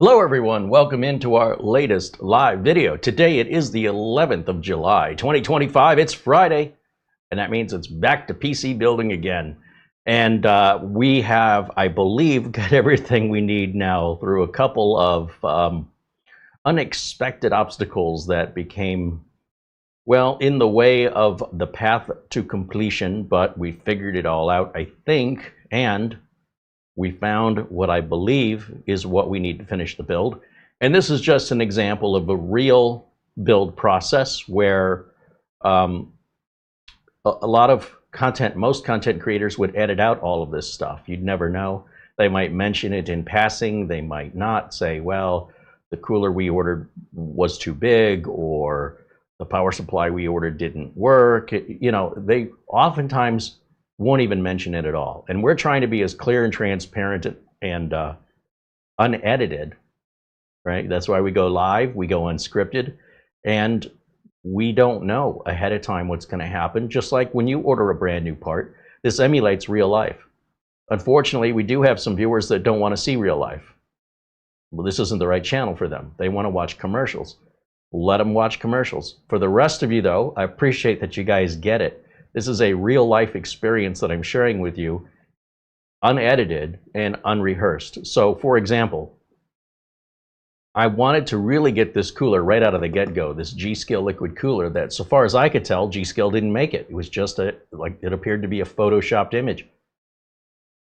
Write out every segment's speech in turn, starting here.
Hello everyone, welcome into our latest live video. Today it is the 11th of July, 2025. It's Friday, and that means it's back to PC building again. And we have, I believe, got everything we need now through a couple of unexpected obstacles that became, well, in the way of the path to completion, but we figured it all out, I think, and we found what I believe is what we need to finish the build. And this is just an example of a real build process where a lot of content, most content creators would edit out all of this stuff. You'd never know. They might mention it in passing. They might not say, well, the cooler we ordered was too big, or the power supply we ordered didn't work. You know, they oftentimes won't even mention it at all. And we're trying to be as clear and transparent and unedited, right? That's why we go live, we go unscripted, and we don't know ahead of time what's going to happen. Just like when you order a brand new part, this emulates real life. Unfortunately, we do have some viewers that don't want to see real life. Well, this isn't the right channel for them. They want to watch commercials. Let them watch commercials. For the rest of you, though, I appreciate that you guys get it. This is a real life experience that I'm sharing with you, unedited and unrehearsed. So, for example, I wanted to really get this cooler right out of the get-go, this G.SKILL liquid cooler that, so far as I could tell, G.SKILL didn't make it. It was just like it appeared to be a photoshopped image.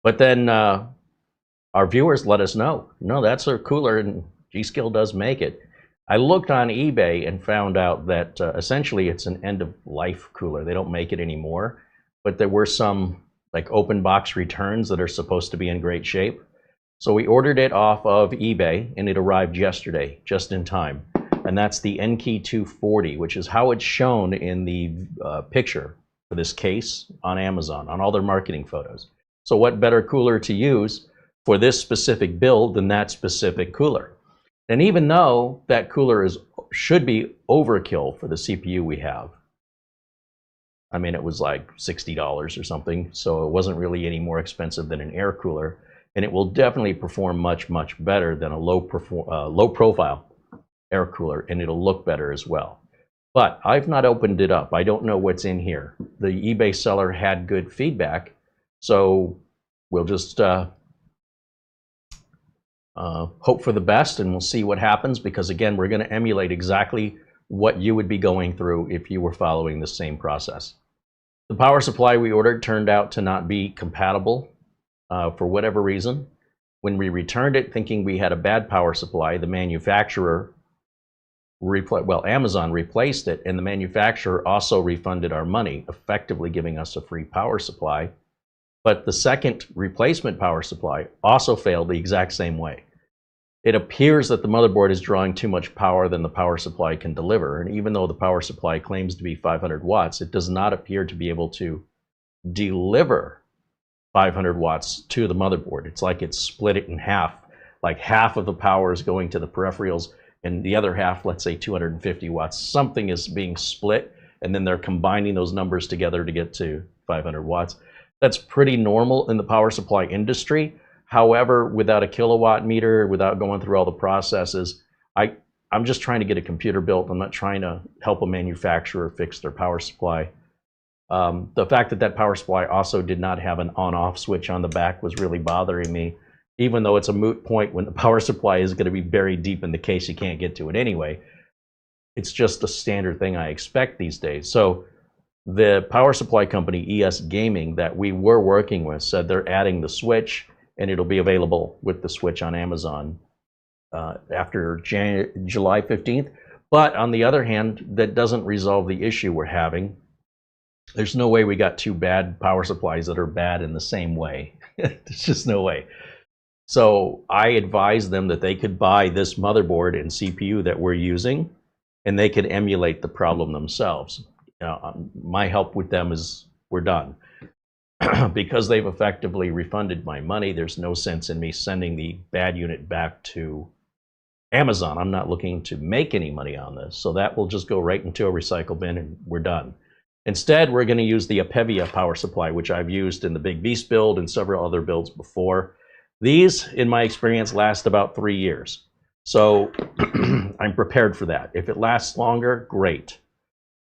But then our viewers let us know, no, that's a cooler and G.SKILL does make it. I looked on eBay and found out that essentially it's an end-of-life cooler. They don't make it anymore, but there were some like open box returns that are supposed to be in great shape. So we ordered it off of eBay and it arrived yesterday, just in time. And that's the ENKI 240, which is how it's shown in the picture for this case on Amazon, on all their marketing photos. So what better cooler to use for this specific build than that specific cooler? And even though that cooler should be overkill for the CPU we have, I mean, it was like $60 or something, so it wasn't really any more expensive than an air cooler, and it will definitely perform much, much better than a low profile air cooler, and it'll look better as well. But I've not opened it up. I don't know what's in here. The eBay seller had good feedback, so we'll just hope for the best, and we'll see what happens, because again, we're going to emulate exactly what you would be going through if you were following the same process. The power supply we ordered turned out to not be compatible for whatever reason. When we returned it thinking we had a bad power supply, the manufacturer, Amazon replaced it, and the manufacturer also refunded our money, effectively giving us a free power supply. But the second replacement power supply also failed the exact same way. It appears that the motherboard is drawing too much power than the power supply can deliver. And even though the power supply claims to be 500 watts, it does not appear to be able to deliver 500 watts to the motherboard. It's like it's split it in half. Like half of the power is going to the peripherals, and the other half, let's say 250 watts, something is being split, and then they're combining those numbers together to get to 500 watts. That's pretty normal in the power supply industry. However, without a kilowatt meter, without going through all the processes, I'm just trying to get a computer built. I'm not trying to help a manufacturer fix their power supply. The fact that that power supply also did not have an on-off switch on the back was really bothering me, even though it's a moot point when the power supply is going to be buried deep in the case. You can't get to it anyway. It's just a standard thing I expect these days. So the power supply company, ES Gaming, that we were working with, said they're adding the switch, and it'll be available with the switch on Amazon after July 15th. But on the other hand, that doesn't resolve the issue we're having. There's no way we got two bad power supplies that are bad in the same way. There's just no way. So I advised them that they could buy this motherboard and CPU that we're using, and they could emulate the problem themselves. My help with them is we're done. Because they've effectively refunded my money, there's no sense in me sending the bad unit back to Amazon. I'm not looking to make any money on this, so that will just go right into a recycle bin and we're done. Instead, we're going to use the Apevia power supply, which I've used in the Big Beast build and several other builds before. These, in my experience, last about 3 years. So I'm prepared for that. If it lasts longer, great.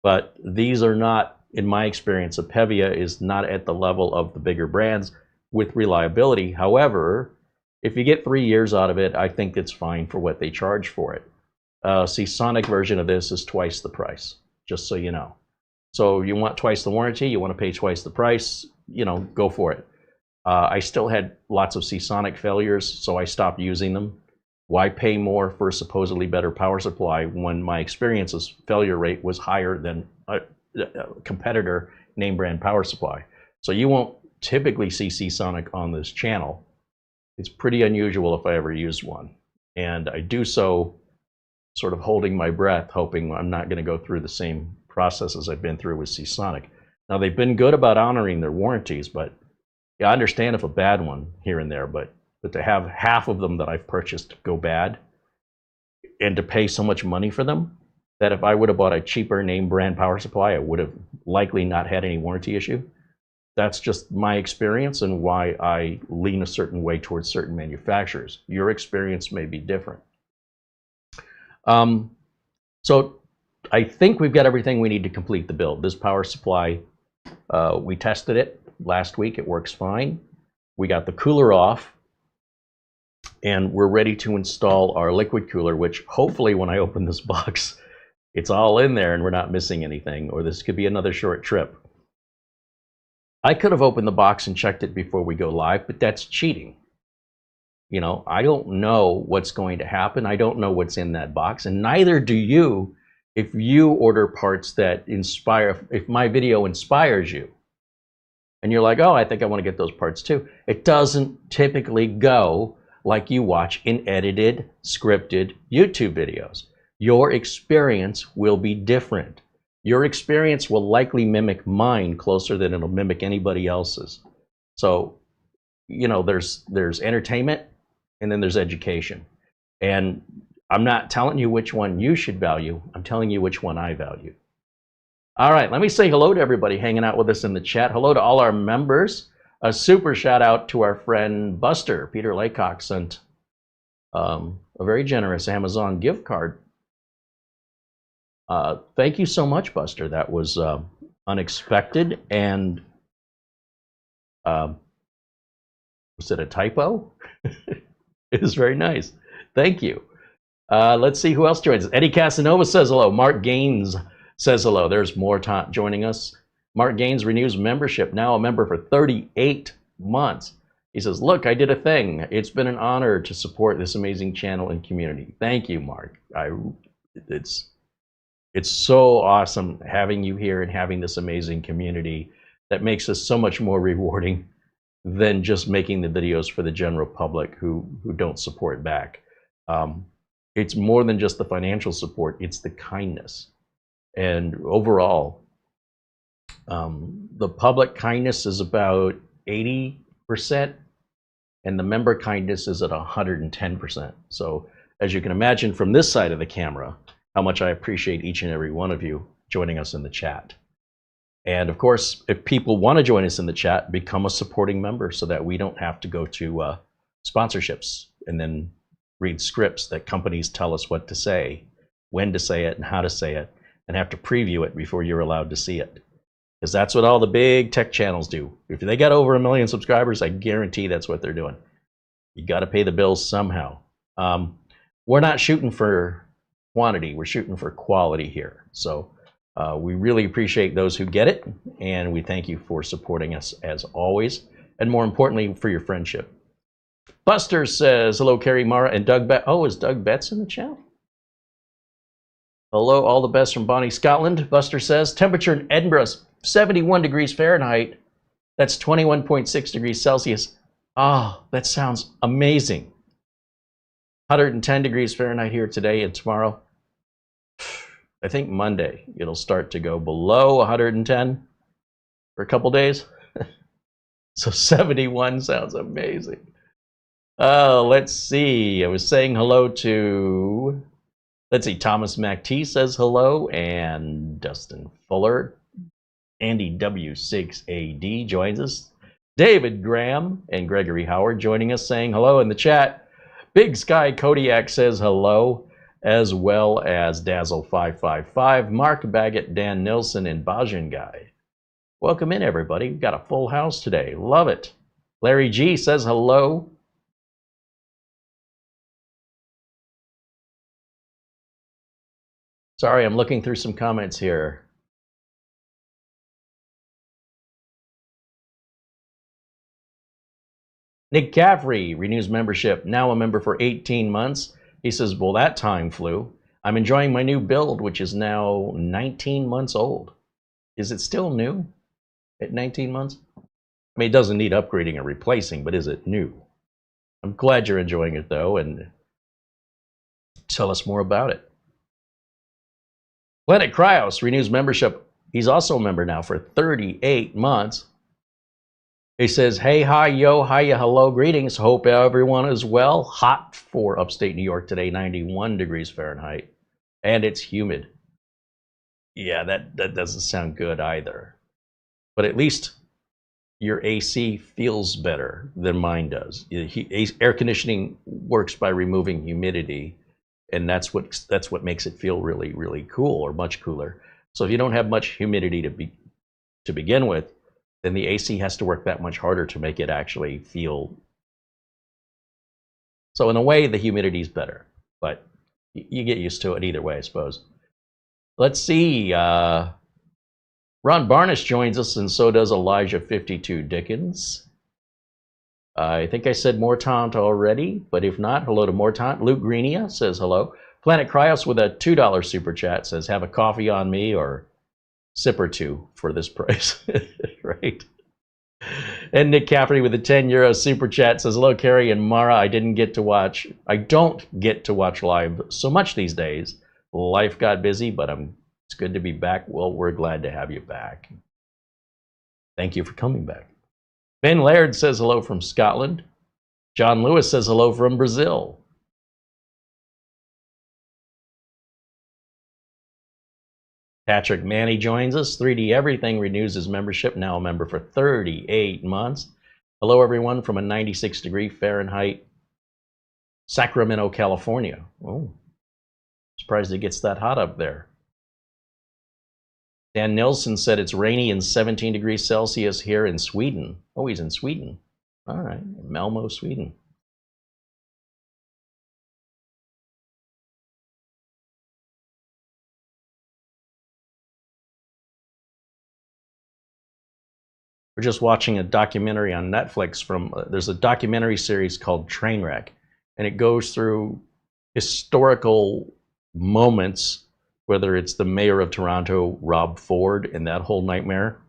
But these are not, in my experience, Apevia is not at the level of the bigger brands with reliability. However, if you get 3 years out of it, I think it's fine for what they charge for it. Seasonic version of this is twice the price, just so you know. So you want twice the warranty, you want to pay twice the price, you know, go for it. I still had lots of Seasonic failures, so I stopped using them. Why pay more for a supposedly better power supply when my experience's failure rate was higher than a competitor name brand power supply? So you won't typically see Seasonic on this channel. It's pretty unusual if I ever use one. And I do so sort of holding my breath, hoping I'm not going to go through the same processes I've been through with Seasonic. Now, they've been good about honoring their warranties, but yeah, I understand if a bad one here and there, but to have half of them that I've purchased go bad and to pay so much money for them, that if I would have bought a cheaper name brand power supply, I would have likely not had any warranty issue. That's just my experience and why I lean a certain way towards certain manufacturers. Your experience may be different. So I think we've got everything we need to complete the build. This power supply, we tested it last week. It works fine. We got the cooler off, and we're ready to install our liquid cooler, which hopefully when I open this box, it's all in there and we're not missing anything, or this could be another short trip. I could have opened the box and checked it before we go live, but that's cheating. You know, I don't know what's going to happen. I don't know what's in that box, and neither do you if you order parts that inspire, if my video inspires you. And you're like, oh, I think I want to get those parts too. It doesn't typically go like you watch in edited, scripted YouTube videos. Your experience will be different. Your experience will likely mimic mine closer than it'll mimic anybody else's. So, you know, there's entertainment and then there's education. And I'm not telling you which one you should value. I'm telling you which one I value. All right, let me say hello to everybody hanging out with us in the chat. Hello to all our members. A super shout out to our friend Buster. Peter Laycock sent a very generous Amazon gift card. Thank you so much, Buster. That was unexpected, and was it a typo? It was very nice. Thank you. Let's see who else joins us. Eddie Casanova says hello. Mark Gaines says hello. There's more joining us. Mark Gaines renews membership, now a member for 38 months. He says, look, I did a thing. It's been an honor to support this amazing channel and community. Thank you, Mark. It's so awesome having you here and having this amazing community that makes us so much more rewarding than just making the videos for the general public who don't support back. It's more than just the financial support, it's the kindness. And overall, the public kindness is about 80%, and the member kindness is at 110%. So as you can imagine from this side of the camera, how much I appreciate each and every one of you joining us in the chat. And of course, if people want to join us in the chat, become a supporting member so that we don't have to go to sponsorships and then read scripts that companies tell us what to say, when to say it, and how to say it, and have to preview it before you're allowed to see it. Because that's what all the big tech channels do. If they got over 1 million subscribers, I guarantee that's what they're doing. You got to pay the bills somehow. We're not shooting for quantity, we're shooting for quality here. So we really appreciate those who get it, and we thank you for supporting us as always, and more importantly, for your friendship. Buster says, hello, Carey, Mara, and Doug Betts. Oh, is Doug Betts in the chat? Hello, all the best from Bonnie, Scotland. Buster says, temperature in Edinburgh is 71 degrees Fahrenheit. That's 21.6 degrees Celsius. Oh, that sounds amazing. 110 degrees Fahrenheit here today and tomorrow. I think Monday it'll start to go below 110 for a couple days. So 71 sounds amazing. Let's see. I was saying hello to, let's see, Thomas MacT says hello, and Dustin Fuller. Andy W6AD joins us. David Graham and Gregory Howard joining us, saying hello in the chat. Big Sky Kodiak says hello, as well as Dazzle555, Mark Baggett, Dan Nilsson, and Bajan Guy. Welcome in, everybody. We've got a full house today. Love it. Larry G says hello. Sorry, I'm looking through some comments here. Nick Caffrey renews membership, now a member for 18 months. He says, well, that time flew. I'm enjoying my new build, which is now 19 months old. Is it still new at 19 months? I mean, it doesn't need upgrading or replacing, but is it new? I'm glad you're enjoying it, though, and tell us more about it. Planet Cryos renews membership. He's also a member now for 38 months. He says, hey, hi, yo, hiya, hello, greetings. Hope everyone is well. Hot for upstate New York today, 91 degrees Fahrenheit. And it's humid. Yeah, that doesn't sound good either. But at least your AC feels better than mine does. Air conditioning works by removing humidity, and that's what makes it feel really, really cool, or much cooler. So if you don't have much humidity to begin with, then the AC has to work that much harder to make it actually feel. So in a way, the humidity is better, but you get used to it either way, I suppose. Let's see. Ron Barnish joins us, and so does Elijah52 Dickens. I think I said Mortant already, but if not, hello to Mortant. Luke Greenia says hello. Planet Cryos with a $2 super chat says, have a coffee on me or sip or two for this price. Right? And Nick Caffrey with a €10 super chat says, hello, Carey and Mara. I don't get to watch live so much these days. Life got busy, but it's good to be back. Well, we're glad to have you back. Thank you for coming back. Ben Laird says hello from Scotland. John Lewis says hello from Brazil. Patrick Manny joins us. 3D Everything renews his membership, now a member for 38 months. Hello, everyone, from a 96 degree Fahrenheit Sacramento, California. Oh, surprised it gets that hot up there. Dan Nilsson said it's rainy and 17 degrees Celsius here in Sweden. Oh, he's in Sweden. All right, Malmo, Sweden. We're just watching a documentary on Netflix there's a documentary series called Trainwreck, and it goes through historical moments, whether it's the mayor of Toronto, Rob Ford, and that whole nightmare,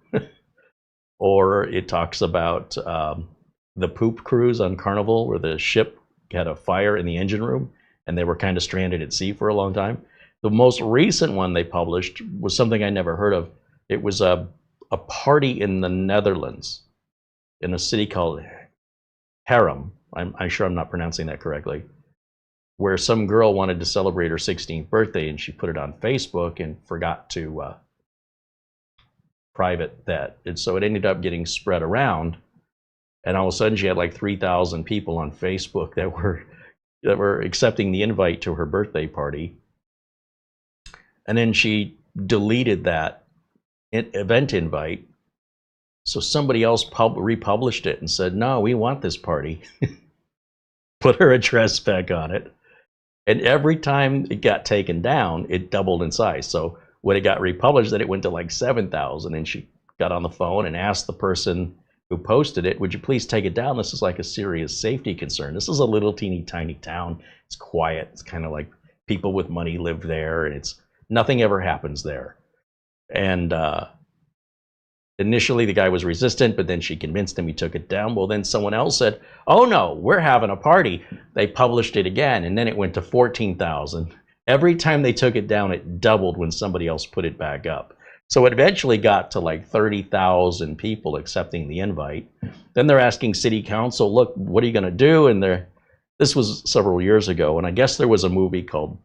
or it talks about the poop cruise on Carnival, where the ship had a fire in the engine room, and they were kind of stranded at sea for a long time. The most recent one they published was something I never heard of. It was a party in the Netherlands, in a city called Haarlem. I'm sure I'm not pronouncing that correctly, where some girl wanted to celebrate her 16th birthday, and she put it on Facebook and forgot to private that. And so it ended up getting spread around, and all of a sudden she had like 3,000 people on Facebook that were accepting the invite to her birthday party. And then she deleted that event invite, so somebody else republished it and said, no, we want this party. Put her address back on it, and every time it got taken down, it doubled in size. So when it got republished, then it went to like 7,000, and she got on the phone and asked the person who posted it, would you please take it down? This is like a serious safety concern. This is a little teeny tiny town. It's quiet. It's kind of like people with money live there, and nothing ever happens there. And initially the guy was resistant, but then she convinced him, he took it down. Well, then someone else said, oh no, we're having a party. They published it again, and then it went to 14,000. Every time they took it down, it doubled when somebody else put it back up. So it eventually got to like 30,000 people accepting the invite. Then they're asking city council, look, what are you going to do? And this was several years ago, and I guess there was a movie called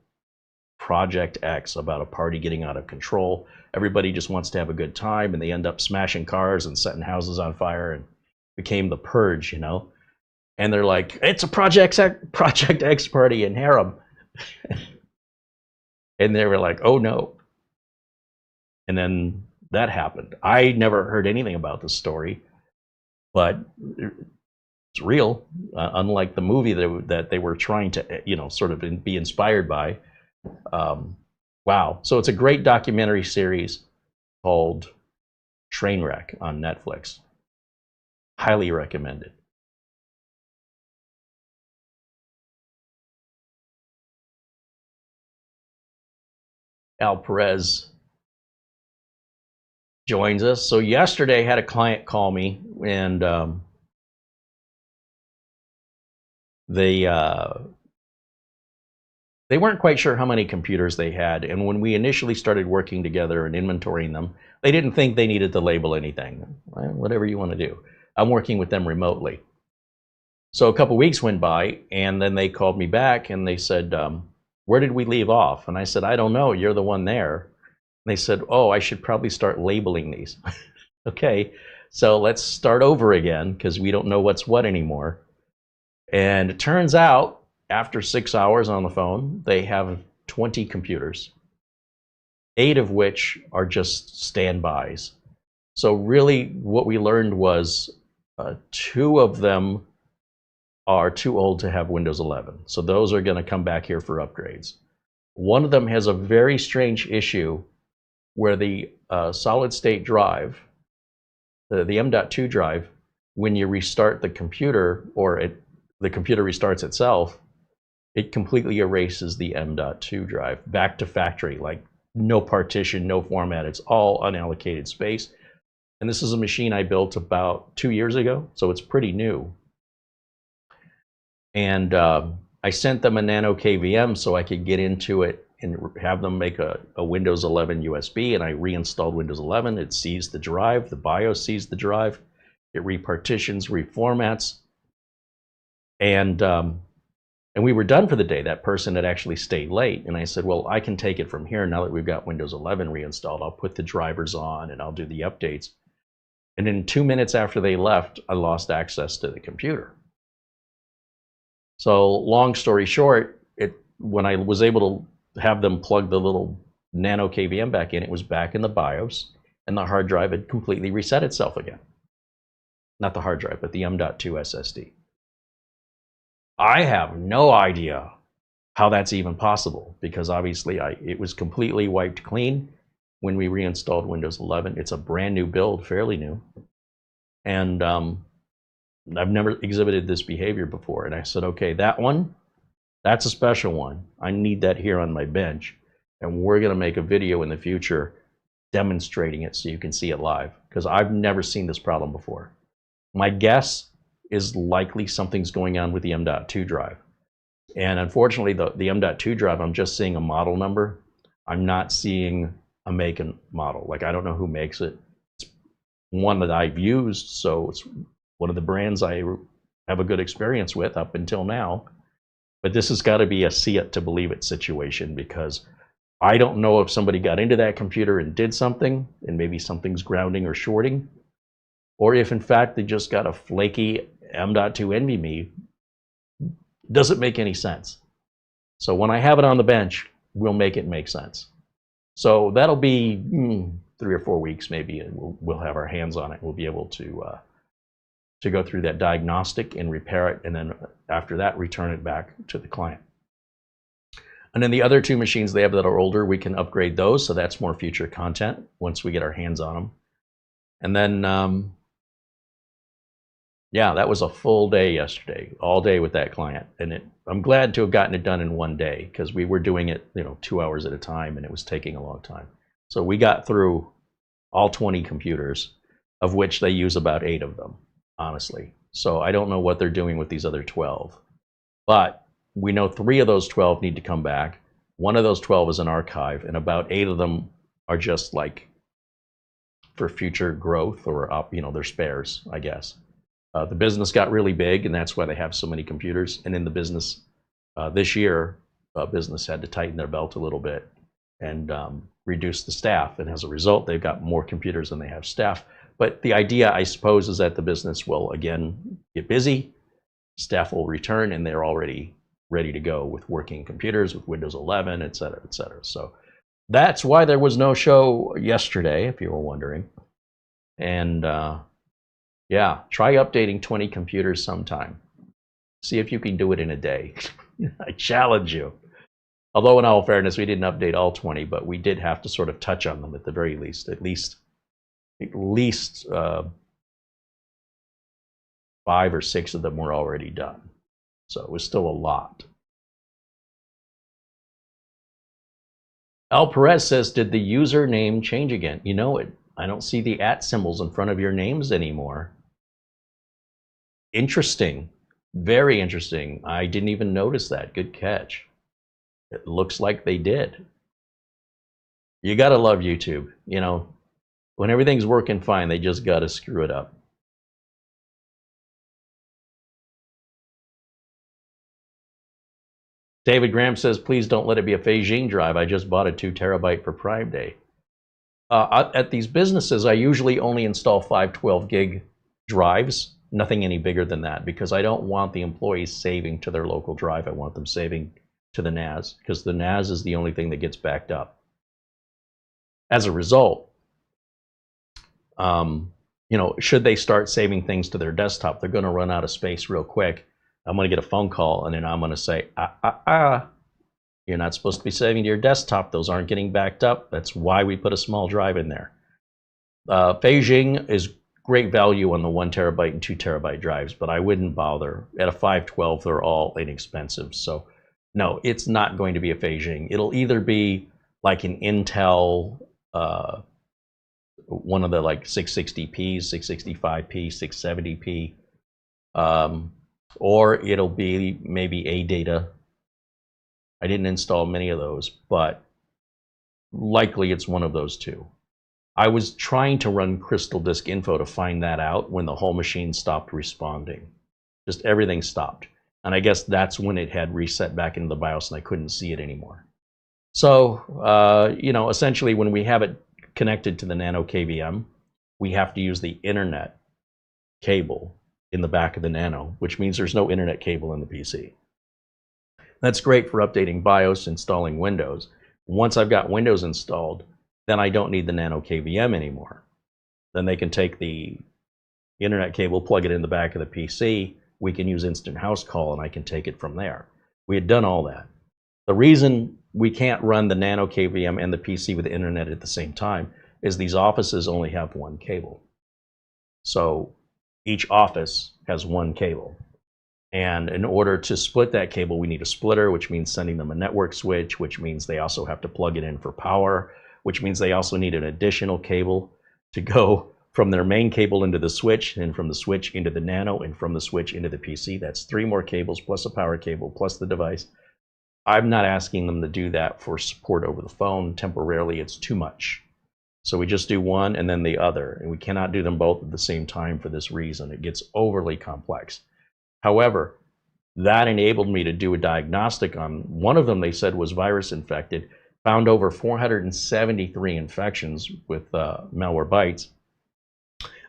Project X about a party getting out of control. Everybody just wants to have a good time, and they end up smashing cars and setting houses on fire, and became the Purge, you know. And they're like, it's a Project X party in Harem. And they were like, oh no. And then that happened. I never heard anything about this story, but it's real, unlike the movie that they were trying to, sort of be inspired by. Wow. So it's a great documentary series called Trainwreck on Netflix. Highly recommended. Al Perez joins us. So yesterday I had a client call me, and they weren't quite sure how many computers they had, and when we initially started working together and inventorying them, they didn't think they needed to label anything. Well, whatever you want to do. I'm working with them remotely. So a couple weeks went by, and then they called me back and they said, where did we leave off? And I said, I don't know, you're the one there. And they said, oh, I should probably start labeling these. Okay, so let's start over again, because we don't know what's what anymore. And it turns out, after 6 hours on the phone, they have 20 computers, 8 of which are just standbys. So really what we learned was 2 of them are too old to have Windows 11. So those are going to come back here for upgrades. One of them has a very strange issue where the solid state drive, the M.2 drive, when you restart the computer, or the computer restarts itself, it completely erases the M.2 drive back to factory, like no partition, no format. It's all unallocated space. And this is a machine I built about 2 years ago, so it's pretty new. And I sent them a nano KVM so I could get into it and have them make a Windows 11 USB, and I reinstalled Windows 11. It sees the drive, the BIOS sees the drive, it repartitions, reformats, and we were done for the day. That person had actually stayed late, and I said, well, I can take it from here now that we've got Windows 11 reinstalled. I'll put the drivers on and I'll do the updates. And in 2 minutes after they left, I lost access to the computer. So long story short, when I was able to have them plug the little nano KVM back in, it was back in the BIOS, and the hard drive had completely reset itself again. Not the hard drive, but the M.2 SSD. I have no idea how that's even possible, because obviously it was completely wiped clean when we reinstalled Windows 11. It's a brand new build, fairly new. And I've never exhibited this behavior before. And I said, okay, that's a special one. I need that here on my bench. And we're going to make a video in the future demonstrating it so you can see it live, because I've never seen this problem before. My guess is likely something's going on with the M.2 drive. And unfortunately, the M.2 drive, I'm just seeing a model number. I'm not seeing a make and model. Like, I don't know who makes it. It's one that I've used, so it's one of the brands I have a good experience with up until now. But this has got to be a see it to believe it situation, because I don't know if somebody got into that computer and did something, and maybe something's grounding or shorting, or if in fact they just got a flaky M.2 NVMe. Doesn't make any sense. So when I have it on the bench, we'll make it make sense. So that'll be 3 or 4 weeks maybe, and we'll have our hands on it. We'll be able to go through that diagnostic and repair it, and then after that, return it back to the client. And then the other 2 machines they have that are older, we can upgrade those, so that's more future content once we get our hands on them. And then, yeah, that was a full day yesterday, all day with that client. And I'm glad to have gotten it done in one day, because we were doing it 2 hours at a time, and it was taking a long time. So we got through all 20 computers, of which they use about 8 of them, honestly. So I don't know what they're doing with these other 12. But we know 3 of those 12 need to come back. 1 of those 12 is an archive, and about 8 of them are just like for future growth, or they're spares, I guess. The business got really big, and that's why they have so many computers. And in the business this year, business had to tighten their belt a little bit and reduce the staff. And as a result, they've got more computers than they have staff. But the idea, I suppose, is that the business will again get busy, staff will return and they're already ready to go with working computers, with Windows 11, et cetera, et cetera. So that's why there was no show yesterday, if you were wondering. And yeah, try updating 20 computers sometime. See if you can do it in a day. I challenge you. Although in all fairness, we didn't update all 20, but we did have to sort of touch on them at the very least. At least 5 or 6 of them were already done. So it was still a lot. Al Perez says, did the username change again? You know it. I don't see the @ symbols in front of your names anymore. Interesting. Very interesting. I didn't even notice that. Good catch. It looks like they did. You gotta love YouTube. You know, when everything's working fine, they just gotta screw it up. David Graham says, please don't let it be a Fanxiang drive. I just bought a 2 terabyte for Prime Day. At these businesses, I usually only install 5 12 gig drives, nothing any bigger than that, because I don't want the employees saving to their local drive. I want them saving to the NAS, because the NAS is the only thing that gets backed up. As a result, you know, should they start saving things to their desktop, they're going to run out of space real quick. I'm going to get a phone call, and then I'm going to say, you're not supposed to be saving to your desktop. Those aren't getting backed up. That's why we put a small drive in there. Fanxiang is great value on the 1 terabyte and 2 terabyte drives, but I wouldn't bother. At a 512, they're all inexpensive. So no, it's not going to be a Fanxiang. It'll either be like an Intel, one of the like 660p, 665p, 670p, or it'll be maybe ADATA. I didn't install many of those, but likely it's one of those two. I was trying to run Crystal Disk Info to find that out when the whole machine stopped responding. Just everything stopped. And I guess that's when it had reset back into the BIOS and I couldn't see it anymore. So, you know, essentially when we have it connected to the Nano KVM, we have to use the internet cable in the back of the Nano, which means there's no internet cable in the PC. That's great for updating BIOS, installing Windows. Once I've got Windows installed, then I don't need the Nano KVM anymore. Then they can take the internet cable, plug it in the back of the PC, we can use Instant House Call, and I can take it from there. We had done all that. The reason we can't run the Nano KVM and the PC with the internet at the same time is these offices only have one cable. So each office has one cable. And in order to split that cable, we need a splitter, which means sending them a network switch, which means they also have to plug it in for power, which means they also need an additional cable to go from their main cable into the switch, and from the switch into the Nano, and from the switch into the PC. That's 3 more cables, plus a power cable, plus the device. I'm not asking them to do that for support over the phone. Temporarily, it's too much. So we just do one and then the other, and we cannot do them both at the same time for this reason. It gets overly complex. However, that enabled me to do a diagnostic on one of them. They said was virus infected, found over 473 infections with malware bytes.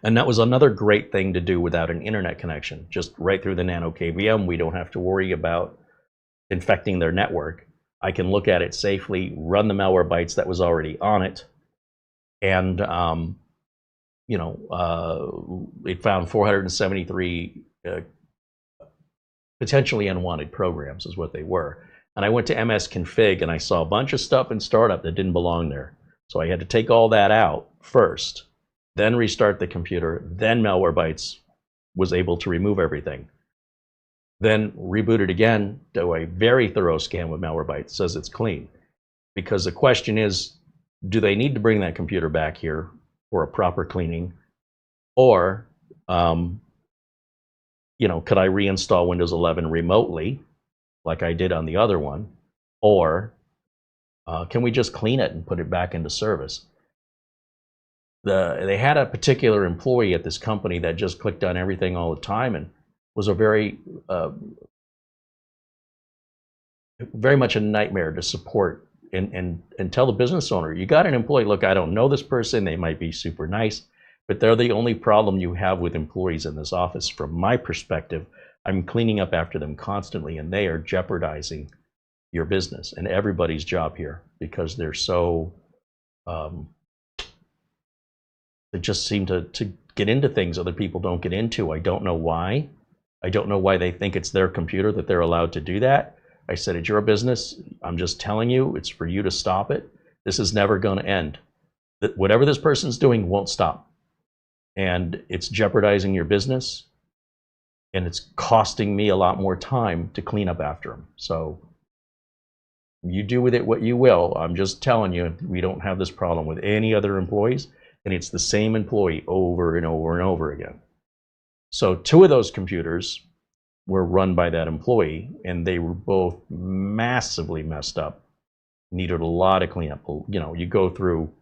And that was another great thing to do without an internet connection. Just right through the Nano KVM, we don't have to worry about infecting their network. I can look at it safely, run the malware bytes that was already on it, and you know, it found 473 potentially unwanted programs is what they were. And I went to MS Config and I saw a bunch of stuff in startup that didn't belong there. So I had to take all that out first, then restart the computer, then Malwarebytes was able to remove everything. Then reboot it again, do a very thorough scan with Malwarebytes, says it's clean. Because the question is, do they need to bring that computer back here for a proper cleaning? Or, you know, could I reinstall Windows 11 remotely, like I did on the other one? Or can we just clean it and put it back into service? They had a particular employee at this company that just clicked on everything all the time and was a very much a nightmare to support and tell the business owner, you got an employee, look, I don't know this person, they might be super nice, but they're the only problem you have with employees in this office. From my perspective, I'm cleaning up after them constantly, and they are jeopardizing your business and everybody's job here because they're so, they just seem to get into things other people don't get into. I don't know why. I don't know why they think it's their computer that they're allowed to do that. I said, it's your business. I'm just telling you, it's for you to stop it. This is never going to end. Whatever this person's doing won't stop. And it's jeopardizing your business. And it's costing me a lot more time to clean up after them. So you do with it what you will. I'm just telling you, we don't have this problem with any other employees. And it's the same employee over and over and over again. So 2 of those computers were run by that employee, and they were both massively messed up. Needed a lot of cleanup. You know, you go through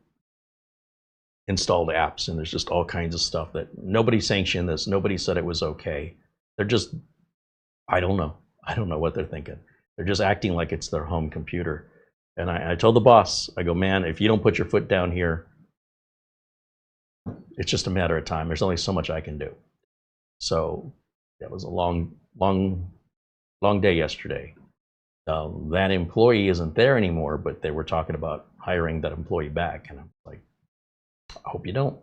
installed apps, and there's just all kinds of stuff that nobody sanctioned this. Nobody said it was okay. They're just, I don't know. I don't know what they're thinking. They're just acting like it's their home computer. And I told the boss, I go, man, if you don't put your foot down here, it's just a matter of time. There's only so much I can do. So that was a long day yesterday. That employee isn't there anymore, but they were talking about hiring that employee back. And I'm like, I hope you don't.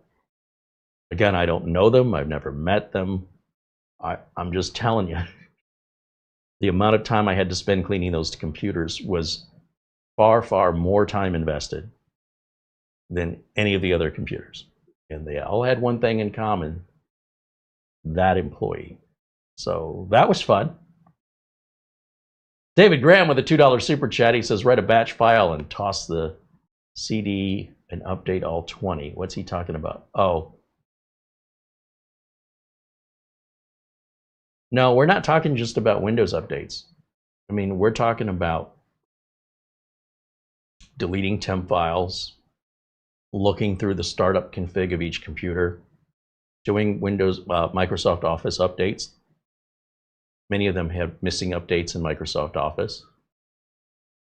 Again, I don't know them. I've never met them. I'm just telling you, the amount of time I had to spend cleaning those computers was far, far more time invested than any of the other computers. And they all had one thing in common, that employee. So that was fun. David Graham with a $2 super chat. He says, write a batch file and toss the CD and update all 20. What's he talking about? Oh. No, we're not talking just about Windows updates. I mean, we're talking about deleting temp files, looking through the startup config of each computer, doing Windows, Microsoft Office updates. Many of them have missing updates in Microsoft Office.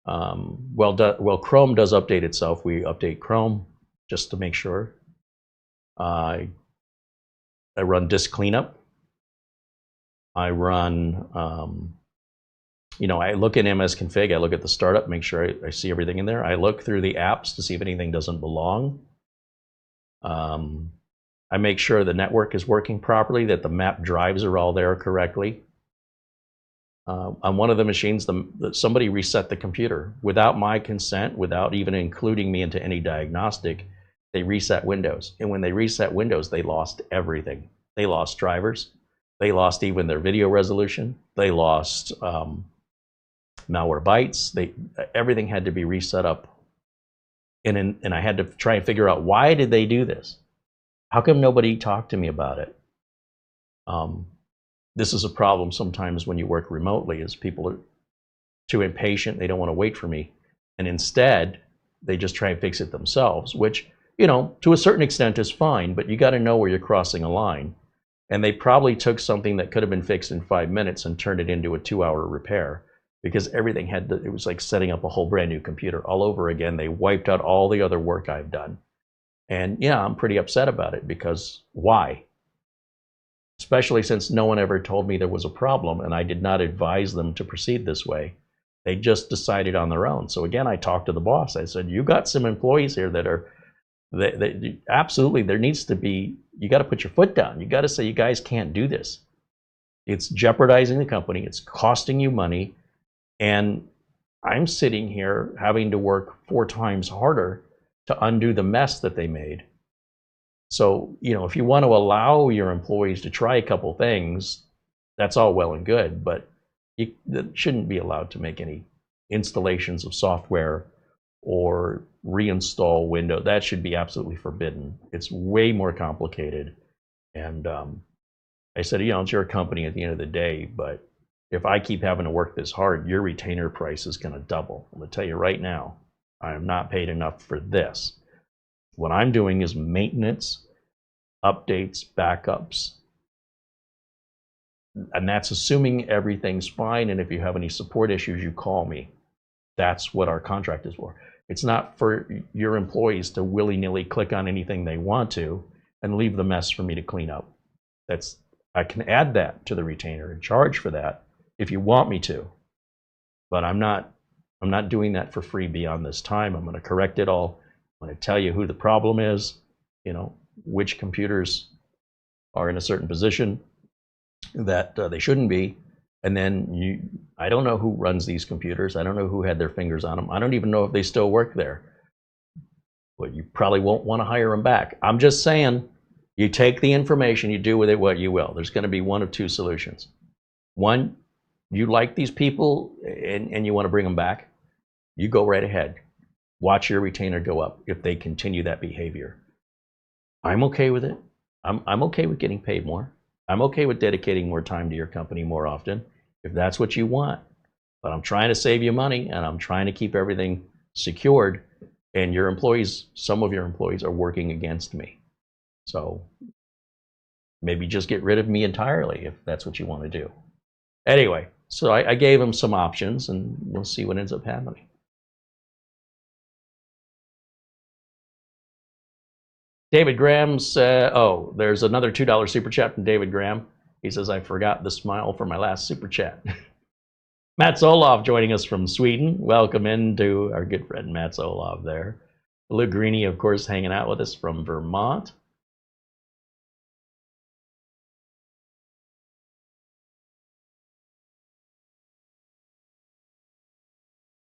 Well, Chrome does update itself. We update Chrome just to make sure. I run disk cleanup. I run, you know, I look in MS config. I look at the startup, make sure I see everything in there. I look through the apps to see if anything doesn't belong. I make sure the network is working properly, that the map drives are all there correctly. On one of the machines, somebody reset the computer without my consent, without even including me into any diagnostic. They reset Windows. And when they reset Windows, they lost everything. They lost drivers. They lost even their video resolution. They lost malware bytes. Everything had to be reset up. And I had to try and figure out, why did they do this? How come nobody talked to me about it? This is a problem sometimes when you work remotely, is people are too impatient. They don't want to wait for me. And instead, they just try and fix it themselves, which, you know, to a certain extent is fine, but you got to know where you're crossing a line. And they probably took something that could have been fixed in 5 minutes and turned it into a 2-hour repair, because everything had to, it was like setting up a whole brand new computer all over again. They wiped out all the other work I've done. And yeah, I'm pretty upset about it, because why? Especially since no one ever told me there was a problem, and I did not advise them to proceed this way. They just decided on their own. So again, I talked to the boss. I said, you got some employees here that are, absolutely, there needs to be, you got to put your foot down. You got to say, you guys can't do this. It's jeopardizing the company. It's costing you money. And I'm sitting here having to work 4 times harder to undo the mess that they made. So, you know, if you want to allow your employees to try a couple things, that's all well and good, but you shouldn't be allowed to make any installations of software or reinstall Windows. That should be absolutely forbidden. It's way more complicated. And I said, you know, it's your company at the end of the day, but if I keep having to work this hard, your retainer price is going to double. I'm going to tell you right now, I am not paid enough for this. What I'm doing is maintenance, updates, backups. And that's assuming everything's fine. And if you have any support issues, you call me. That's what our contract is for. It's not for your employees to willy-nilly click on anything they want to and leave the mess for me to clean up. I can add that to the retainer and charge for that if you want me to. But I'm not doing that for free beyond this time. I'm going to correct it all. I'm going to tell you who the problem is, you know, which computers are in a certain position that they shouldn't be. And then I don't know who runs these computers. I don't know who had their fingers on them. I don't even know if they still work there. But you probably won't want to hire them back. I'm just saying, you take the information, you do with it what you will. There's going to be one of two solutions. One, you like these people and you want to bring them back, you go right ahead. Watch your retainer go up if they continue that behavior. I'm okay with it. I'm okay with getting paid more. I'm okay with dedicating more time to your company more often, if that's what you want. But I'm trying to save you money, and I'm trying to keep everything secured. And your employees, some of your employees are working against me. So maybe just get rid of me entirely if that's what you want to do. Anyway, so I gave him some options, and we'll see what ends up happening. David Graham said, oh, there's another $2 super chat from David Graham. He says, I forgot the smile for my last super chat. Mats Olof joining us from Sweden. Welcome into our good friend Mats Olof there. Lou Greeny, of course, hanging out with us from Vermont.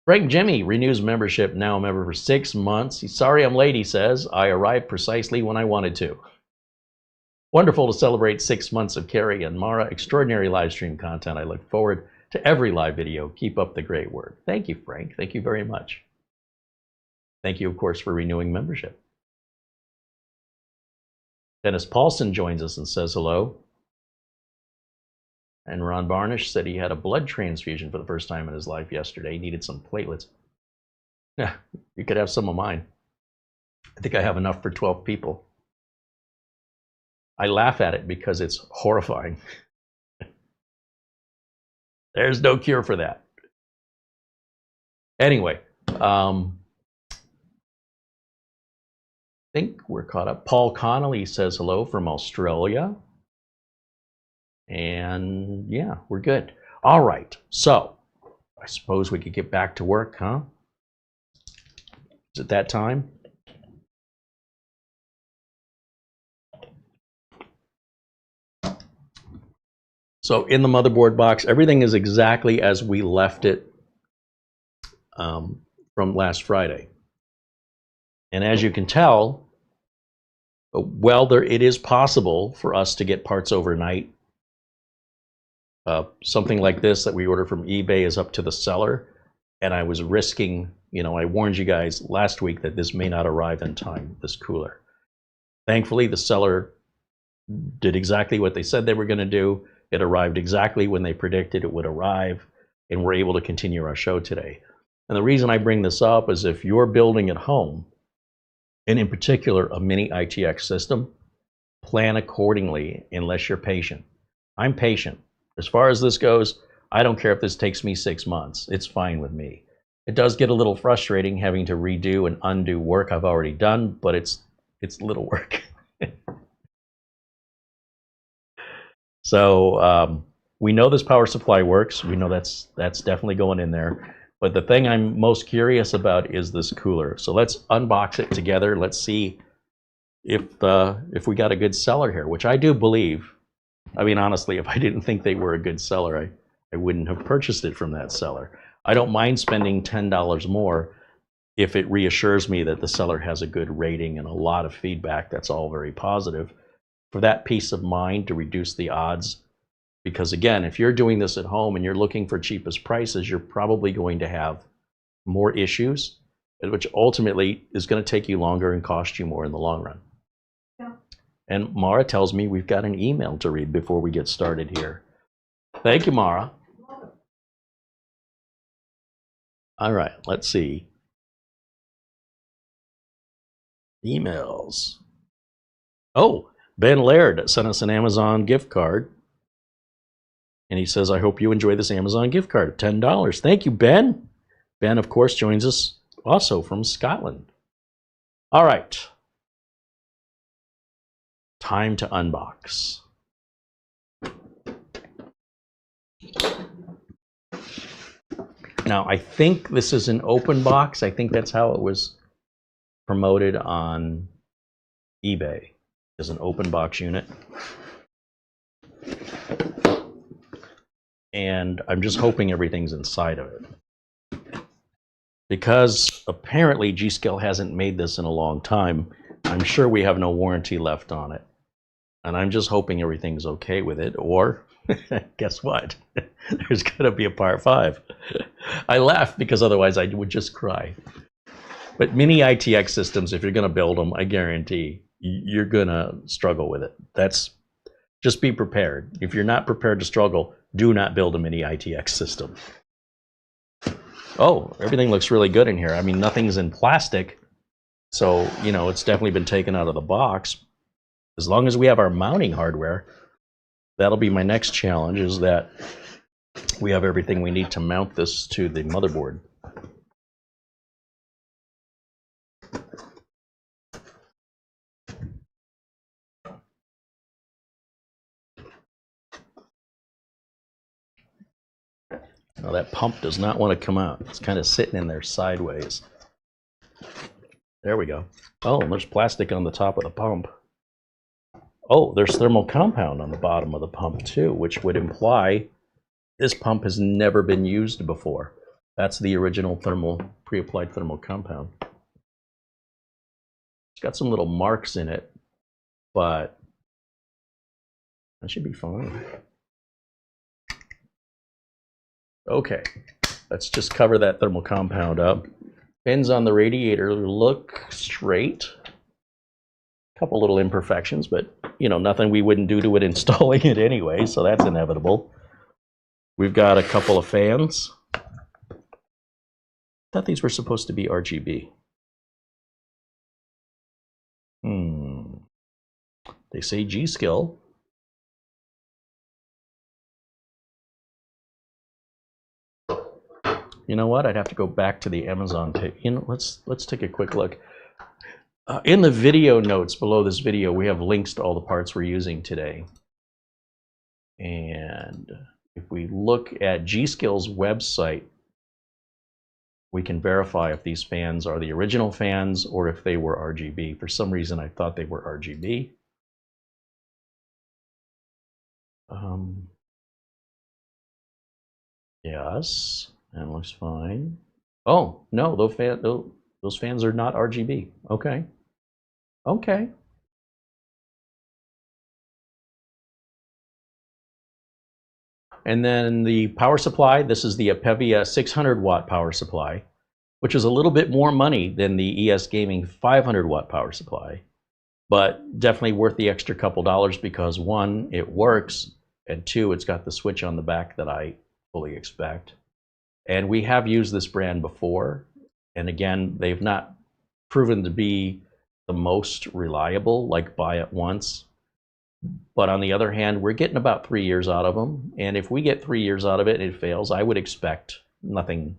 Frank Jimmy renews membership, now a member for 6 months. He's sorry I'm late, he says. I arrived precisely when I wanted to. Wonderful to celebrate 6 months of Carey and Mara. Extraordinary live stream content. I look forward to every live video. Keep up the great work. Thank you, Frank. Thank you very much. Thank you, of course, for renewing membership. Dennis Paulson joins us and says hello. And Ron Barnish said he had a blood transfusion for the first time in his life yesterday. He needed some platelets. Yeah, you could have some of mine. I think I have enough for 12 people. I laugh at it because it's horrifying. There's no cure for that. Anyway, I think we're caught up. Paul Connolly says hello from Australia. And yeah, we're good. All right, so I suppose we could get back to work, huh? Is it that time? So in the motherboard box, everything is exactly as we left it from last Friday. And as you can tell, well, it is possible for us to get parts overnight. Something like this that we order from eBay is up to the seller. And I was risking, you know, I warned you guys last week that this may not arrive in time, this cooler. Thankfully, the seller did exactly what they said they were going to do. It arrived exactly when they predicted it would arrive, and we're able to continue our show today. And the reason I bring this up is if you're building at home, and in particular a Mini-ITX system, plan accordingly unless you're patient. I'm patient. As far as this goes, I don't care if this takes me 6 months. It's fine with me. It does get a little frustrating having to redo and undo work I've already done, but it's little work. So we know this power supply works. We know that's definitely going in there. But the thing I'm most curious about is this cooler. So let's unbox it together. Let's see if we got a good seller here, which I do believe. I mean, honestly, if I didn't think they were a good seller, I wouldn't have purchased it from that seller. I don't mind spending $10 more if it reassures me that the seller has a good rating and a lot of feedback. That's all very positive. For that peace of mind to reduce the odds. Because again, if you're doing this at home and you're looking for cheapest prices, you're probably going to have more issues, which ultimately is going to take you longer and cost you more in the long run. Yeah. And Mara tells me we've got an email to read before we get started here. Thank you, Mara. All right, let's see. Emails. Oh, Ben Laird sent us an Amazon gift card. And he says, I hope you enjoy this Amazon gift card of $10. Thank you, Ben. Ben, of course, joins us also from Scotland. All right. Time to unbox. Now, I think this is an open box. I think that's how it was promoted on eBay, as an open box unit. And I'm just hoping everything's inside of it. Because apparently G.SKILL hasn't made this in a long time, I'm sure we have no warranty left on it. And I'm just hoping everything's okay with it, or guess what? There's going to be a part 5. I laugh because otherwise I would just cry. But Mini-ITX systems, if you're going to build them, I guarantee you're going to struggle with it. Just be prepared. If you're not prepared to struggle, do not build a Mini-ITX system. Oh, everything looks really good in here. I mean, nothing's in plastic, so, you know, it's definitely been taken out of the box. As long as we have our mounting hardware, that'll be my next challenge, is that we have everything we need to mount this to the motherboard. Now that pump does not want to come out. It's kind of sitting in there sideways. There we go. Oh, and there's plastic on the top of the pump. Oh, there's thermal compound on the bottom of the pump too, which would imply this pump has never been used before. That's the original pre-applied thermal compound. It's got some little marks in it, but that should be fine. Okay, let's just cover that thermal compound up. Fins on the radiator look straight. A couple little imperfections, but you know, nothing we wouldn't do to it installing it anyway, so that's inevitable. We've got a couple of fans. I thought these were supposed to be RGB. They say G.SKILL. You know what? I'd have to go back to the Amazon tape. You know, let's take a quick look. In the video notes below this video, we have links to all the parts we're using today. And if we look at G.SKILL's website, we can verify if these fans are the original fans or if they were RGB. For some reason, I thought they were RGB. Yes, that looks fine. Oh, no, those fans are not RGB. Okay. Okay. And then the power supply, this is the Apevia 600-watt power supply, which is a little bit more money than the ES Gaming 500-watt power supply, but definitely worth the extra couple dollars because, one, it works, and two, it's got the switch on the back that I fully expect. And we have used this brand before, and again, they've not proven to be the most reliable, like buy it once. But on the other hand, we're getting about 3 years out of them, and if we get 3 years out of it and it fails, I would expect nothing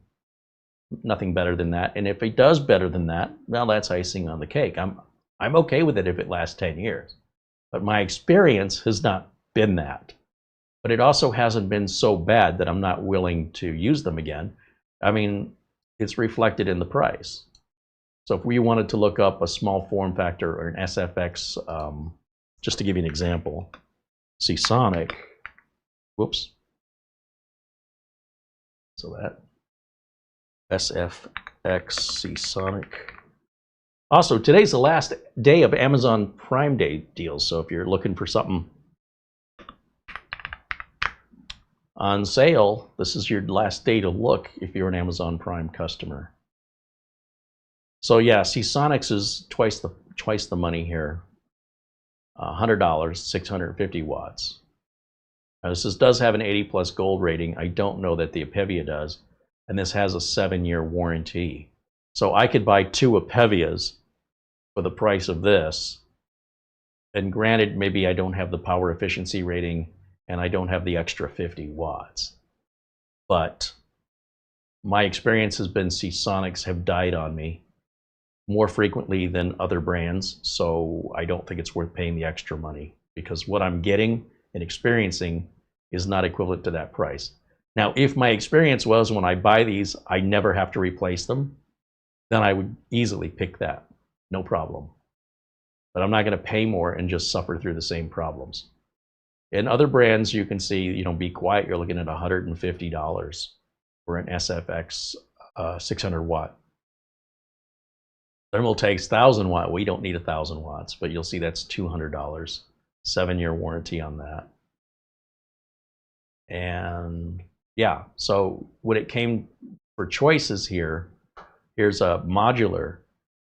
better than that. And if it does better than that, well, that's icing on the cake. I'm okay with it if it lasts 10 years. But my experience has not been that. But it also hasn't been so bad that I'm not willing to use them again. I mean, it's reflected in the price. So if we wanted to look up a small form factor or an SFX, just to give you an example, Seasonic, whoops. So that SFX Seasonic. Also, today's the last day of Amazon Prime Day deals. So if you're looking for something on sale, this is your last day to look if you're an Amazon Prime customer. So yeah, Seasonics is twice the money here. $100, 650 watts. Now, this does have an 80+ gold rating. I don't know that the Apevia does. And this has a 7-year warranty. So I could buy 2 Apevias for the price of this. And granted, maybe I don't have the power efficiency rating and I don't have the extra 50 watts. But my experience has been Seasonics have died on me more frequently than other brands, so I don't think it's worth paying the extra money because what I'm getting and experiencing is not equivalent to that price. Now, if my experience was when I buy these, I never have to replace them, then I would easily pick that, no problem. But I'm not going to pay more and just suffer through the same problems. In other brands, you can see, you know, Be Quiet, you're looking at $150 for an SFX 600 watt. Thermaltake's 1000 watt. We don't need 1000 watts, but you'll see that's $200. 7-year warranty on that. And yeah, so when it came for choices here, here's a modular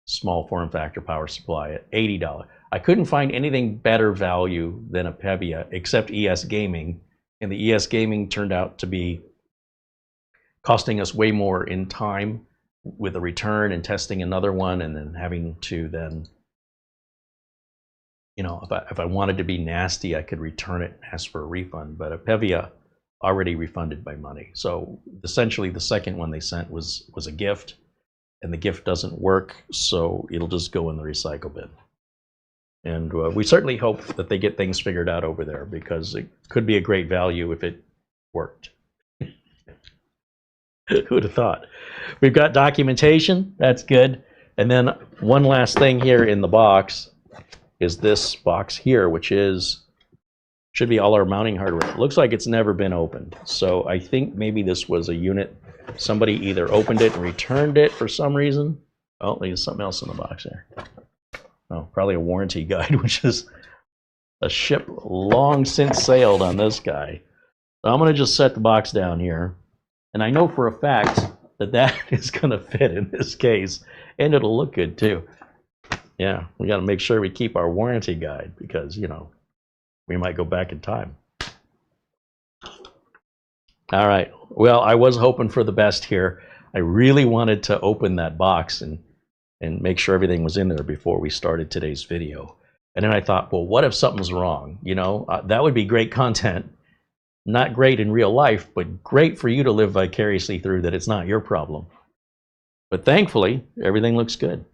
small form factor power supply at $80. I couldn't find anything better value than Apevia except ES Gaming, and the ES Gaming turned out to be costing us way more in time with a return and testing another one, and then having to then, you know, if I wanted to be nasty, I could return it and ask for a refund. But Apevia already refunded my money. So essentially the second one they sent was a gift, and the gift doesn't work, so it'll just go in the recycle bin. And we certainly hope that they get things figured out over there, because it could be a great value if it worked. Who would have thought? We've got documentation, that's good. And then one last thing here in the box is this box here, which should be all our mounting hardware. It looks like it's never been opened. So I think maybe this was a unit. Somebody either opened it and returned it for some reason. Oh, there's something else in the box there. Oh, probably a warranty guide, which is a ship long since sailed on this guy. So I'm going to just set the box down here. And I know for a fact that that is going to fit in this case. And it'll look good too. Yeah, we got to make sure we keep our warranty guide, because, you know, we might go back in time. All right. Well, I was hoping for the best here. I really wanted to open that box and make sure everything was in there before we started today's video. And then I thought, well, what if something's wrong? You know, that would be great content. Not great in real life, but great for you to live vicariously through that it's not your problem. But thankfully, everything looks good.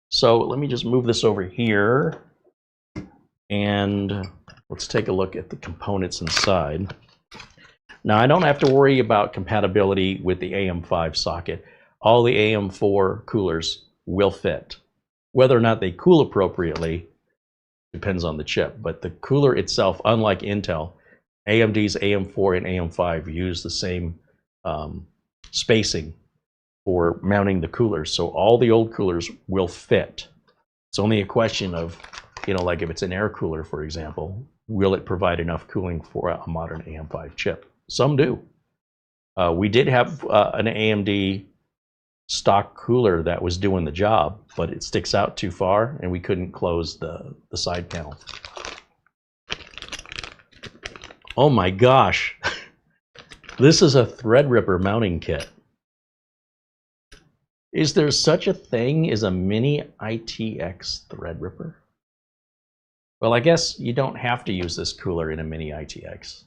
So let me just move this over here. And let's take a look at the components inside. Now, I don't have to worry about compatibility with the AM5 socket. All the AM4 coolers will fit. Whether or not they cool appropriately depends on the chip. But the cooler itself, unlike Intel, AMD's AM4 and AM5 use the same spacing for mounting the coolers. So all the old coolers will fit. It's only a question of, you know, like if it's an air cooler, for example, will it provide enough cooling for a modern AM5 chip? Some do. We did have an AMD stock cooler that was doing the job, but it sticks out too far and we couldn't close the side panel. Oh my gosh. This is a Threadripper mounting kit. Is there such a thing as a Mini-ITX Threadripper? Well, I guess you don't have to use this cooler in a Mini-ITX.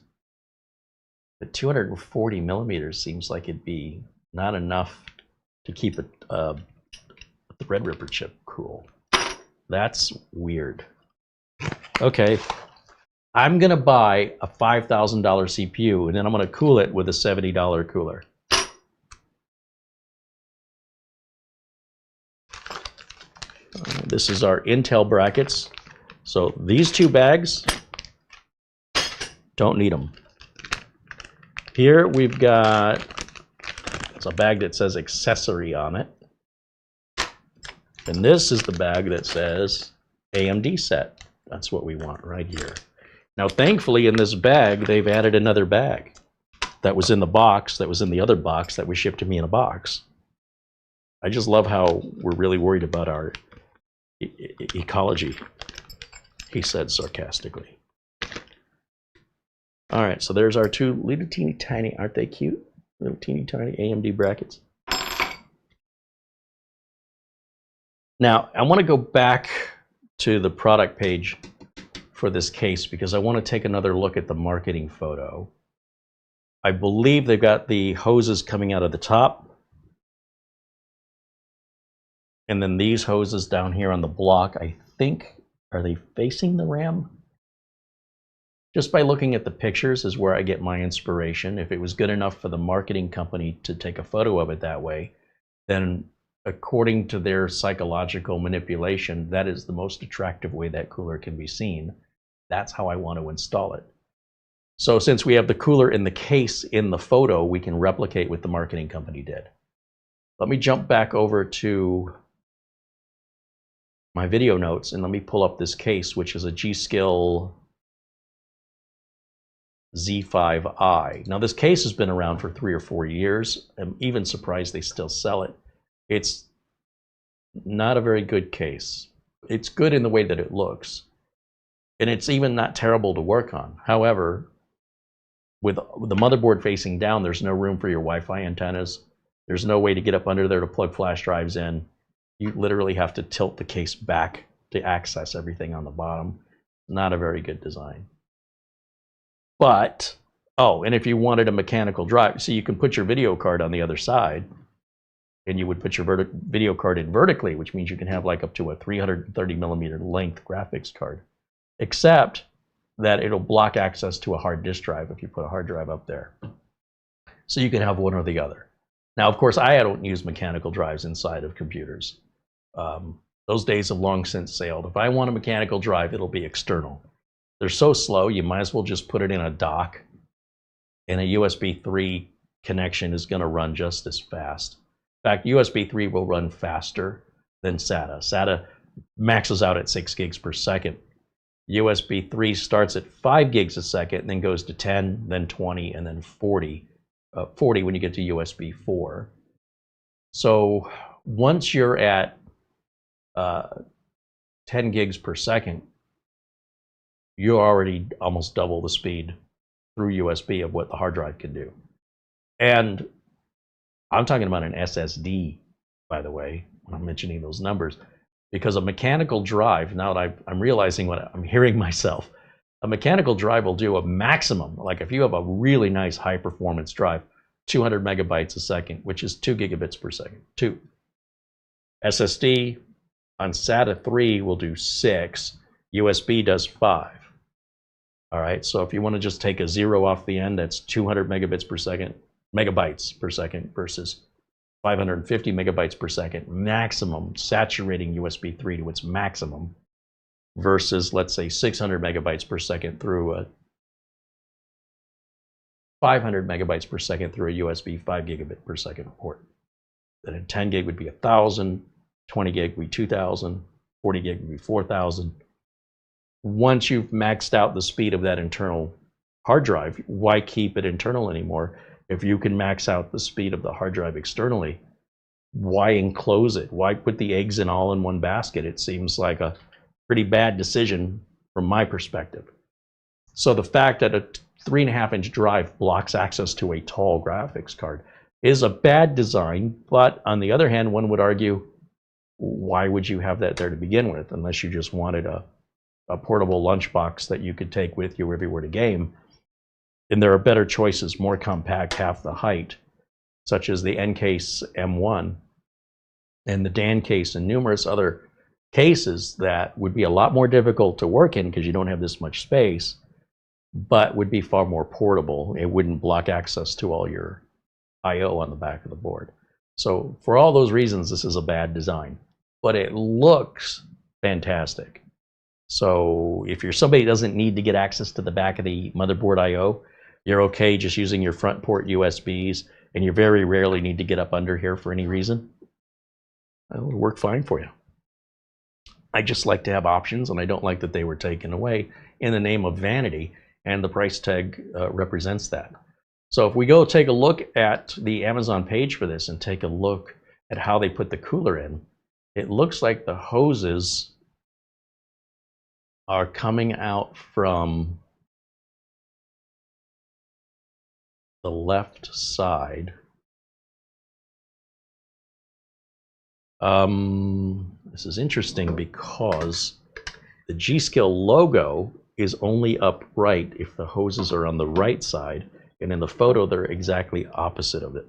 But 240 millimeters seems like it'd be not enough to keep a Threadripper chip cool. That's weird. Okay, I'm gonna buy a $5,000 CPU and then I'm gonna cool it with a $70 cooler. This is our Intel brackets. So these two bags, don't need them. Here we've got, it's a bag that says accessory on it. And this is the bag that says AMD set. That's what we want right here. Now thankfully in this bag, they've added another bag that was in the box, that was in the other box that was shipped to me in a box. I just love how we're really worried about our ecology, he said sarcastically. All right, so there's our two little teeny tiny, aren't they cute? Little teeny tiny AMD brackets. Now, I want to go back to the product page for this case because I want to take another look at the marketing photo. I believe they've got the hoses coming out of the top. And then these hoses down here on the block, I think, are they facing the RAM? Just by looking at the pictures is where I get my inspiration. If it was good enough for the marketing company to take a photo of it that way, then according to their psychological manipulation, that is the most attractive way that cooler can be seen. That's how I want to install it. So since we have the cooler in the case in the photo, we can replicate what the marketing company did. Let me jump back over to my video notes and let me pull up this case, which is a G.SKILL Z5i. Now this case has been around for 3 or 4 years. I'm even surprised they still sell it. It's not a very good case. It's good in the way that it looks, and it's even not terrible to work on. However, with the motherboard facing down, there's no room for your Wi-Fi antennas. There's no way to get up under there to plug flash drives in. You literally have to tilt the case back to access everything on the bottom. Not a very good design. But, oh, and if you wanted a mechanical drive, so you can put your video card on the other side, and you would put your video card in vertically, which means you can have like up to a 330 millimeter length graphics card, except that it'll block access to a hard disk drive if you put a hard drive up there. So you can have one or the other. Now, of course, I don't use mechanical drives inside of computers. Those days have long since sailed. If I want a mechanical drive, it'll be external. They're so slow, you might as well just put it in a dock, and a USB 3 connection is going to run just as fast. In fact, USB 3 will run faster than SATA. SATA maxes out at 6 gigs per second. USB 3 starts at 5 gigs a second, and then goes to 10, then 20, and then 40. 40 when you get to USB 4. So once you're at 10 gigs per second, you're already almost double the speed through USB of what the hard drive can do. And I'm talking about an SSD, by the way, when I'm mentioning those numbers, because a mechanical drive, now that I'm realizing what I'm hearing myself, a mechanical drive will do a maximum, like if you have a really nice high performance drive, 200 megabytes a second, which is 2 gigabits per second. 2. SSD on SATA 3 will do 6, USB does 5. All right, so if you want to just take a 0 off the end, that's 200 megabytes per second versus 550 megabytes per second maximum, saturating USB 3 to its maximum, versus, let's say, 600 megabytes per second through a 500 megabytes per second through a USB 5 gigabit per second port. Then a 10 gig would be 1,000, 20 gig would be 2,000, 40 gig would be 4,000. Once you've maxed out the speed of that internal hard drive, why keep it internal anymore? If you can max out the speed of the hard drive externally, why enclose it? Why put the eggs in all in one basket? It seems like a pretty bad decision from my perspective. So the fact that a 3.5-inch drive blocks access to a tall graphics card is a bad design, but on the other hand, one would argue, why would you have that there to begin with, unless you just wanted a portable lunchbox that you could take with you everywhere to game? And there are better choices, more compact, half the height, such as the ENKI M1 and the Dan case and numerous other cases that would be a lot more difficult to work in because you don't have this much space, but would be far more portable. It wouldn't block access to all your I/O on the back of the board. So for all those reasons, this is a bad design, but it looks fantastic. So if you're somebody who doesn't need to get access to the back of the motherboard I/O, you're okay just using your front port USBs, and you very rarely need to get up under here for any reason, it would work fine for you. I just like to have options, and I don't like that they were taken away in the name of vanity, and the price tag represents that. So if we go take a look at the Amazon page for this and take a look at how they put the cooler in, it looks like the hoses are coming out from the left side. This is interesting because the GSkill logo is only upright if the hoses are on the right side, and in the photo they're exactly opposite of it.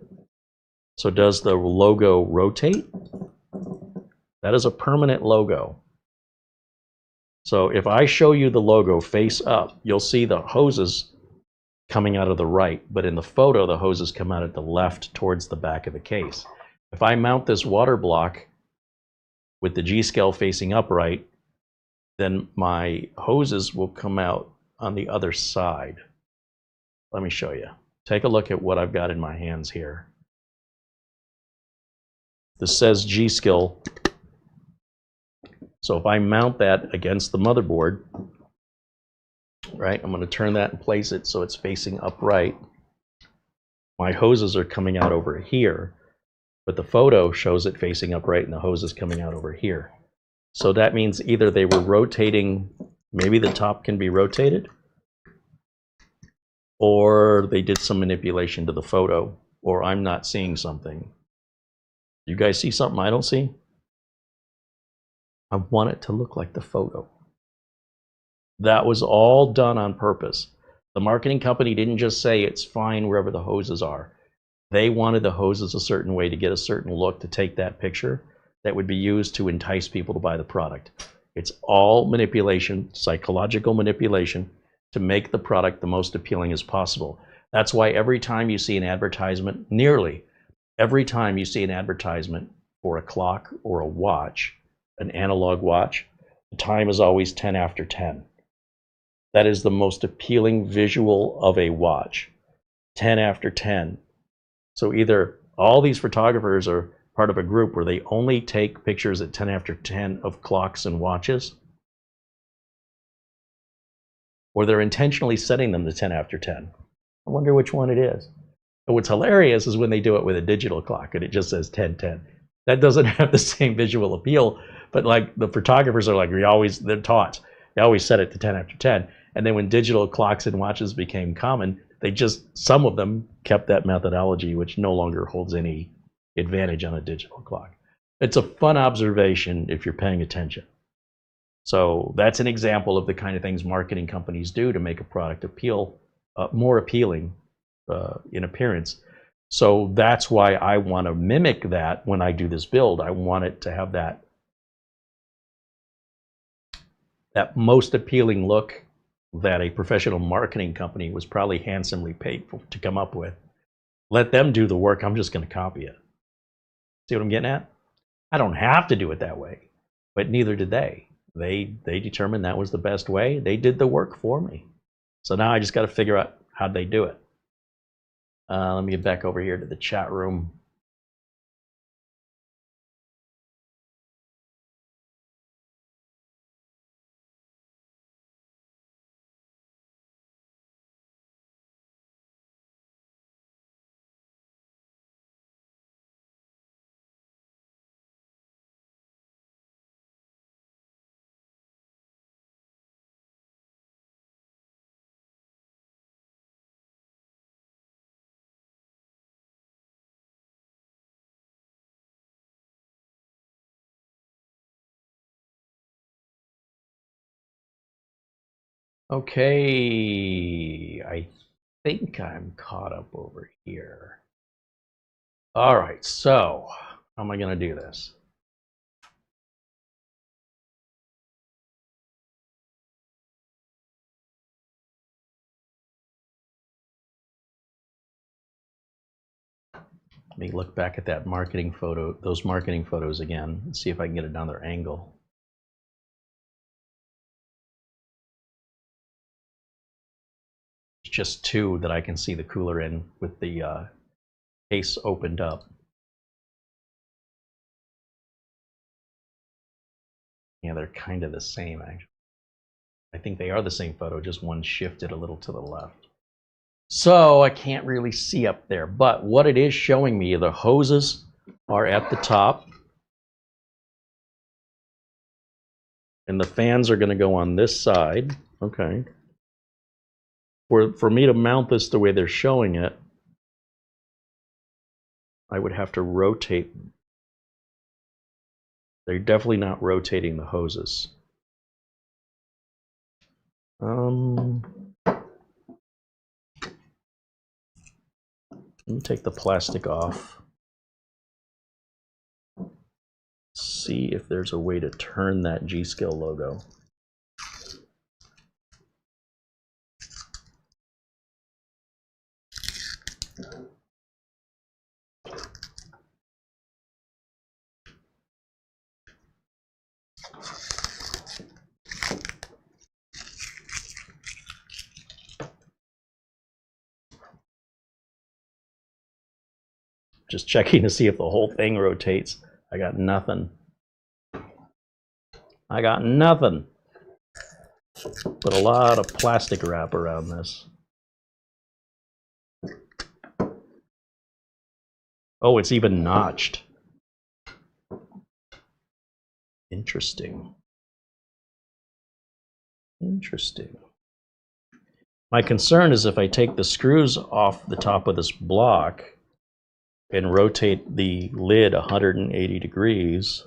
So does the logo rotate? That is a permanent logo. So if I show you the logo face up, you'll see the hoses coming out of the right, but in the photo, the hoses come out at the left towards the back of the case. If I mount this water block with the G.SKILL facing upright, then my hoses will come out on the other side. Let me show you. Take a look at what I've got in my hands here. This says G.SKILL. So if I mount that against the motherboard, right, I'm going to turn that and place it so it's facing upright. My hoses are coming out over here, but the photo shows it facing upright and the hose is coming out over here. So that means either they were rotating, maybe the top can be rotated, or they did some manipulation to the photo, or I'm not seeing something. You guys see something I don't see? I want it to look like the photo. That was all done on purpose. The marketing company didn't just say it's fine wherever the hoses are. They wanted the hoses a certain way to get a certain look to take that picture that would be used to entice people to buy the product. It's all manipulation, psychological manipulation, to make the product the most appealing as possible. That's why every time you see an advertisement, nearly every time you see an advertisement for a clock or a watch, an analog watch, the time is always 10 after 10. That is the most appealing visual of a watch, 10 after 10. So either all these photographers are part of a group where they only take pictures at 10 after 10 of clocks and watches, or they're intentionally setting them to 10 after 10. I wonder which one it is. But what's hilarious is when they do it with a digital clock and it just says 10:10. That doesn't have the same visual appeal, but like the photographers are like, they're taught. They always set it to 10 after 10. And then when digital clocks and watches became common, some of them kept that methodology, which no longer holds any advantage on a digital clock. It's a fun observation if you're paying attention. So that's an example of the kind of things marketing companies do to make a product more appealing in appearance. So that's why I want to mimic that when I do this build. I want it to have that most appealing look that a professional marketing company was probably handsomely paid to come up with. Let them do the work. I'm just going to copy it. See what I'm getting at? I don't have to do it that way, but neither did they. They determined that was the best way. They did the work for me. So now I just got to figure out how they do it. Let me get back over here to the chat room. Okay, I think I'm caught up over here. All right, so how am I going to do this? Let me look back at that marketing photo, those marketing photos again, and see if I can get another angle. It's just two that I can see the cooler in with the case opened up. Yeah, they're kind of the same, actually. I think they are the same photo, just one shifted a little to the left. So I can't really see up there, but what it is showing me, the hoses are at the top, and the fans are going to go on this side. Okay. For me to mount this the way they're showing it, I would have to rotate. They're definitely not rotating the hoses. Let me take the plastic off. See if there's a way to turn that G.SKILL logo. Just checking to see if the whole thing rotates. I got nothing. I got nothing. Put a lot of plastic wrap around this. Oh, it's even notched. Interesting. Interesting. My concern is if I take the screws off the top of this block and rotate the lid 180 degrees,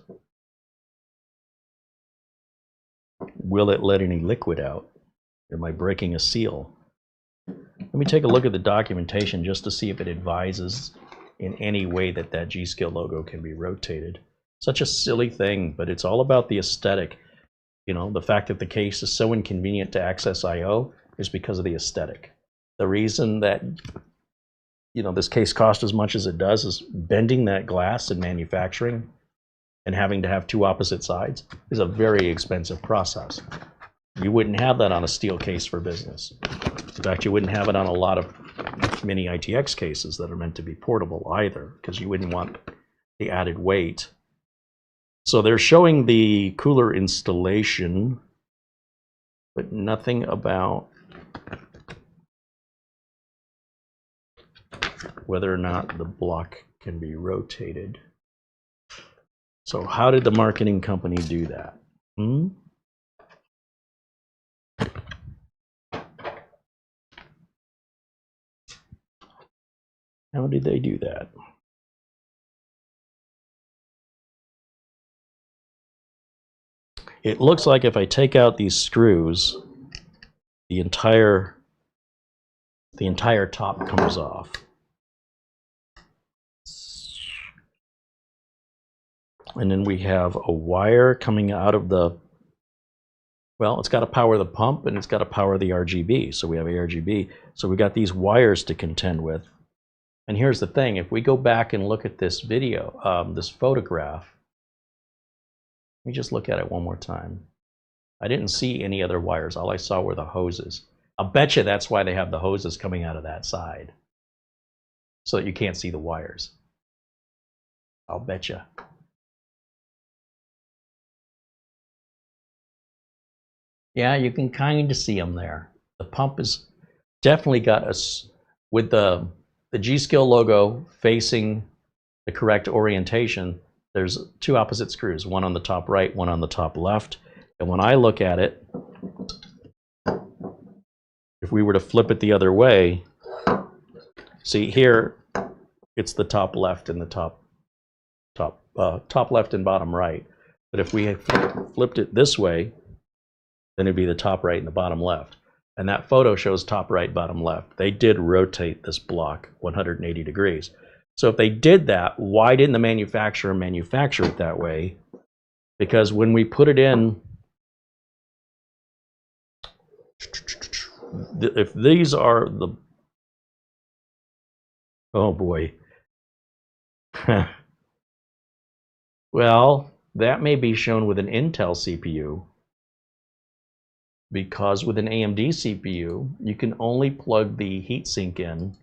will it let any liquid out? Am I breaking a seal? Let me take a look at the documentation just to see if it advises in any way that that GSkill logo can be rotated. Such a silly thing, but it's all about the aesthetic. You know, the fact that the case is so inconvenient to access I/O is because of the aesthetic. The reason that, you know, this case costs as much as it does is bending that glass in manufacturing and having to have two opposite sides is a very expensive process. You wouldn't have that on a steel case for business. In fact, you wouldn't have it on a lot of mini ITX cases that are meant to be portable either, because you wouldn't want the added weight. So they're showing the cooler installation, but nothing about whether or not the block can be rotated. So how did the marketing company do that? How did they do that? It looks like if I take out these screws, the entire top comes off. And then we have a wire coming out of the, well, it's got to power the pump and it's got to power the RGB. So we have ARGB. So we got these wires to contend with. And here's the thing, if we go back and look at this video, this photograph, let me just look at it one more time. I didn't see any other wires. All I saw were the hoses. I'll bet you that's why they have the hoses coming out of that side, so that you can't see the wires. I'll bet you. Yeah, you can kind of see them there. The pump is definitely got us with the GSkill logo facing the correct orientation. There's two opposite screws, one on the top right, one on the top left. And when I look at it, if we were to flip it the other way, see here, it's the top left and the top left and bottom right. But if we flipped it this way, then it'd be the top right and the bottom left. And that photo shows top right, bottom left. They did rotate this block 180 degrees. So if they did that, why didn't the manufacturer manufacture it that way? Because when we put it in, if these are the, oh boy. Well, that may be shown with an Intel CPU, because with an AMD CPU, you can only plug the heatsink in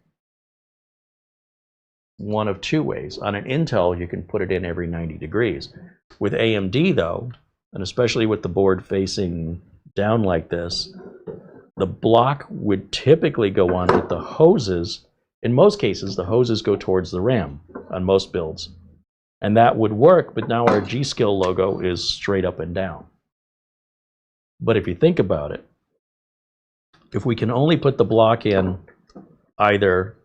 one of two ways. On an Intel, you can put it in every 90 degrees. With AMD though, and especially with the board facing down like this, the block would typically go on with the hoses. In most cases, the hoses go towards the RAM on most builds. And that would work, but now our GSkill logo is straight up and down. But if you think about it, if we can only put the block in either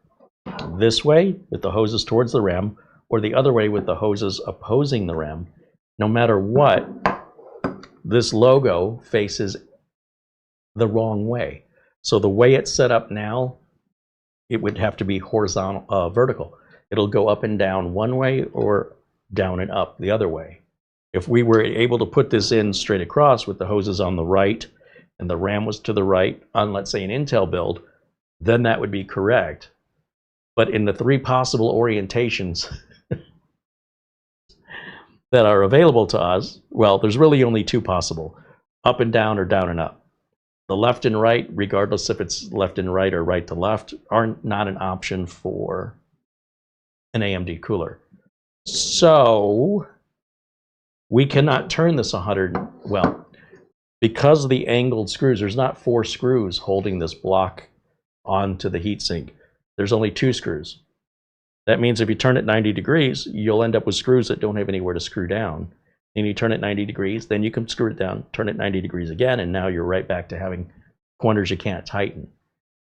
this way with the hoses towards the RAM, or the other way with the hoses opposing the RAM, no matter what, this logo faces the wrong way. So the way it's set up now, it would have to be horizontal, vertical. It'll go up and down one way or down and up the other way. If we were able to put this in straight across with the hoses on the right and the RAM was to the right on, let's say, an Intel build, then that would be correct. But in the 3 possible orientations that are available to us, well, there's really only 2 possible, up and down or down and up. The left and right, regardless if it's left and right or right to left, are not an option for an AMD cooler. So we cannot turn this 100, well, because of the angled screws, there's not 4 screws holding this block onto the heatsink. There's only 2 screws. That means if you turn it 90 degrees, you'll end up with screws that don't have anywhere to screw down. And you turn it 90 degrees, then you can screw it down, turn it 90 degrees again, and now you're right back to having corners you can't tighten.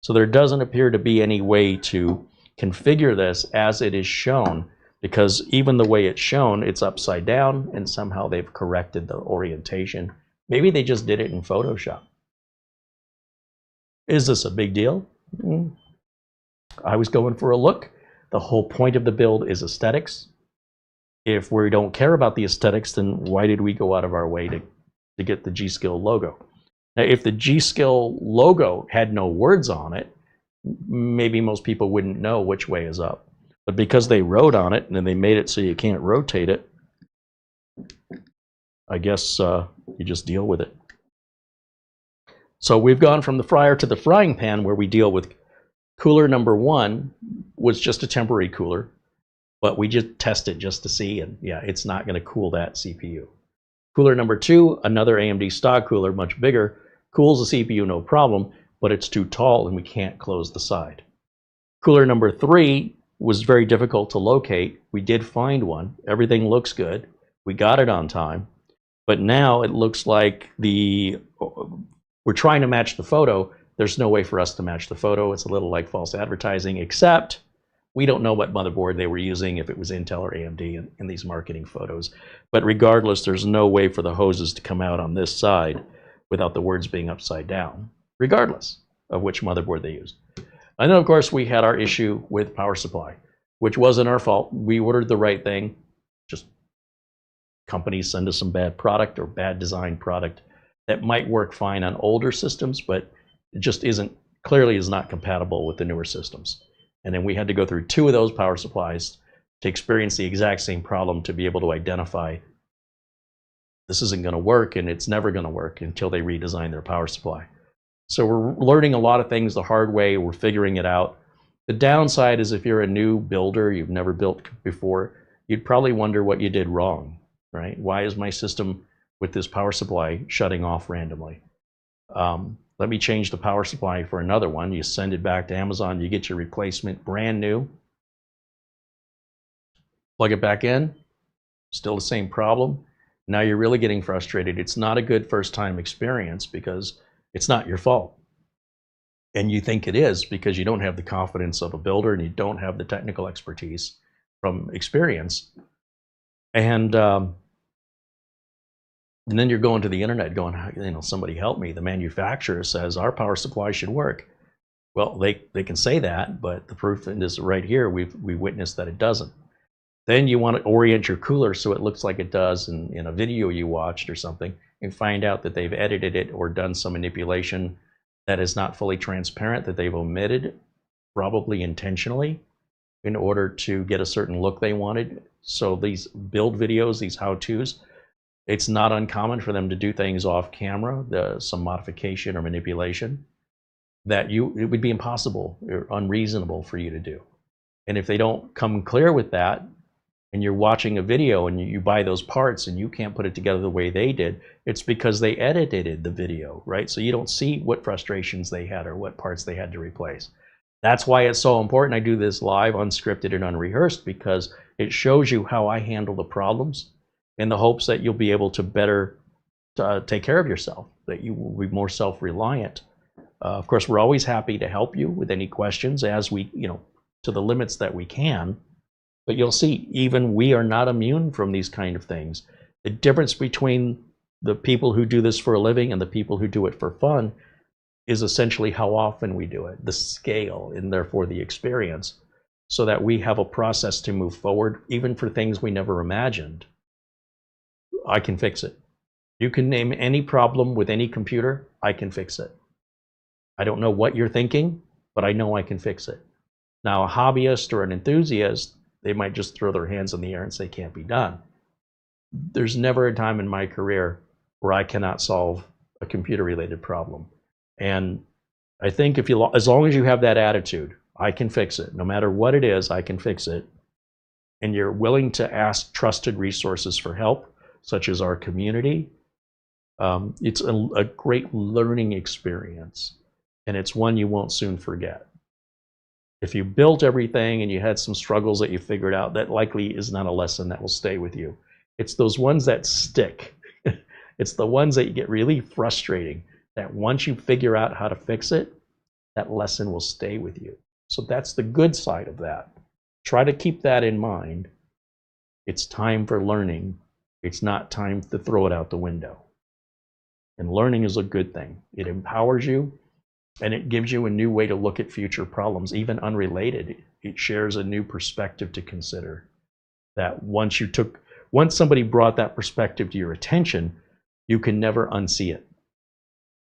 So there doesn't appear to be any way to configure this as it is shown, because even the way it's shown, it's upside down, and somehow they've corrected the orientation. Maybe they just did it in Photoshop. Is this a big deal? I was going for a look. The whole point of the build is aesthetics. If we don't care about the aesthetics, then why did we go out of our way to get the G.SKILL logo? Now, if the G.SKILL logo had no words on it, maybe most people wouldn't know which way is up. But because they wrote on it and then they made it so you can't rotate it, I guess you just deal with it. So we've gone from the fryer to the frying pan, where we deal with cooler number 1 was just a temporary cooler, but we just test it just to see, and yeah, it's not going to cool that CPU. Cooler number 2, another AMD stock cooler, much bigger, cools the CPU no problem, but it's too tall and we can't close the side. Cooler number 3 was very difficult to locate. We did find one. Everything looks good. We got it on time, but now it looks like we're trying to match the photo. There's no way for us to match the photo. It's a little like false advertising, except we don't know what motherboard they were using, if it was Intel or AMD in these marketing photos. But regardless, there's no way for the hoses to come out on this side without the words being upside down, regardless of which motherboard they used. And then, of course, we had our issue with power supply, which wasn't our fault. We ordered the right thing. Just companies send us some bad product or bad design product that might work fine on older systems, but it just clearly is not compatible with the newer systems. And then we had to go through 2 of those power supplies to experience the exact same problem, to be able to identify this isn't going to work, and it's never going to work until they redesign their power supply. So we're learning a lot of things the hard way. We're figuring it out. The downside is, if you're a new builder, you've never built before, you'd probably wonder what you did wrong, right? Why is my system with this power supply shutting off randomly? Let me change the power supply for another one. You send it back to Amazon, you get your replacement brand new. Plug it back in, still the same problem. Now you're really getting frustrated. It's not a good first time experience, because it's not your fault. And you think it is because you don't have the confidence of a builder and you don't have the technical expertise from experience. And then you're going to the internet going, somebody help me. The manufacturer says our power supply should work. Well, they can say that, but the proof is right here. We witnessed that it doesn't. Then you want to orient your cooler so it looks like it does in a video you watched or something, and find out that they've edited it or done some manipulation that is not fully transparent, that they've omitted, probably intentionally, in order to get a certain look they wanted. So these build videos, these how-tos, it's not uncommon for them to do things off camera, some modification or manipulation, that it would be impossible or unreasonable for you to do. And if they don't come clear with that, and you're watching a video and you buy those parts and you can't put it together the way they did, it's because they edited the video, right? So you don't see what frustrations they had or what parts they had to replace. That's why it's so important I do this live, unscripted and unrehearsed, because it shows you how I handle the problems, in the hopes that you'll be able to better take care of yourself, that you will be more self-reliant. Of course, we're always happy to help you with any questions, as we, to the limits that we can. But you'll see, even we are not immune from these kind of things. The difference between the people who do this for a living and the people who do it for fun is essentially how often we do it, the scale, and therefore the experience, so that we have a process to move forward, even for things we never imagined. I can fix it. You can name any problem with any computer, I can fix it. I don't know what you're thinking, but I know I can fix it. Now, a hobbyist or an enthusiast, they might just throw their hands in the air and say, can't be done. There's never a time in my career where I cannot solve a computer-related problem. And I think as long as you have that attitude, I can fix it. No matter what it is, I can fix it. And you're willing to ask trusted resources for help, such as our community, it's a great learning experience. And it's one you won't soon forget. If you built everything and you had some struggles that you figured out, that likely is not a lesson that will stay with you. It's those ones that stick. It's the ones that you get really frustrating, that once you figure out how to fix it, that lesson will stay with you. So that's the good side of that. Try to keep that in mind. It's time for learning. It's not time to throw it out the window. And learning is a good thing. It empowers you, and it gives you a new way to look at future problems, even unrelated. It shares a new perspective to consider. That once somebody brought that perspective to your attention, you can never unsee it.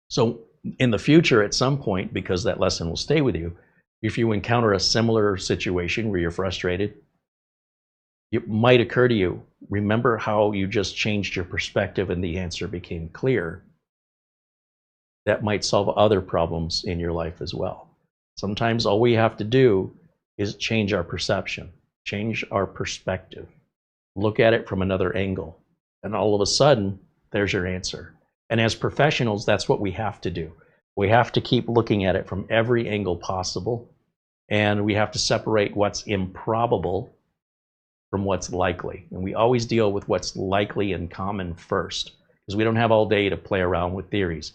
So in the future, at some point, because that lesson will stay with you, if you encounter a similar situation where you're frustrated, it might occur to you, remember how you just changed your perspective and the answer became clear. That might solve other problems in your life as well. Sometimes all we have to do is change our perception, change our perspective, look at it from another angle, and all of a sudden, there's your answer. And as professionals, that's what we have to do. We have to keep looking at it from every angle possible, and we have to separate what's improbable from what's likely. And we always deal with what's likely and common first, because we don't have all day to play around with theories.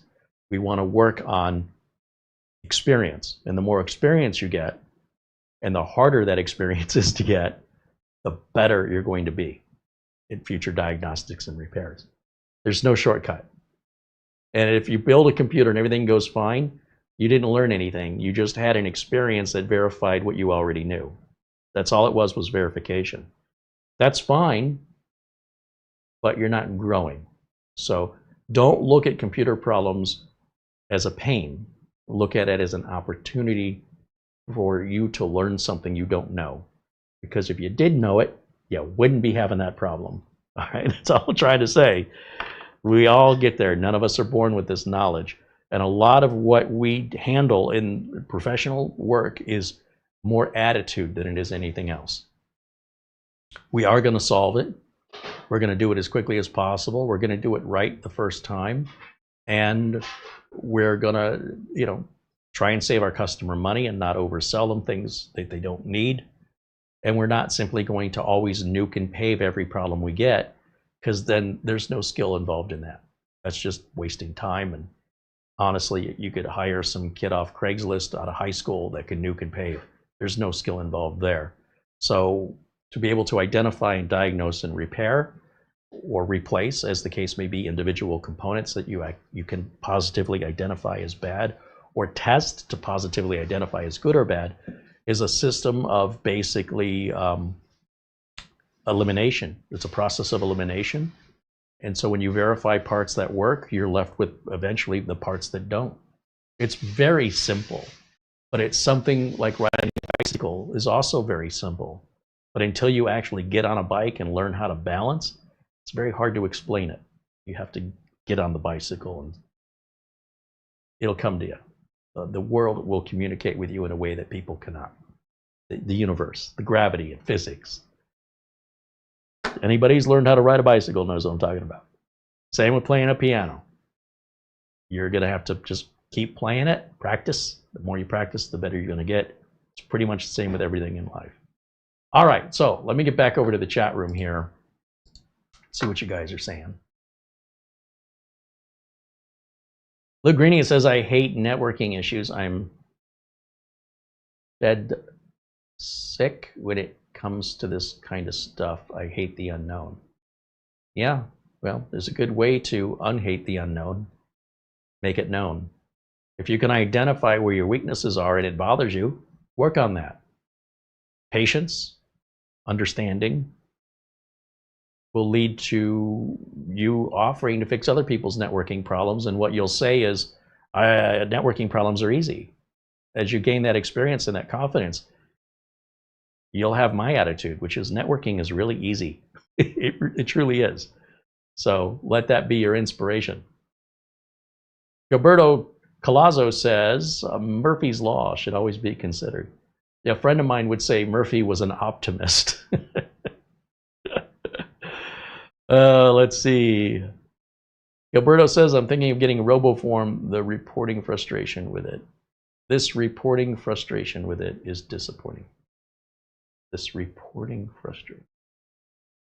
We want to work on experience. And the more experience you get, and the harder that experience is to get, the better you're going to be in future diagnostics and repairs. There's no shortcut. And if you build a computer and everything goes fine, you didn't learn anything. You just had an experience that verified what you already knew. That's all it was verification. That's fine, but you're not growing. So don't look at computer problems as a pain. Look at it as an opportunity for you to learn something you don't know. Because if you did know it, you wouldn't be having that problem. All right, that's all I'm trying to say. We all get there. None of us are born with this knowledge. And a lot of what we handle in professional work is more attitude than it is anything else. We are going to solve it. We're going to do it as quickly as possible. We're going to do it right the first time. And we're going to, try and save our customer money and not oversell them things that they don't need. And we're not simply going to always nuke and pave every problem we get, because then there's no skill involved in that. That's just wasting time. And honestly, you could hire some kid off Craigslist out of high school that can nuke and pave. There's no skill involved there. So to be able to identify and diagnose and repair or replace, as the case may be, individual components that you can positively identify as bad, or test to positively identify as good or bad, is a system of basically elimination. It's a process of elimination. And so when you verify parts that work, you're left with eventually the parts that don't. It's very simple, but it's something like riding a bicycle is also very simple. But until you actually get on a bike and learn how to balance, it's very hard to explain it. You have to get on the bicycle and it'll come to you. The world will communicate with you in a way that people cannot. The universe, the gravity and physics. Anybody who's learned how to ride a bicycle knows what I'm talking about. Same with playing a piano. You're going to have to just keep playing it, practice. The more you practice, the better you're going to get. It's pretty much the same with everything in life. All right, so let me get back over to the chat room here. See what you guys are saying. Luke Greeny says, I hate networking issues. I'm dead sick when it comes to this kind of stuff. I hate the unknown. Yeah, well, there's a good way to unhate the unknown. Make it known. If you can identify where your weaknesses are and it bothers you, work on that. Patience, understanding will lead to you offering to fix other people's networking problems. And what you'll say is, networking problems are easy. As you gain that experience and that confidence, you'll have my attitude, which is networking is really easy. It truly is. So let that be your inspiration. Gilberto Colazzo says, Murphy's Law should always be considered. Yeah, a friend of mine would say Murphy was an optimist. Let's see. Gilberto says, I'm thinking of getting RoboForm, the reporting frustration with it. This reporting frustration with it is disappointing. This reporting frustration.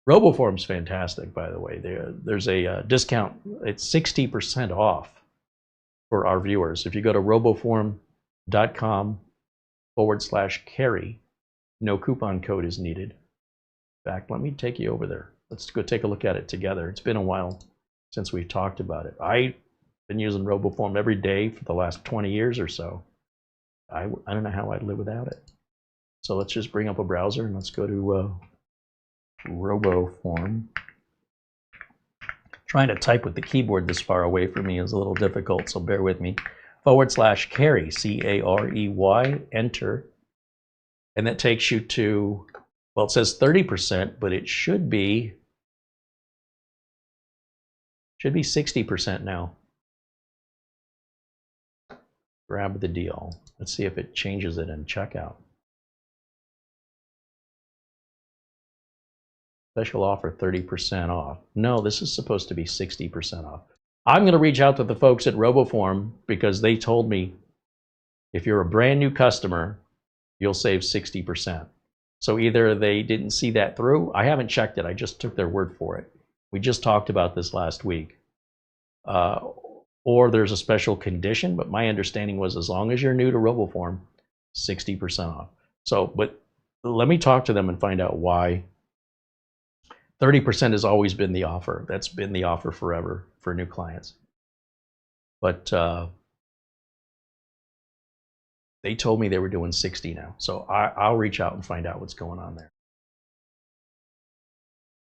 RoboForm's fantastic, by the way. There's a discount. It's 60% off for our viewers. If you go to roboform.com/Carey, no coupon code is needed. In fact, let me take you over there. Let's go take a look at it together. It's been a while since we've talked about it. I've been using RoboForm every day for the last 20 years or so. I don't know how I'd live without it. So let's just bring up a browser and let's go to RoboForm. Trying to type with the keyboard this far away from me is a little difficult, so bear with me. /Carey, C-A-R-E-Y, enter. And that takes you to, well, it says 30%, but it should be 60% now. Grab the deal. Let's see if it changes it in checkout. Special offer, 30% off. No, this is supposed to be 60% off. I'm going to reach out to the folks at RoboForm because they told me if you're a brand new customer, you'll save 60%. So either they didn't see that through. I haven't checked it. I just took their word for it. We just talked about this last week. Or there's a special condition, but my understanding was as long as you're new to RoboForm, 60% off. So, but let me talk to them and find out why. 30% has always been the offer. That's been the offer forever for new clients. But they told me they were doing 60 now. So I'll reach out and find out what's going on there.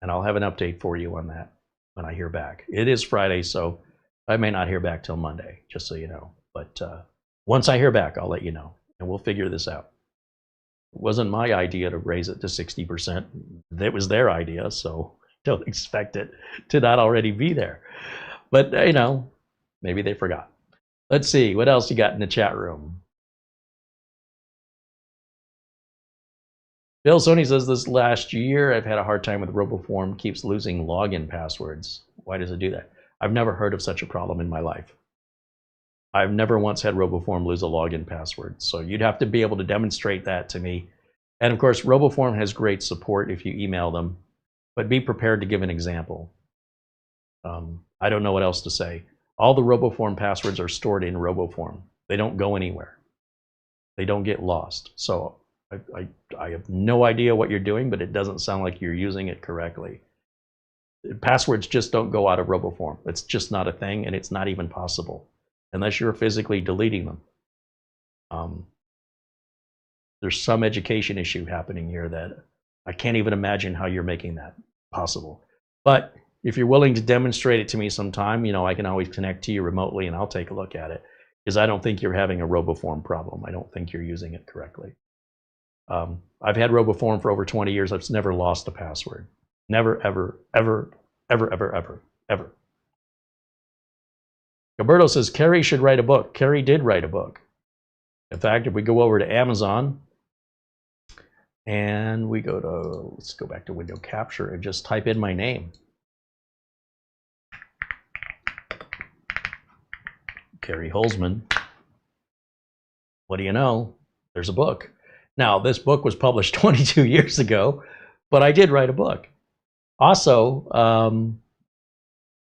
And I'll have an update for you on that when I hear back. It is Friday, so I may not hear back till Monday, just so you know. But once I hear back, I'll let you know, and we'll figure this out. It wasn't my idea to raise it to 60%. It was their idea, so don't expect it to not already be there. But, you know, maybe they forgot. Let's see, what else you got in the chat room? Bill Sony says, this last year, I've had a hard time with RoboForm, keeps losing login passwords. Why does it do that? I've never heard of such a problem in my life. I've never once had RoboForm lose a login password. So you'd have to be able to demonstrate that to me. And of course, RoboForm has great support if you email them, but be prepared to give an example. I don't know what else to say. All the RoboForm passwords are stored in RoboForm. They don't go anywhere. They don't get lost. So I have no idea what you're doing, but it doesn't sound like you're using it correctly. Passwords just don't go out of RoboForm. It's just not a thing, and it's not even possible unless you're physically deleting them. There's some education issue happening here that I can't even imagine how you're making that possible. But if you're willing to demonstrate it to me sometime, you know, I can always connect to you remotely and I'll take a look at it, because I don't think you're having a RoboForm problem. I don't think you're using it correctly. I've had RoboForm for over 20 years. I've never lost a password. Never, ever, ever, ever, ever, ever, ever. Gilberto says, Carey should write a book. Carey did write a book. In fact, if we go over to Amazon and we go to, let's go back to window capture and just type in my name. CareyHolzman. What do you know? There's a book. Now, this book was published 22 years ago, but I did write a book. Also,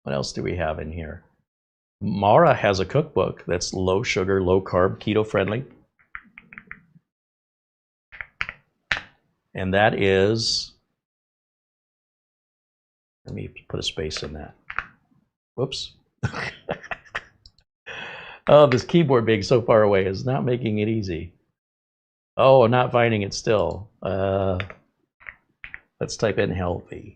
what else do we have in here? Mara has a cookbook that's low sugar, low carb, keto friendly. And that is, let me put a space in that. Whoops. Oh, this keyboard being so far away is not making it easy. Oh, I'm not finding it still. Let's type in healthy.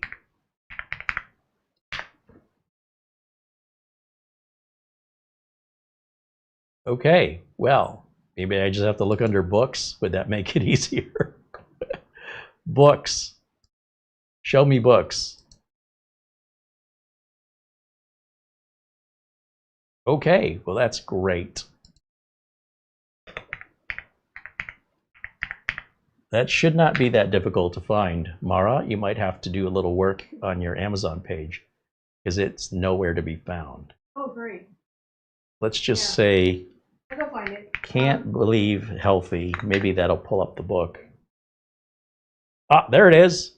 Okay, well, maybe I just have to look under books. Would that make it easier? Books. Show me books. Okay, well that's great. That should not be that difficult to find. Mara, you might have to do a little work on your Amazon page because it's nowhere to be found. Oh, great. Let's just say, I'll go find it. Can't believe healthy. Maybe that'll pull up the book. Ah, there it is.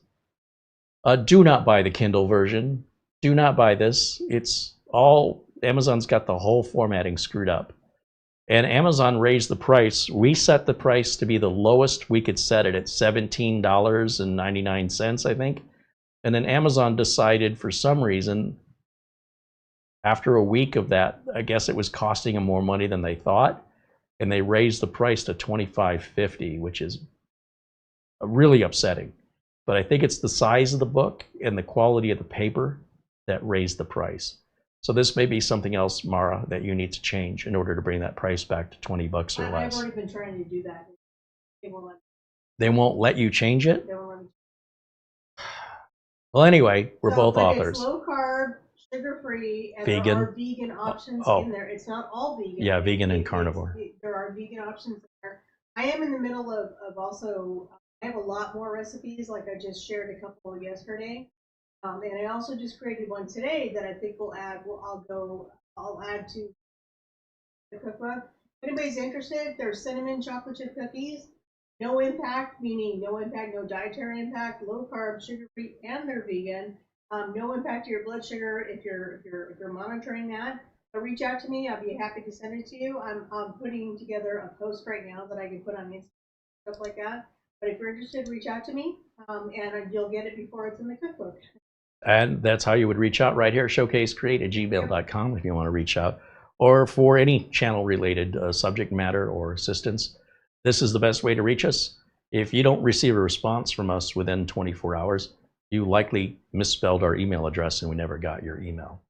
Do not buy the Kindle version. Do not buy this. It's all, Amazon's got the whole formatting screwed up. And Amazon raised the price. We set the price to be the lowest we could set it at $17.99, I think. And then Amazon decided for some reason, after a week of that, I guess it was costing them more money than they thought. And they raised the price to $25.50, which is really upsetting. But I think it's the size of the book and the quality of the paper that raised the price. So this may be something else, Mara, that you need to change in order to bring that price back to 20 bucks or less. I've already been trying to do that. They won't let you change it? They won't let me. Well, anyway, we're both authors. It's low carb, sugar-free, and vegan. There are vegan options in there. It's not all vegan. Yeah, vegan and carnivore. There are vegan options in there. I am in the middle of also, I have a lot more recipes, like I just shared a couple yesterday. And I also just created one today that I think will add, I'll add to the cookbook. If anybody's interested, there's cinnamon chocolate chip cookies. No impact, meaning no impact, no dietary impact, low carb, sugar free, and they're vegan. No impact to your blood sugar if you're monitoring that. So reach out to me. I'll be happy to send it to you. I'm putting together a post right now that I can put on Instagram, stuff like that. But if you're interested, reach out to me, and you'll get it before it's in the cookbook. And that's how you would reach out right here, showcasecreate@gmail.com if you want to reach out, or for any channel-related subject matter or assistance. This is the best way to reach us. If you don't receive a response from us within 24 hours, you likely misspelled our email address and we never got your email.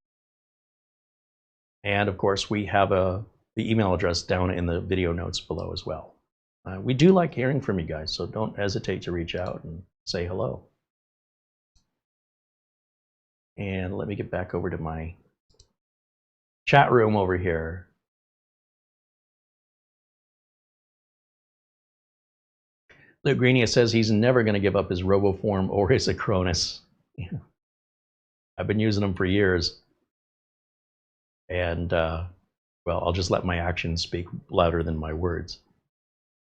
And of course, we have the email address down in the video notes below as well. We do like hearing from you guys, so don't hesitate to reach out and say hello. And let me get back over to my chat room over here. Luke Greenia says he's never going to give up his RoboForm or his Acronis. Yeah. I've been using them for years. And, well, I'll just let my actions speak louder than my words.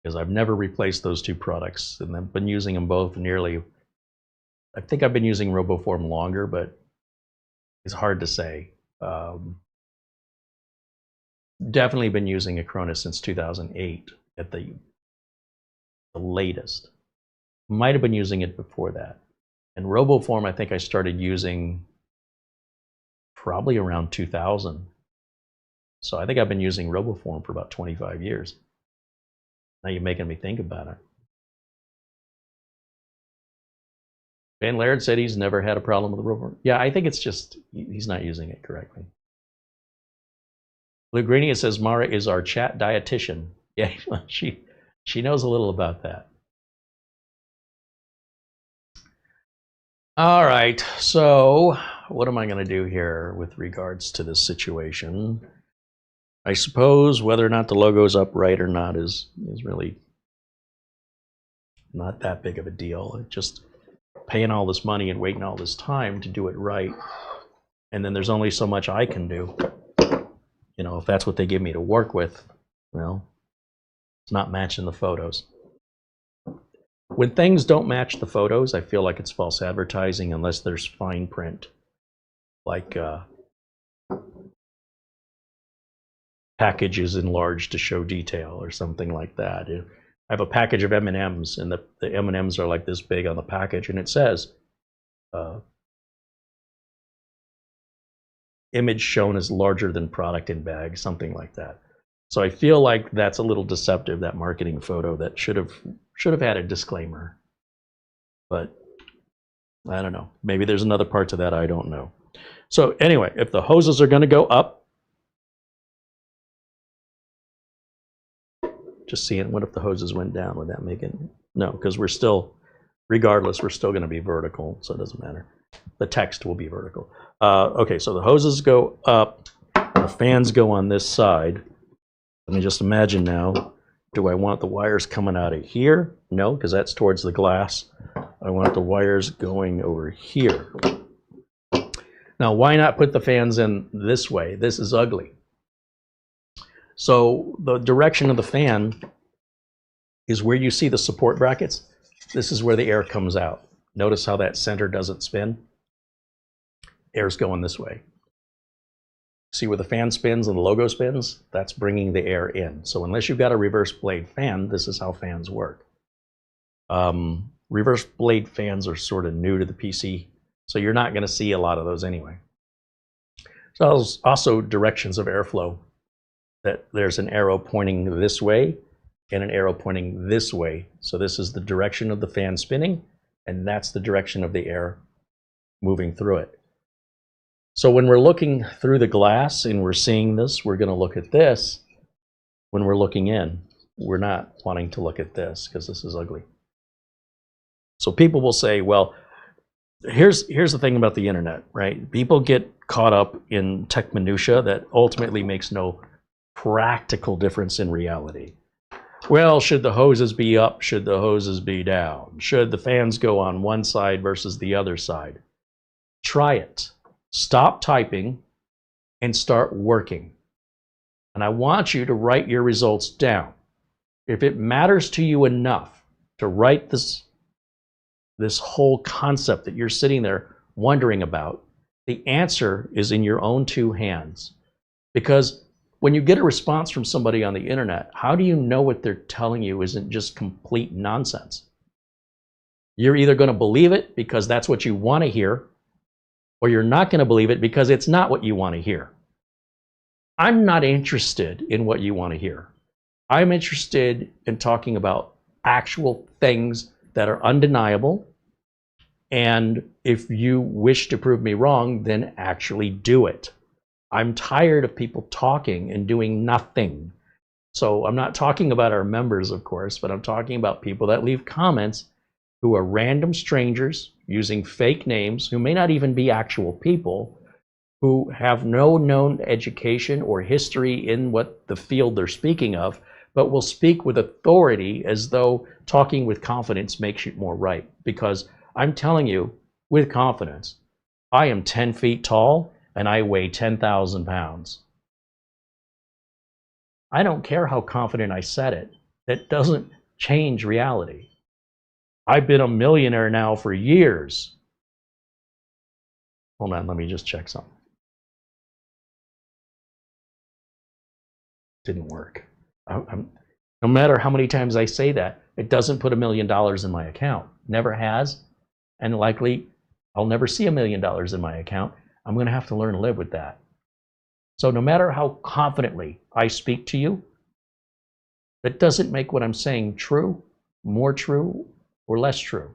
Because I've never replaced those two products. And I've been using them both nearly, I think I've been using RoboForm longer, but it's hard to say. Definitely been using Acronis since 2008 at the latest. Might have been using it before that. And RoboForm, I think I started using probably around 2000. So I think I've been using RoboForm for about 25 years. Now you're making me think about it. Van Laird said he's never had a problem with the RoboForm. Yeah, I think it's just he's not using it correctly. Lou Greenia says Mara is our chat dietitian. Yeah, she knows a little about that. All right, so what am I going to do here with regards to this situation? I suppose whether or not the logo's up right or not is really not that big of a deal. Just paying all this money and waiting all this time to do it right. And then there's only so much I can do. You know, if that's what they give me to work with, well, it's not matching the photos. When things don't match the photos, I feel like it's false advertising unless there's fine print. Like packages enlarged to show detail or something like that. I have a package of M&Ms and the M&Ms are like this big on the package and it says image shown as larger than product in bag, something like that. So I feel like that's a little deceptive, that marketing photo that should have had a disclaimer. But I don't know. Maybe there's another part to that, I don't know. So anyway, if the hoses are going to go up, just seeing what if the hoses went down, would that make it? No, because we're still Regardless, we're still going to be vertical, so it doesn't matter. The text will be vertical. Okay, so the hoses go up, the fans go on this side. Let me just imagine now, do I want the wires coming out of here? No, because that's towards the glass. I want the wires going over here. Now, why not put the fans in this way? This is ugly. So the direction of the fan is where you see the support brackets. This is where the air comes out. Notice how that center doesn't spin? Air's going this way. See where the fan spins and the logo spins? That's bringing the air in. So unless you've got a reverse blade fan, this is how fans work. Reverse blade fans are sort of new to the PC, so you're not going to see a lot of those anyway. So there's also directions of airflow. That there's an arrow pointing this way and an arrow pointing this way. So this is the direction of the fan spinning, and that's the direction of the air moving through it. So when we're looking through the glass and we're seeing this, we're going to look at this. When we're looking in, we're not wanting to look at this because this is ugly. So people will say, well, here's the thing about the internet, right? People get caught up in tech minutia that ultimately makes no practical difference in reality. Well, should the hoses be up? Should the hoses be down? Should the fans go on one side versus the other side? Try it. Stop typing and start working. And I want you to write your results down. If it matters to you enough to write this whole concept that you're sitting there wondering about, the answer is in your own two hands. Because when you get a response from somebody on the internet, how do you know what they're telling you isn't just complete nonsense? You're either going to believe it because that's what you want to hear, or you're not going to believe it because it's not what you want to hear. I'm not interested in what you want to hear. I'm interested in talking about actual things that are undeniable. And if you wish to prove me wrong, then actually do it. I'm tired of people talking and doing nothing. So I'm not talking about our members, of course, but I'm talking about people that leave comments who are random strangers using fake names, who may not even be actual people, who have no known education or history in what the field they're speaking of, but will speak with authority as though talking with confidence makes you more right. Because I'm telling you with confidence, I am 10 feet tall and I weigh 10,000 pounds. I don't care how confident I said it. That doesn't change reality. I've been a millionaire now for years. Hold on, let me just check something. Didn't work. No matter how many times I say that, it doesn't put $1 million in my account. Never has, and likely I'll never see $1 million in my account. I'm going to have to learn to live with that. So no matter how confidently I speak to you, that doesn't make what I'm saying true, more true, or less true.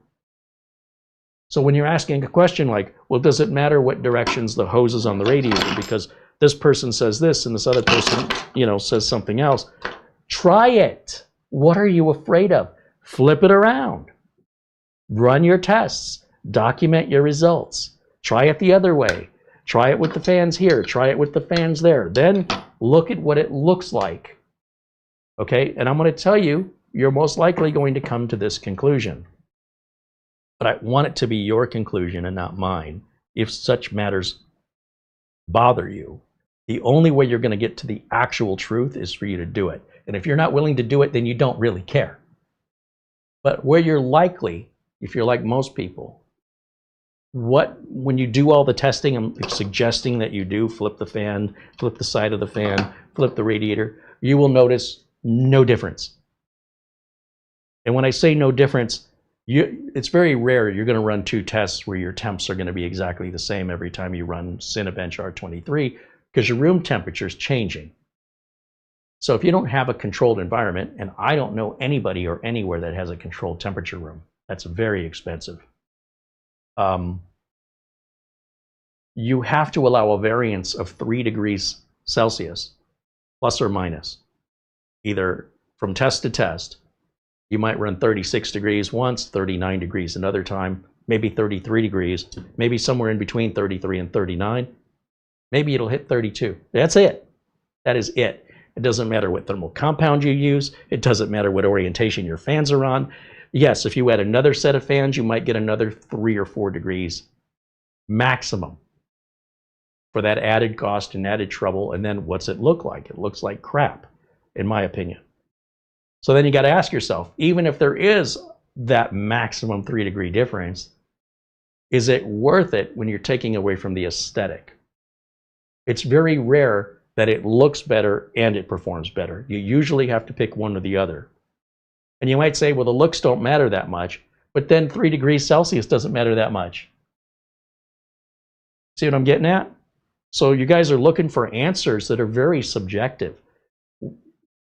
So when you're asking a question like, well, does it matter what directions the hose is on the radiator because this person says this and this other person, says something else? Try it. What are you afraid of? Flip it around. Run your tests. Document your results. Try it the other way. Try it with the fans here. Try it with the fans there. Then look at what it looks like. Okay, and I'm going to tell you, you're most likely going to come to this conclusion. But I want it to be your conclusion and not mine. If such matters bother you, the only way you're going to get to the actual truth is for you to do it. And if you're not willing to do it, then you don't really care. But where you're likely, if you're like most people, when you do all the testing, I'm suggesting that you do flip the fan, flip the side of the fan, flip the radiator, you will notice no difference. And when I say no difference, it's very rare you're going to run two tests where your temps are going to be exactly the same every time you run Cinebench R23, because your room temperature is changing. So if you don't have a controlled environment, and I don't know anybody or anywhere that has a controlled temperature room, that's very expensive. You have to allow a variance of 3 degrees Celsius, plus or minus, either from test to test, You might run 36 degrees once, 39 degrees another time, maybe 33 degrees, maybe somewhere in between 33 and 39. Maybe it'll hit 32. That's it. That is it. It doesn't matter what thermal compound you use. It doesn't matter what orientation your fans are on. Yes, if you add another set of fans, you might get another 3 or 4 degrees maximum for that added cost and added trouble. And then what's it look like? It looks like crap, in my opinion. So then you got to ask yourself, even if there is that maximum 3-degree difference, is it worth it when you're taking away from the aesthetic? It's very rare that it looks better and it performs better. You usually have to pick one or the other. And you might say, well, the looks don't matter that much, but then 3 degrees Celsius doesn't matter that much. See what I'm getting at? So you guys are looking for answers that are very subjective.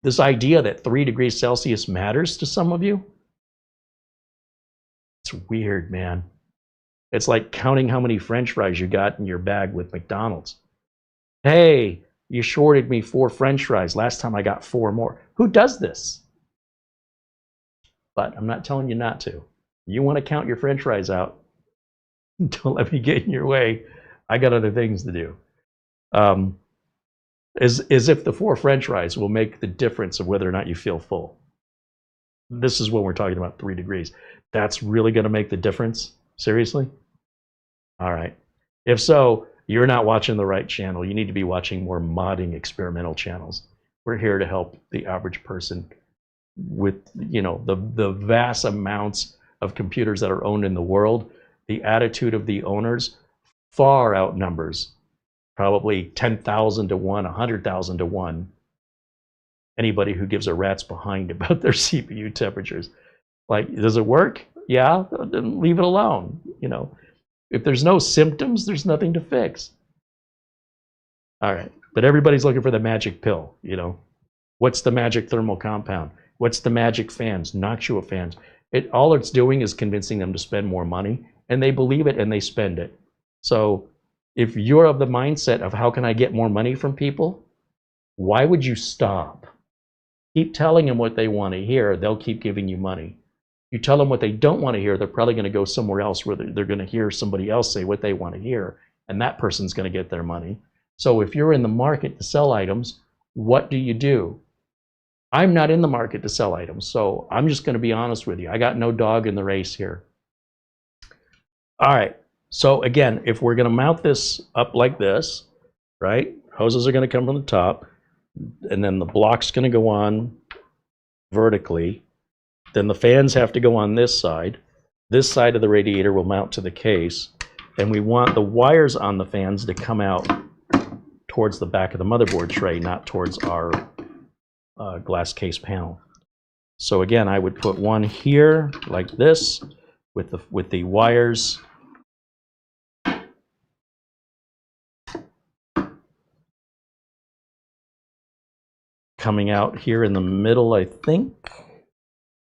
This idea that 3 degrees Celsius matters to some of you, it's weird, man. It's like counting how many French fries you got in your bag with McDonald's. Hey, you shorted me 4 French fries. Last time I got 4 more. Who does this? But I'm not telling you not to. You want to count your French fries out, don't let me get in your way. I got other things to do. As if the 4 French fries will make the difference of whether or not you feel full. This is when we're talking about 3 degrees. That's really going to make the difference? Seriously? All right. If so, you're not watching the right channel. You need to be watching more modding experimental channels. We're here to help the average person with, you know, the vast amounts of computers that are owned in the world. The attitude of the owners far outnumbers, probably 10,000 to 1, 100,000 to 1, anybody who gives a rat's behind about their CPU temperatures. Like, does it work? Yeah, then leave it alone. You know, if there's no symptoms, there's nothing to fix. All right, but everybody's looking for the magic pill, you know. What's the magic thermal compound? What's the magic fans, Noctua fans? All it's doing is convincing them to spend more money, and they believe it and they spend it. So if you're of the mindset of how can I get more money from people, why would you stop? Keep telling them what they want to hear, they'll keep giving you money. You tell them what they don't want to hear, they're probably going to go somewhere else where they're going to hear somebody else say what they want to hear, and that person's going to get their money. So if you're in the market to sell items, what do? I'm not in the market to sell items, so I'm just going to be honest with you. I got no dog in the race here. All right, so again, if we're going to mount this up like this, right? Hoses are going to come from the top, and then the block's going to go on vertically. Then the fans have to go on this side. This side of the radiator will mount to the case, and we want the wires on the fans to come out towards the back of the motherboard tray, not towards our glass case panel. So again, I would put one here like this with the wires coming out here in the middle, I think.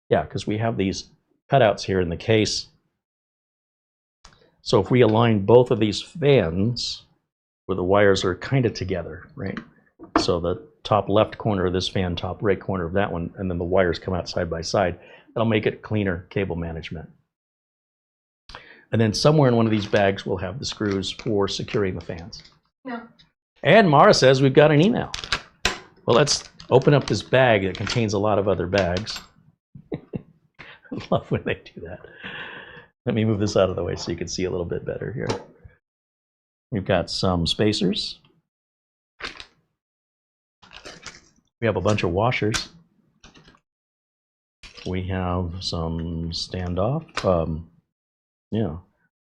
Yeah, because we have these cutouts here in the case. So if we align both of these fans where the wires are kind of together, right? So the top left corner of this fan, top right corner of that one, and then the wires come out side by side. That'll make it cleaner cable management. And then somewhere in one of these bags we'll have the screws for securing the fans. Yeah. And Mara says we've got an email. Well, let's open up this bag that contains a lot of other bags. I love when they do that. Let me move this out of the way so you can see a little bit better here. We've got some spacers. We have a bunch of washers. We have some standoff. Yeah,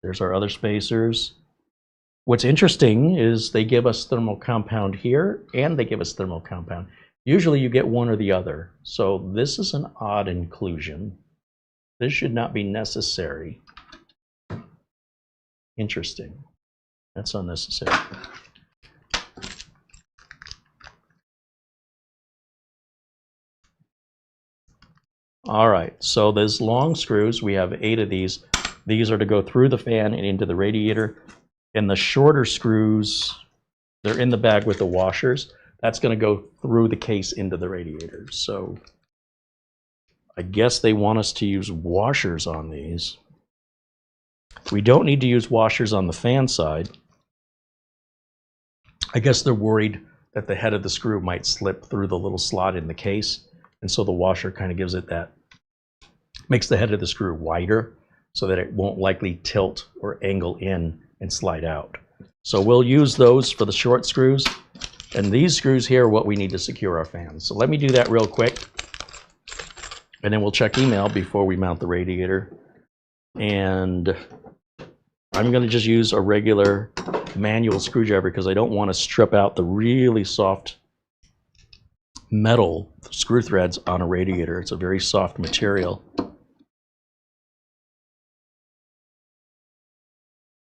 there's our other spacers. What's interesting is they give us thermal compound here, and they give us thermal compound. Usually you get one or the other. So this is an odd inclusion. This should not be necessary. Interesting. That's unnecessary. All right, so there's long screws. We have 8 of these. These are to go through the fan and into the radiator. And the shorter screws, they're in the bag with the washers. That's going to go through the case into the radiator. So I guess they want us to use washers on these. We don't need to use washers on the fan side. I guess they're worried that the head of the screw might slip through the little slot in the case, and so the washer kind of gives it that, makes the head of the screw wider so that it won't likely tilt or angle in and slide out. So we'll use those for the short screws, and these screws here are what we need to secure our fans. So let me do that real quick, and then we'll check email before we mount the radiator. And I'm going to just use a regular manual screwdriver because I don't want to strip out the really soft metal screw threads on a radiator. It's a very soft material.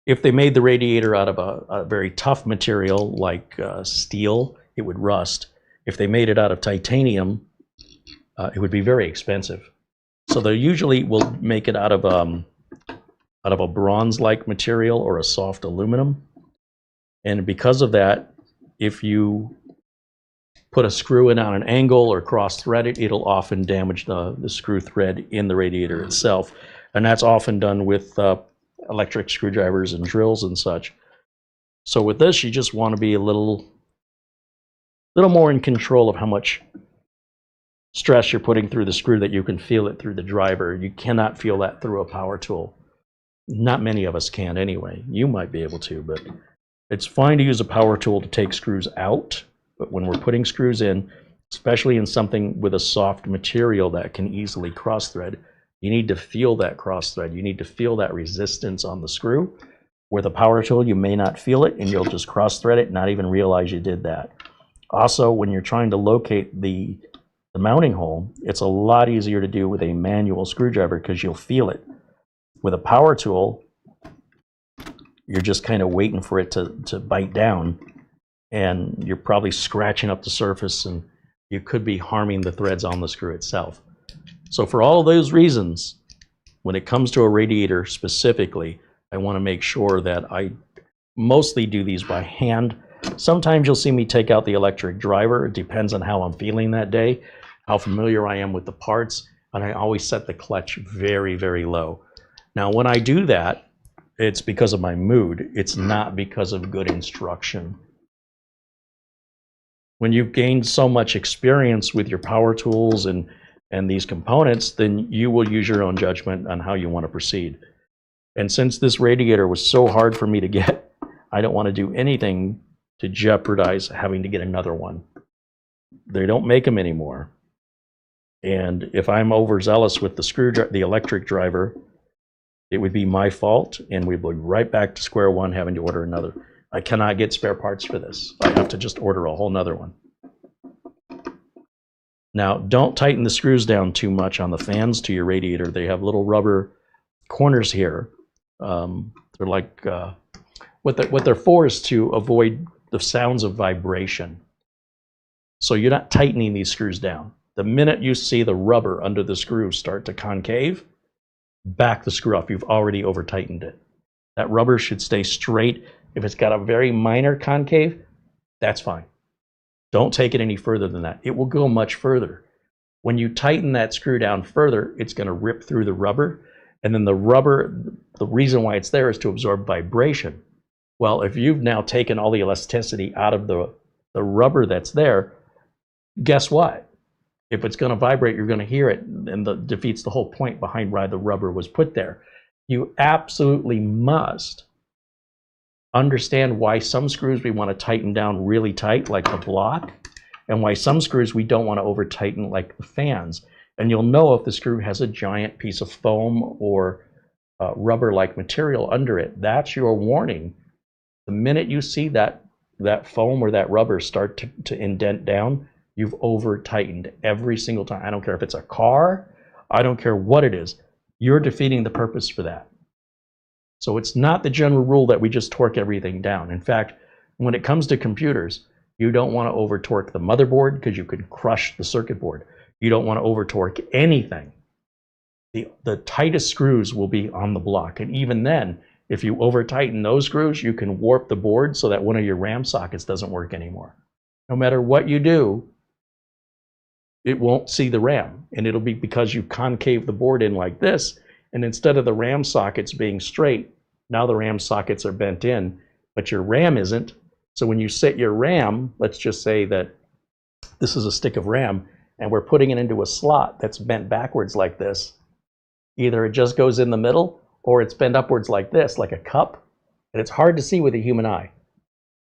If they made the radiator out of a very tough material like steel, it would rust. If they made it out of titanium, it would be very expensive. So they usually will make it out of a bronze-like material or a soft aluminum. And because of that, if you put a screw in on an angle or cross-thread it, it'll often damage the screw thread in the radiator itself. And that's often done with electric screwdrivers and drills and such. So with this, you just want to be a little more in control of how much stress you're putting through the screw, that you can feel it through the driver. You cannot feel that through a power tool. Not many of us can anyway. You might be able to, but it's fine to use a power tool to take screws out. But when we're putting screws in, especially in something with a soft material that can easily cross-thread, you need to feel that cross-thread. You need to feel that resistance on the screw. With a power tool, you may not feel it, and you'll just cross-thread it, not even realize you did that. Also, when you're trying to locate the mounting hole, it's a lot easier to do with a manual screwdriver because you'll feel it. With a power tool, you're just kind of waiting for it to bite down, and you're probably scratching up the surface, and you could be harming the threads on the screw itself. So for all of those reasons, when it comes to a radiator specifically, I want to make sure that I mostly do these by hand. Sometimes you'll see me take out the electric driver. It depends on how I'm feeling that day, how familiar I am with the parts, and I always set the clutch very, very low. Now, when I do that, it's because of my mood. It's not because of good instruction. When you've gained so much experience with your power tools and these components, then you will use your own judgment on how you want to proceed. And since this radiator was so hard for me to get, I don't want to do anything to jeopardize having to get another one. They don't make them anymore. And if I'm overzealous with the electric driver, it would be my fault, and we'd be right back to square one having to order another. I cannot get spare parts for this. I have to just order a whole nother one. Now, don't tighten the screws down too much on the fans to your radiator. They have little rubber corners here. They're like, what they're for is to avoid the sounds of vibration. So you're not tightening these screws down. The minute you see the rubber under the screw start to concave, back the screw off. You've already over tightened it. That rubber should stay straight. If it's got a very minor concave, that's fine. Don't take it any further than that. It will go much further. When you tighten that screw down further, it's going to rip through the rubber. And then the rubber, the reason why it's there is to absorb vibration. Well, if you've now taken all the elasticity out of the rubber that's there, guess what? If it's going to vibrate, you're going to hear it, and that defeats the whole point behind why the rubber was put there. You absolutely must understand why some screws we want to tighten down really tight, like the block, and why some screws we don't want to over tighten, like the fans. And you'll know if the screw has a giant piece of foam or rubber-like material under it. That's your warning. The minute you see that foam or that rubber start to indent down, you've over tightened every single time. I don't care if it's a car, I don't care what it is. You're defeating the purpose for that. So it's not the general rule that we just torque everything down. In fact, when it comes to computers, you don't want to over torque the motherboard because you could crush the circuit board. You don't want to over torque anything. The tightest screws will be on the block. And even then, if you over tighten those screws, you can warp the board so that one of your RAM sockets doesn't work anymore. No matter what you do, it won't see the RAM, and it'll be because you concave the board in like this, and instead of the RAM sockets being straight, now the RAM sockets are bent in, but your RAM isn't. So when you set your RAM, let's just say that this is a stick of RAM, and we're putting it into a slot that's bent backwards like this. Either it just goes in the middle, or it's bent upwards like this, like a cup, and it's hard to see with a human eye.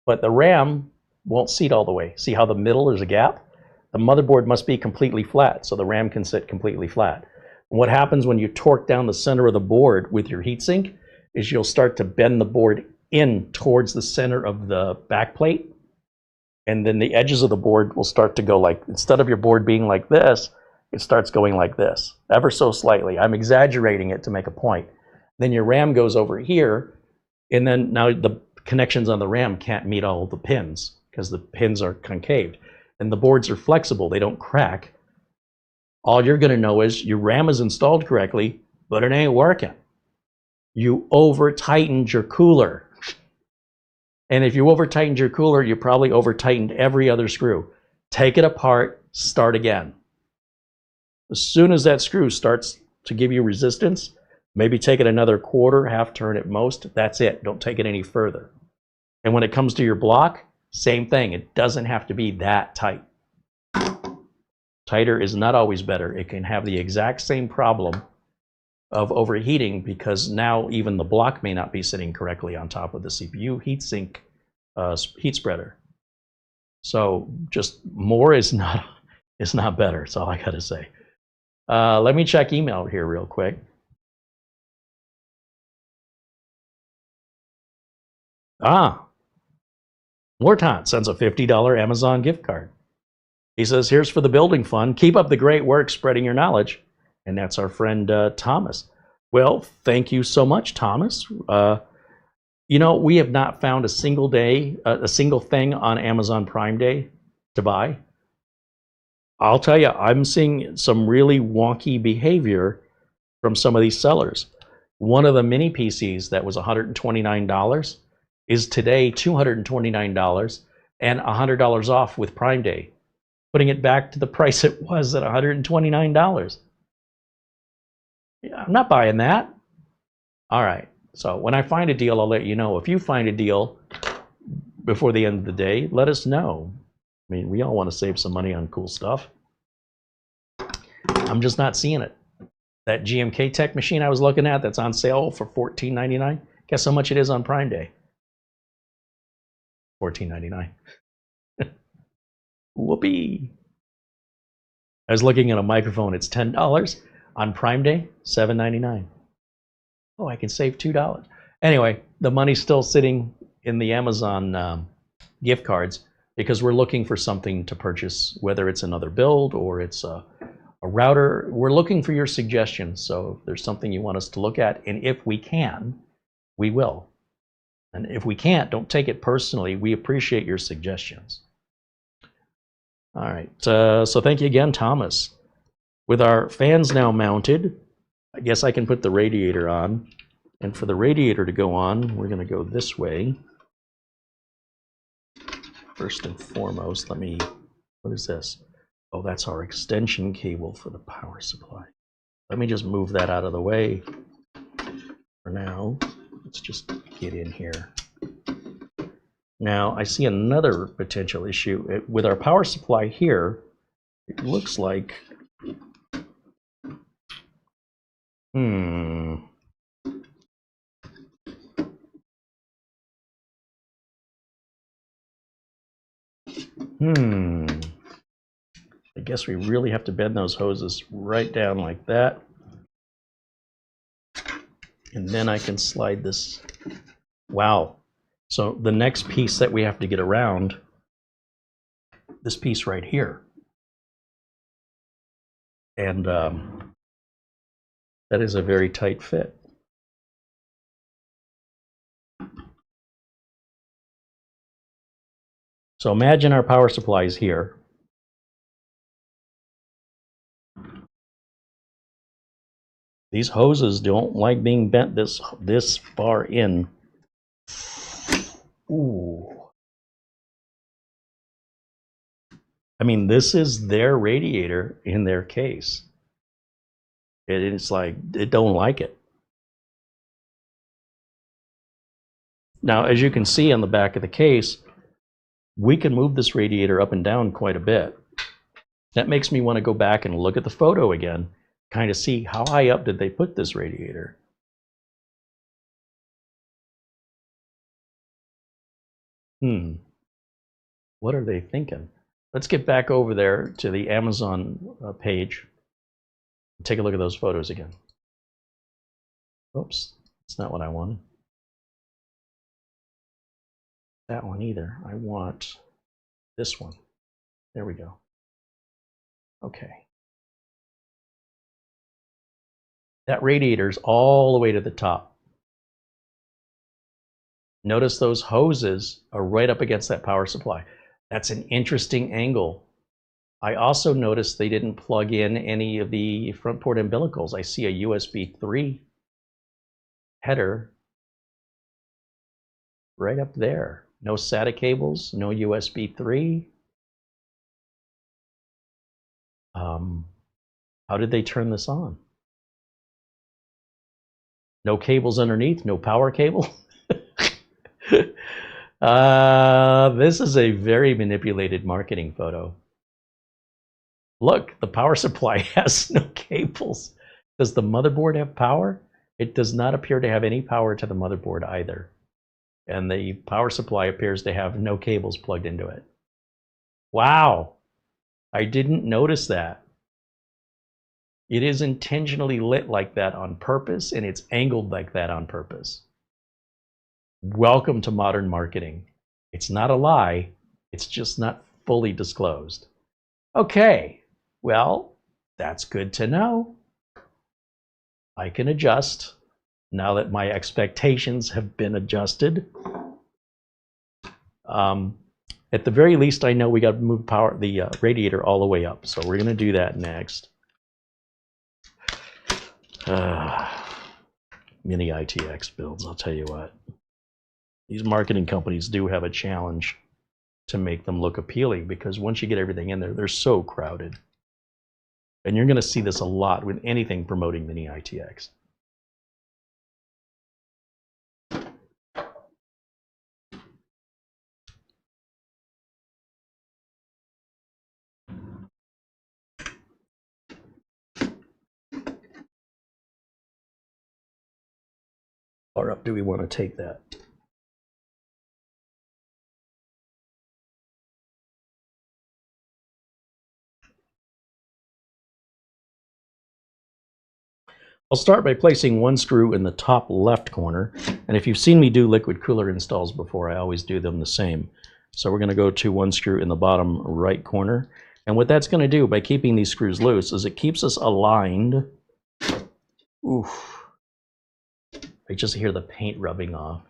But the RAM won't seat all the way. See how the middle there's a gap? The motherboard must be completely flat, so the RAM can sit completely flat. And what happens when you torque down the center of the board with your heatsink is you'll start to bend the board in towards the center of the backplate, and then the edges of the board will start to go like, instead of your board being like this, it starts going like this, ever so slightly. I'm exaggerating it to make a point. Then your RAM goes over here, and then now the connections on the RAM can't meet all the pins because the pins are concaved. And the boards are flexible, they don't crack. All you're gonna know is your RAM is installed correctly, but it ain't working. You over-tightened your cooler. And if you over-tightened your cooler, you probably over-tightened every other screw. Take it apart, start again. As soon as that screw starts to give you resistance, maybe take it another quarter, half turn at most, that's it, don't take it any further. And when it comes to your block, same thing, it doesn't have to be that tight. Tighter is not always better. It can have the exact same problem of overheating because now even the block may not be sitting correctly on top of the CPU heatsink heat spreader. So just more is not better, that's all I gotta say. Let me check email here real quick. Morton sends a $50 Amazon gift card. He says, here's for the building fund. Keep up the great work spreading your knowledge. And that's our friend Thomas. Well, thank you so much, Thomas. You know, we have not found a single day, a single thing on Amazon Prime Day to buy. I'll tell you, I'm seeing some really wonky behavior from some of these sellers. One of the mini PCs that was $129 is today $229 and $100 off with Prime Day, putting it back to the price it was at $129. Yeah, I'm not buying that. All right, so when I find a deal, I'll let you know. If you find a deal before the end of the day, let us know. I mean, we all want to save some money on cool stuff. I'm just not seeing it. That GMK Tech machine I was looking at that's on sale for $14.99, guess how much it is on Prime Day? $14.99. Whoopee. I was looking at a microphone, it's $10. On Prime Day, $7.99. Oh, I can save $2. Anyway, the money's still sitting in the Amazon gift cards because we're looking for something to purchase, whether it's another build or it's a router. We're looking for your suggestions. So if there's something you want us to look at, and if we can, we will. And if we can't, don't take it personally. We appreciate your suggestions. All right, so thank you again, Thomas. With our fans now mounted, I guess I can put the radiator on. And for the radiator to go on, we're going to go this way. First and foremost, what is this? Oh, that's our extension cable for the power supply. Let me just move that out of the way for now. Let's just get in here. Now, I see another potential issue. With our power supply here, it looks like... I guess we really have to bend those hoses right down like that. And then I can slide this. Wow. So the next piece that we have to get around, this piece right here. And that is a very tight fit. So imagine our power supply is here. These hoses don't like being bent this far in. Ooh. I mean, this is their radiator in their case. It's like, it don't like it. Now, as you can see on the back of the case, we can move this radiator up and down quite a bit. That makes me want to go back and look at the photo again, kind of see how high up did they put this radiator. What are they thinking? Let's get back over there to the Amazon page. Take a look at those photos again. Oops, that's not what I wanted. That one either. I want this one. There we go. Okay. That radiator's all the way to the top. Notice those hoses are right up against that power supply. That's an interesting angle. I also noticed they didn't plug in any of the front port umbilicals. I see a USB 3 header right up there. No SATA cables, no USB 3. How did they turn this on? No cables underneath, no power cable. This is a very manipulated marketing photo. Look, the power supply has no cables. Does the motherboard have power? It does not appear to have any power to the motherboard either. And the power supply appears to have no cables plugged into it. Wow, I didn't notice that. It is intentionally lit like that on purpose, and it's angled like that on purpose. Welcome to modern marketing. It's not a lie, it's just not fully disclosed. Okay, well, that's good to know. I can adjust now that my expectations have been adjusted. At the very least, I know we got to move the radiator all the way up, so we're going to do that next. Mini-ITX builds, I'll tell you what. These marketing companies do have a challenge to make them look appealing, because once you get everything in there, they're so crowded. And you're going to see this a lot with anything promoting Mini-ITX. How far up do we want to take that? I'll start by placing one screw in the top left corner, and if you've seen me do liquid cooler installs before, I always do them the same. So we're going to go to one screw in the bottom right corner, and what that's going to do by keeping these screws loose is it keeps us aligned. Oof. I just hear the paint rubbing off.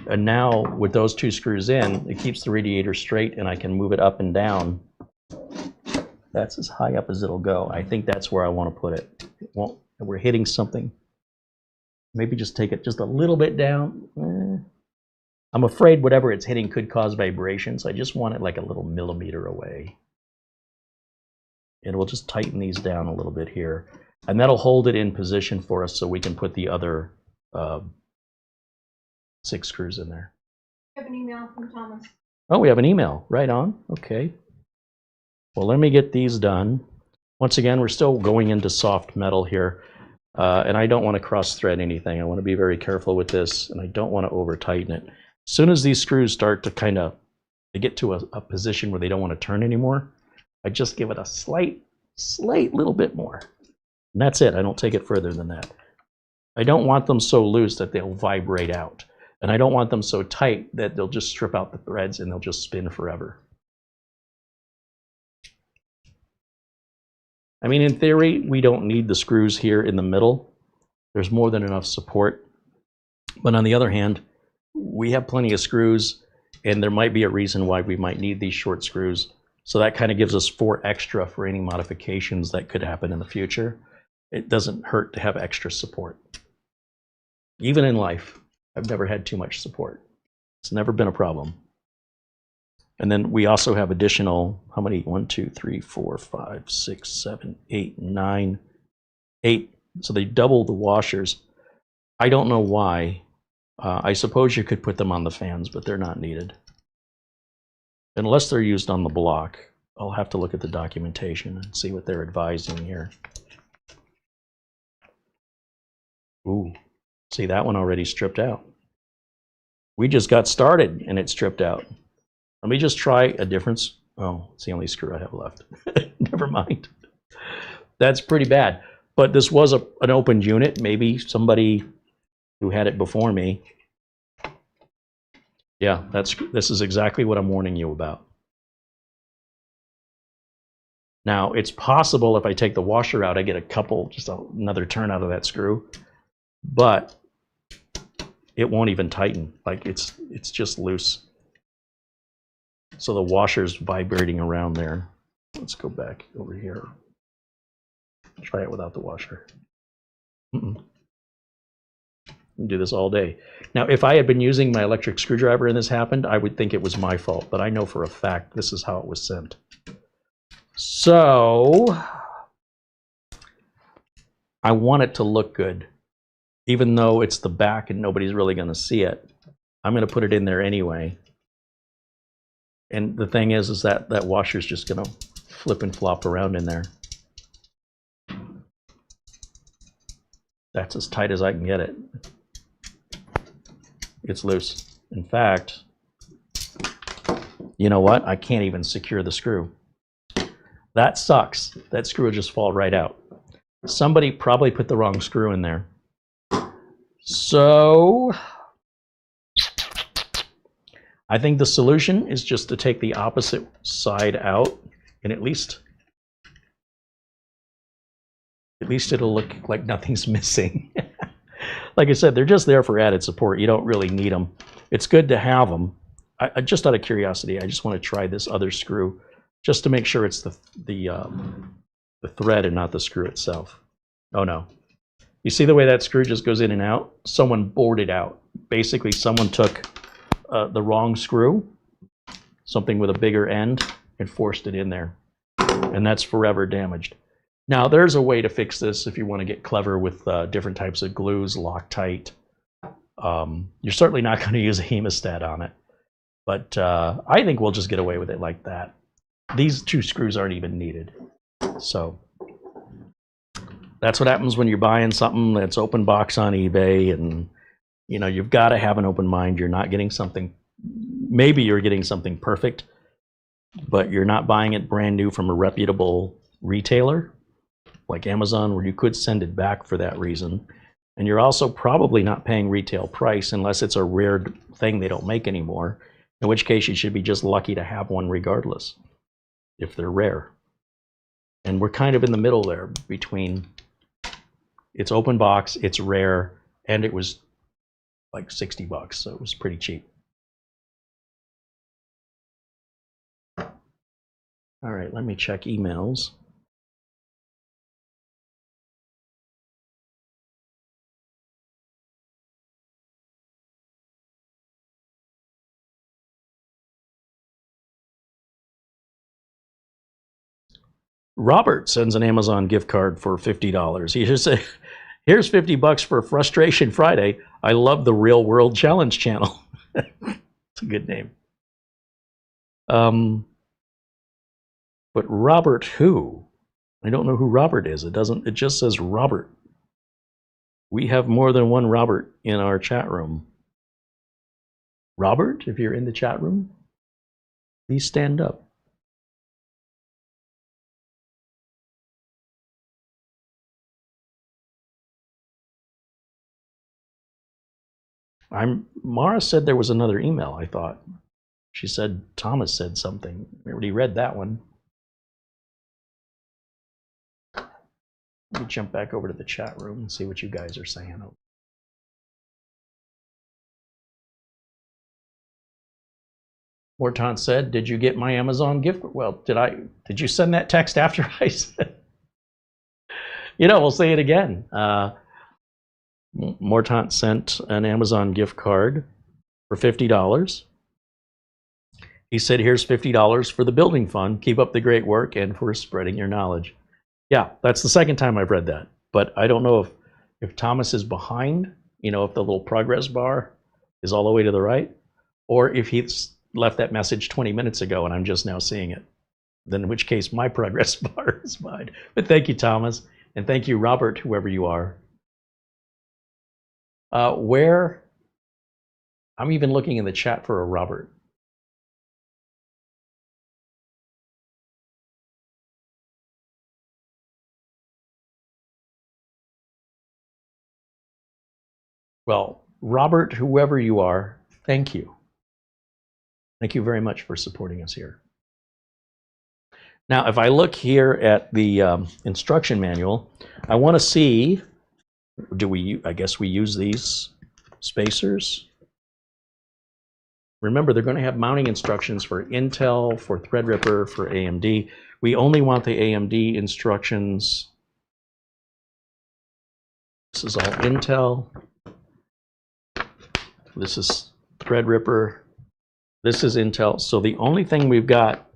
And now with those two screws in, it keeps the radiator straight, and I can move it up and down. That's as high up as it'll go. I think that's where I want to put it. We're hitting something. Maybe just take it just a little bit down. I'm afraid whatever it's hitting could cause vibrations. I just want it like a little millimeter away. And we'll just tighten these down a little bit here. And that'll hold it in position for us so we can put the other 6 screws in there. I have an email from Thomas. Oh, we have an email. Right on. Okay. Well, let me get these done. Once again, we're still going into soft metal here. And I don't want to cross-thread anything. I want to be very careful with this, and I don't want to over-tighten it. As soon as these screws start to kind of get to a position where they don't want to turn anymore, I just give it a slight little bit more. And that's it. I don't take it further than that. I don't want them so loose that they'll vibrate out. And I don't want them so tight that they'll just strip out the threads and they'll just spin forever. I mean, in theory, we don't need the screws here in the middle. There's more than enough support. But on the other hand, we have plenty of screws, and there might be a reason why we might need these short screws. So that kind of gives us 4 extra for any modifications that could happen in the future. It doesn't hurt to have extra support. Even in life, I've never had too much support. It's never been a problem. And then we also have additional, how many? 1, 2, 3, 4, 5, 6, 7, 8, 9, 8. So they double the washers. I don't know why. I suppose you could put them on the fans, but they're not needed. Unless they're used on the block. I'll have to look at the documentation and see what they're advising here. Ooh, see that one already stripped out. We just got started and it stripped out. Let me just try a difference. Oh, it's the only screw I have left. Never mind. That's pretty bad. But this was an opened unit. Maybe somebody who had it before me. Yeah, this is exactly what I'm warning you about. Now, it's possible if I take the washer out, I get a couple, just another turn out of that screw. But it won't even tighten. Like it's just loose. So the washer's vibrating around there. Let's go back over here. Try it without the washer. Do this all day. Now, if I had been using my electric screwdriver and this happened, I would think it was my fault, but I know for a fact this is how it was sent. So I want it to look good. Even though it's the back and nobody's really going to see it, I'm going to put it in there anyway. And the thing is that that washer's just going to flip and flop around in there. That's as tight as I can get it. It's loose. In fact, you know what? I can't even secure the screw. That sucks. That screw will just fall right out. Somebody probably put the wrong screw in there. So I think the solution is just to take the opposite side out, and at least it'll look like nothing's missing. Like I said, they're just there for added support. You don't really need them. It's good to have them. I just out of curiosity, I just want to try this other screw just to make sure it's the thread and not the screw itself. Oh no. You see the way that screw just goes in and out? Someone bored it out. Basically, someone took the wrong screw, something with a bigger end, and forced it in there. And that's forever damaged. Now, there's a way to fix this if you want to get clever with different types of glues, Loctite. You're certainly not going to use a hemostat on it. But I think we'll just get away with it like that. These two screws aren't even needed. So that's what happens when you're buying something that's open box on eBay, and you know, you've got to have an open mind. You're not getting something, maybe you're getting something perfect, but you're not buying it brand new from a reputable retailer like Amazon, where you could send it back for that reason. And you're also probably not paying retail price unless it's a rare thing they don't make anymore, in which case you should be just lucky to have one regardless, if they're rare. And we're kind of in the middle there between it's open box, it's rare, and it was like 60 bucks, so it was pretty cheap. All right, let me check emails. Robert sends an Amazon gift card for $50. He just said, here's 50 bucks for Frustration Friday. I love the Real World Challenge channel. It's a good name. But Robert who? I don't know who Robert is. It just says Robert. We have more than one Robert in our chat room. Robert, if you're in the chat room, please stand up. Mara said there was another email, I thought. She said Thomas said something. I already read that one. Let me jump back over to the chat room and see what you guys are saying. Morton said, did you get my Amazon gift? Well, did you send that text after I said? You know, we'll say it again. Morton sent an Amazon gift card for $50. He said, here's $50 for the building fund. Keep up the great work and for spreading your knowledge. Yeah, that's the second time I've read that. But I don't know if Thomas is behind, if the little progress bar is all the way to the right, or if he's left that message 20 minutes ago and I'm just now seeing it. Then in which case my progress bar is behind. But thank you, Thomas. And thank you, Robert, whoever you are. I'm even looking in the chat for a Robert. Well, Robert, whoever you are, thank you. Thank you very much for supporting us here. Now, if I look here at the instruction manual, I want to see, I guess we use these spacers. Remember, they're going to have mounting instructions for Intel, for Threadripper, for AMD. We only want the AMD instructions. This is all Intel. This is Threadripper. This is Intel. So the only thing we've got,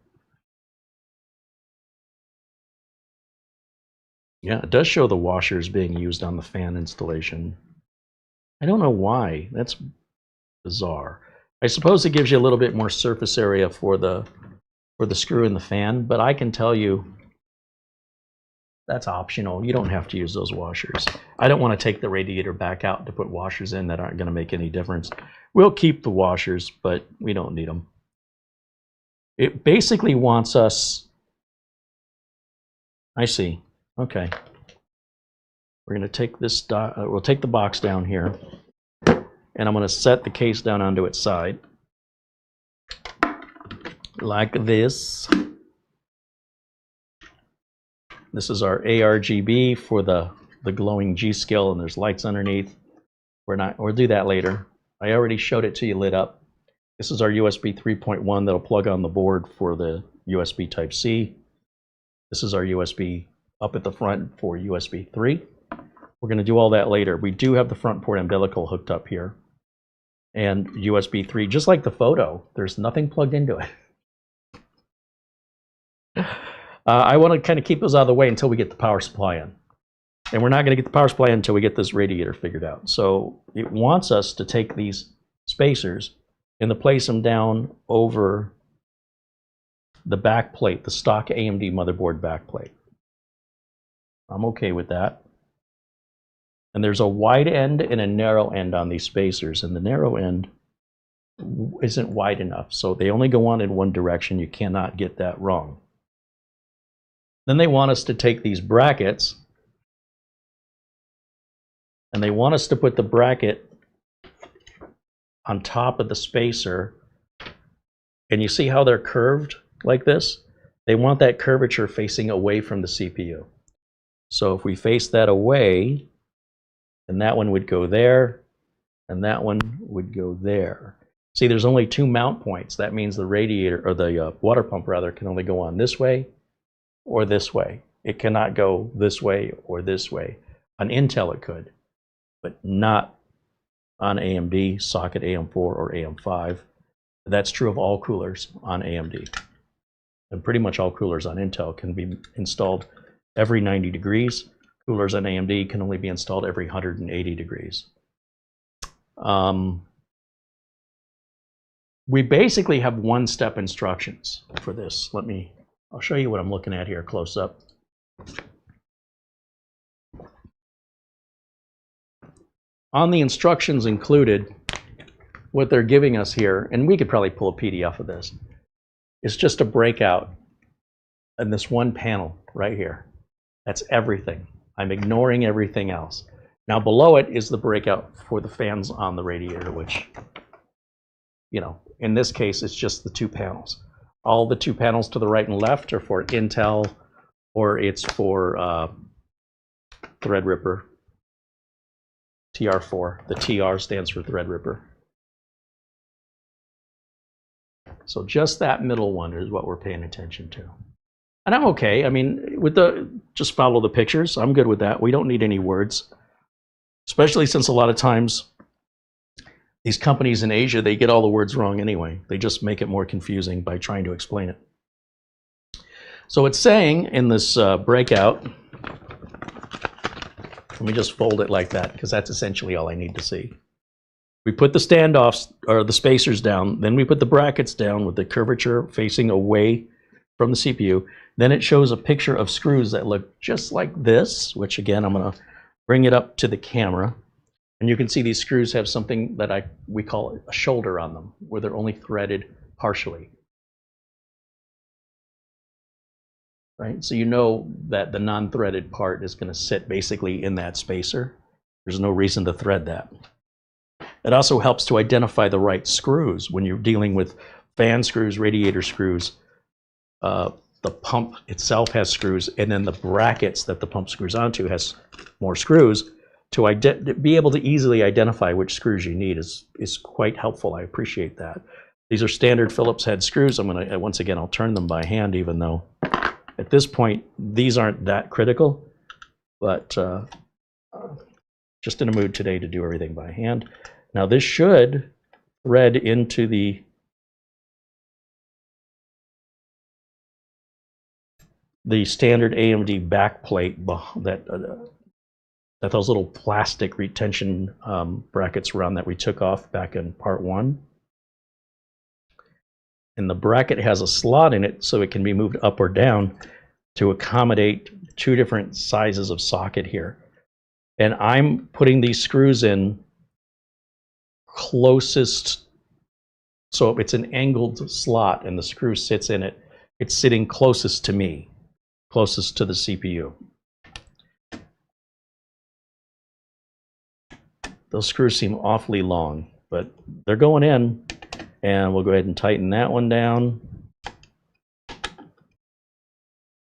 yeah, it does show the washers being used on the fan installation. I don't know why. That's bizarre. I suppose it gives you a little bit more surface area for the screw in the fan, but I can tell you that's optional. You don't have to use those washers. I don't want to take the radiator back out to put washers in that aren't going to make any difference. We'll keep the washers, but we don't need them. It basically wants us, I see, okay. We're going to take this, we'll take the box down here, and I'm going to set the case down onto its side, like this. This is our ARGB for the glowing G.SKILL, and there's lights underneath. We'll do that later. I already showed it to you lit up. This is our USB 3.1 that'll plug on the board for the USB Type-C. This is our USB up at the front for USB 3. We're going to do all that later. We do have the front port umbilical hooked up here. And USB 3, just like the photo, there's nothing plugged into it. I want to kind of keep those out of the way until we get the power supply in. And we're not going to get the power supply in until we get this radiator figured out. So it wants us to take these spacers and to place them down over the back plate, the stock AMD motherboard back plate. I'm okay with that. And there's a wide end and a narrow end on these spacers, and the narrow end isn't wide enough. So they only go on in one direction. You cannot get that wrong. Then they want us to take these brackets, and they want us to put the bracket on top of the spacer. And you see how they're curved like this? They want that curvature facing away from the CPU. So if we face that away, then that one would go there, and that one would go there. See, there's only two mount points. That means the radiator, or the water pump rather, can only go on this way or this way. It cannot go this way or this way. On Intel it could, but not on AMD, socket AM4 or AM5. That's true of all coolers on AMD. And pretty much all coolers on Intel can be installed every 90 degrees. Coolers on AMD can only be installed every 180 degrees. We basically have one-step instructions for this. I'll show you what I'm looking at here close up. On the instructions included, what they're giving us here, and we could probably pull a PDF of this, is just a breakout in this one panel right here. That's everything. I'm ignoring everything else. Now below it is the breakout for the fans on the radiator, which, in this case, it's just the two panels. All the two panels to the right and left are for Intel, or it's for Threadripper, TR4. The TR stands for Threadripper. So just that middle one is what we're paying attention to. And I'm okay. I mean, just follow the pictures. I'm good with that. We don't need any words, especially since a lot of times these companies in Asia, they get all the words wrong anyway. They just make it more confusing by trying to explain it. So it's saying in this breakout, let me just fold it like that because that's essentially all I need to see. We put the standoffs or the spacers down, then we put the brackets down with the curvature facing away from the CPU. Then it shows a picture of screws that look just like this, which again, I'm gonna bring it up to the camera. And you can see these screws have something that we call a shoulder on them, where they're only threaded partially. Right, so you know that the non-threaded part is gonna sit basically in that spacer. There's no reason to thread that. It also helps to identify the right screws when you're dealing with fan screws, radiator screws. The pump itself has screws, and then the brackets that the pump screws onto has more screws. To be able to easily identify which screws you need is quite helpful. I appreciate that. These are standard Phillips head screws. I'm gonna, once again, I'll turn them by hand, even though at this point, these aren't that critical, but just in a mood today to do everything by hand. Now this should thread into the standard AMD backplate that those little plastic retention brackets around that we took off back in part 1. And the bracket has a slot in it so it can be moved up or down to accommodate 2 different sizes of socket here. And I'm putting these screws in closest, so it's an angled slot and the screw sits in it. It's sitting closest to me, closest to the CPU. Those screws seem awfully long, but they're going in, and we'll go ahead and tighten that one down.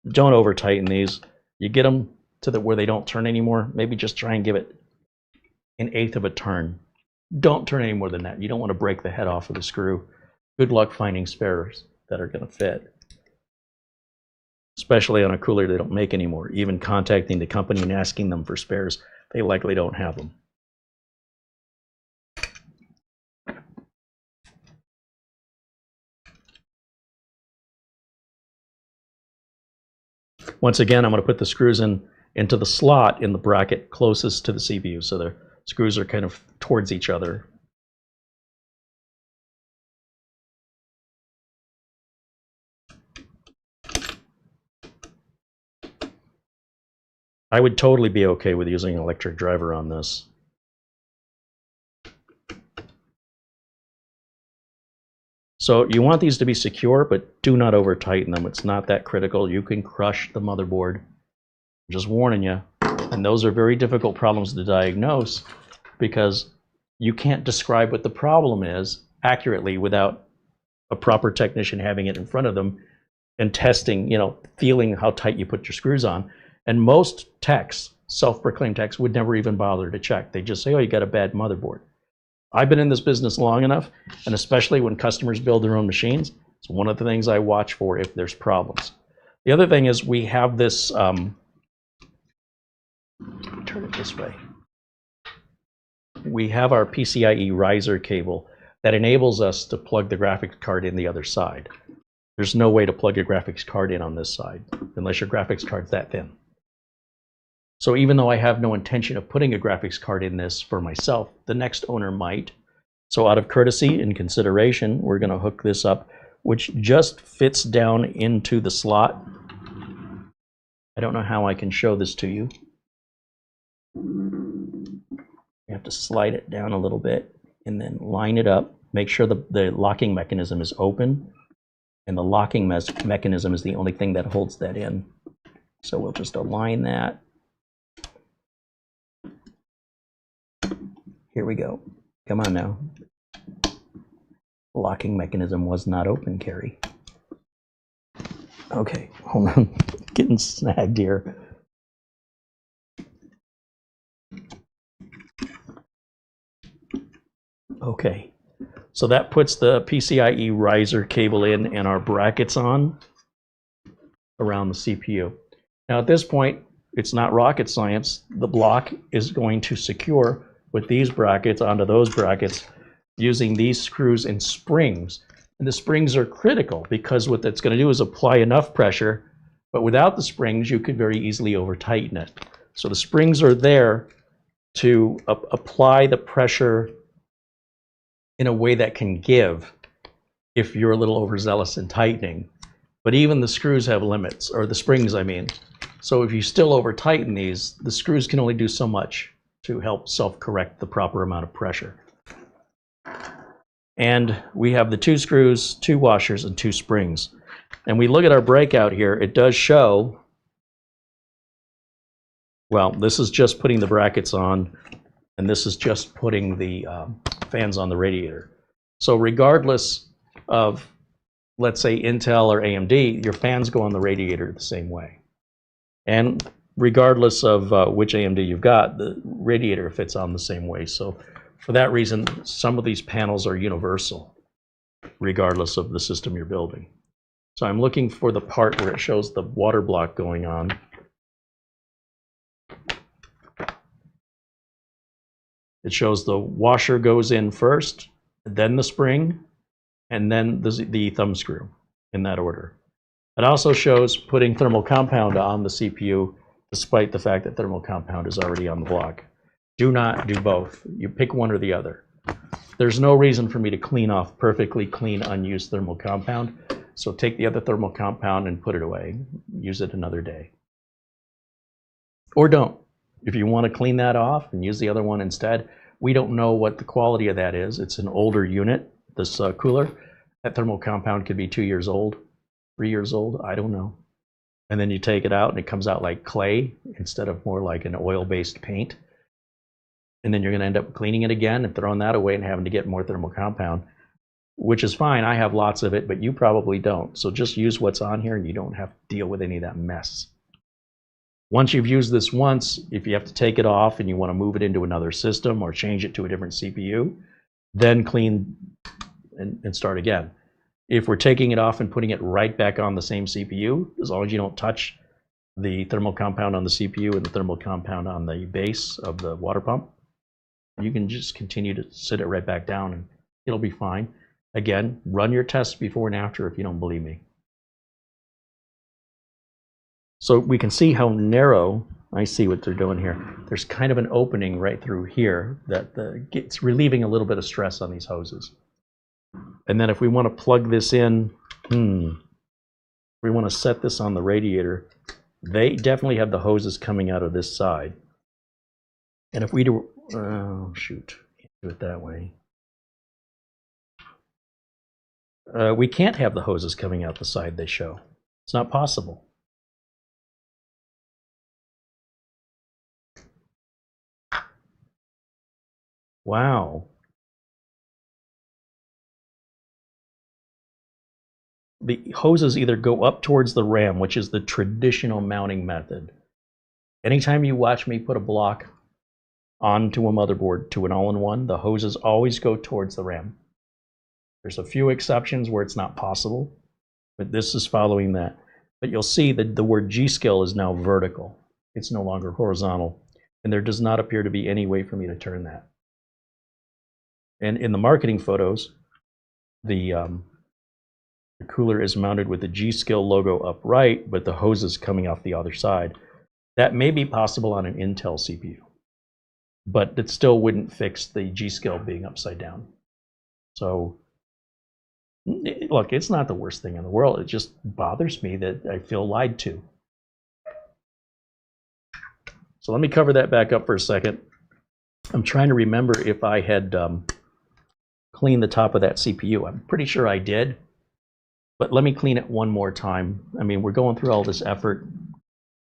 Don't over tighten these. You get them to where they don't turn anymore. Maybe just try and give it 1/8 of a turn. Don't turn any more than that. You don't want to break the head off of the screw. Good luck finding spares that are going to fit, especially on a cooler they don't make anymore. Even contacting the company and asking them for spares, they likely don't have them. Once again, I'm going to put the screws into the slot in the bracket closest to the CPU, so the screws are kind of towards each other. I would totally be okay with using an electric driver on this. So you want these to be secure, but do not over tighten them. It's not that critical. You can crush the motherboard. I'm just warning you. And those are very difficult problems to diagnose because you can't describe what the problem is accurately without a proper technician having it in front of them and testing, feeling how tight you put your screws on. And most techs, self-proclaimed techs, would never even bother to check. They just say, oh, you got a bad motherboard. I've been in this business long enough, and especially when customers build their own machines, it's one of the things I watch for if there's problems. The other thing is we have this, turn it this way. We have our PCIe riser cable that enables us to plug the graphics card in the other side. There's no way to plug a graphics card in on this side unless your graphics card's that thin. So even though I have no intention of putting a graphics card in this for myself, the next owner might. So out of courtesy and consideration, we're going to hook this up, which just fits down into the slot. I don't know how I can show this to you. You have to slide it down a little bit and then line it up. Make sure the locking mechanism is open. And the locking mechanism is the only thing that holds that in. So we'll just align that. Here we go. Come on now. The locking mechanism was not open, Carey. Okay, hold on. Getting snagged here. Okay, so that puts the PCIe riser cable in and our brackets on around the CPU. Now at this point, it's not rocket science. The block is going to secure with these brackets onto those brackets using these screws and springs. And the springs are critical because what that's going to do is apply enough pressure, but without the springs, you could very easily over-tighten it. So the springs are there to apply the pressure in a way that can give if you're a little overzealous in tightening. But even the screws have limits, or the springs, I mean. So if you still over-tighten these, the screws can only do so much to help self-correct the proper amount of pressure. And we have the 2 screws, 2 washers, and 2 springs. And we look at our breakout here, it does show, well, this is just putting the brackets on, and this is just putting the fans on the radiator. So regardless of, let's say, Intel or AMD, your fans go on the radiator the same way. And regardless of which AMD you've got, the radiator fits on the same way. So for that reason, some of these panels are universal, regardless of the system you're building. So I'm looking for the part where it shows the water block going on. It shows the washer goes in first, then the spring, and then the thumb screw, in that order. It also shows putting thermal compound on the CPU, despite the fact that thermal compound is already on the block. Do not do both. You pick one or the other. There's no reason for me to clean off perfectly clean, unused thermal compound. So take the other thermal compound and put it away. Use it another day. Or don't. If you want to clean that off and use the other one instead, we don't know what the quality of that is. It's an older unit, this cooler. That thermal compound could be 2 years old, 3 years old, I don't know. And then you take it out and it comes out like clay instead of more like an oil-based paint. And then you're going to end up cleaning it again and throwing that away and having to get more thermal compound, which is fine. I have lots of it, but you probably don't. So just use what's on here and you don't have to deal with any of that mess. Once you've used this once, if you have to take it off and you want to move it into another system or change it to a different CPU, then clean and start again. If we're taking it off and putting it right back on the same CPU, as long as you don't touch the thermal compound on the CPU and the thermal compound on the base of the water pump, you can just continue to sit it right back down and it'll be fine. Again, run your tests before and after if you don't believe me. So we can see how narrow, I see what they're doing here. There's kind of an opening right through here that gets relieving a little bit of stress on these hoses. And then if we want to plug this in, we want to set this on the radiator, they definitely have the hoses coming out of this side. And if we do, oh shoot, can't do it that way. We can't have the hoses coming out the side they show. It's not possible. Wow. The hoses either go up towards the RAM, which is the traditional mounting method. Anytime you watch me put a block onto a motherboard to an all-in-one, the hoses always go towards the RAM. There's a few exceptions where it's not possible, but this is following that. But you'll see that the word GSkill is now vertical. It's no longer horizontal, and there does not appear to be any way for me to turn that. And in the marketing photos, the cooler is mounted with the GSkill logo upright, but the hose is coming off the other side. That may be possible on an Intel CPU, but it still wouldn't fix the GSkill being upside down. So, look, it's not the worst thing in the world. It just bothers me that I feel lied to. So let me cover that back up for a second. I'm trying to remember if I had cleaned the top of that CPU. I'm pretty sure I did. But let me clean it one more time. I mean, we're going through all this effort.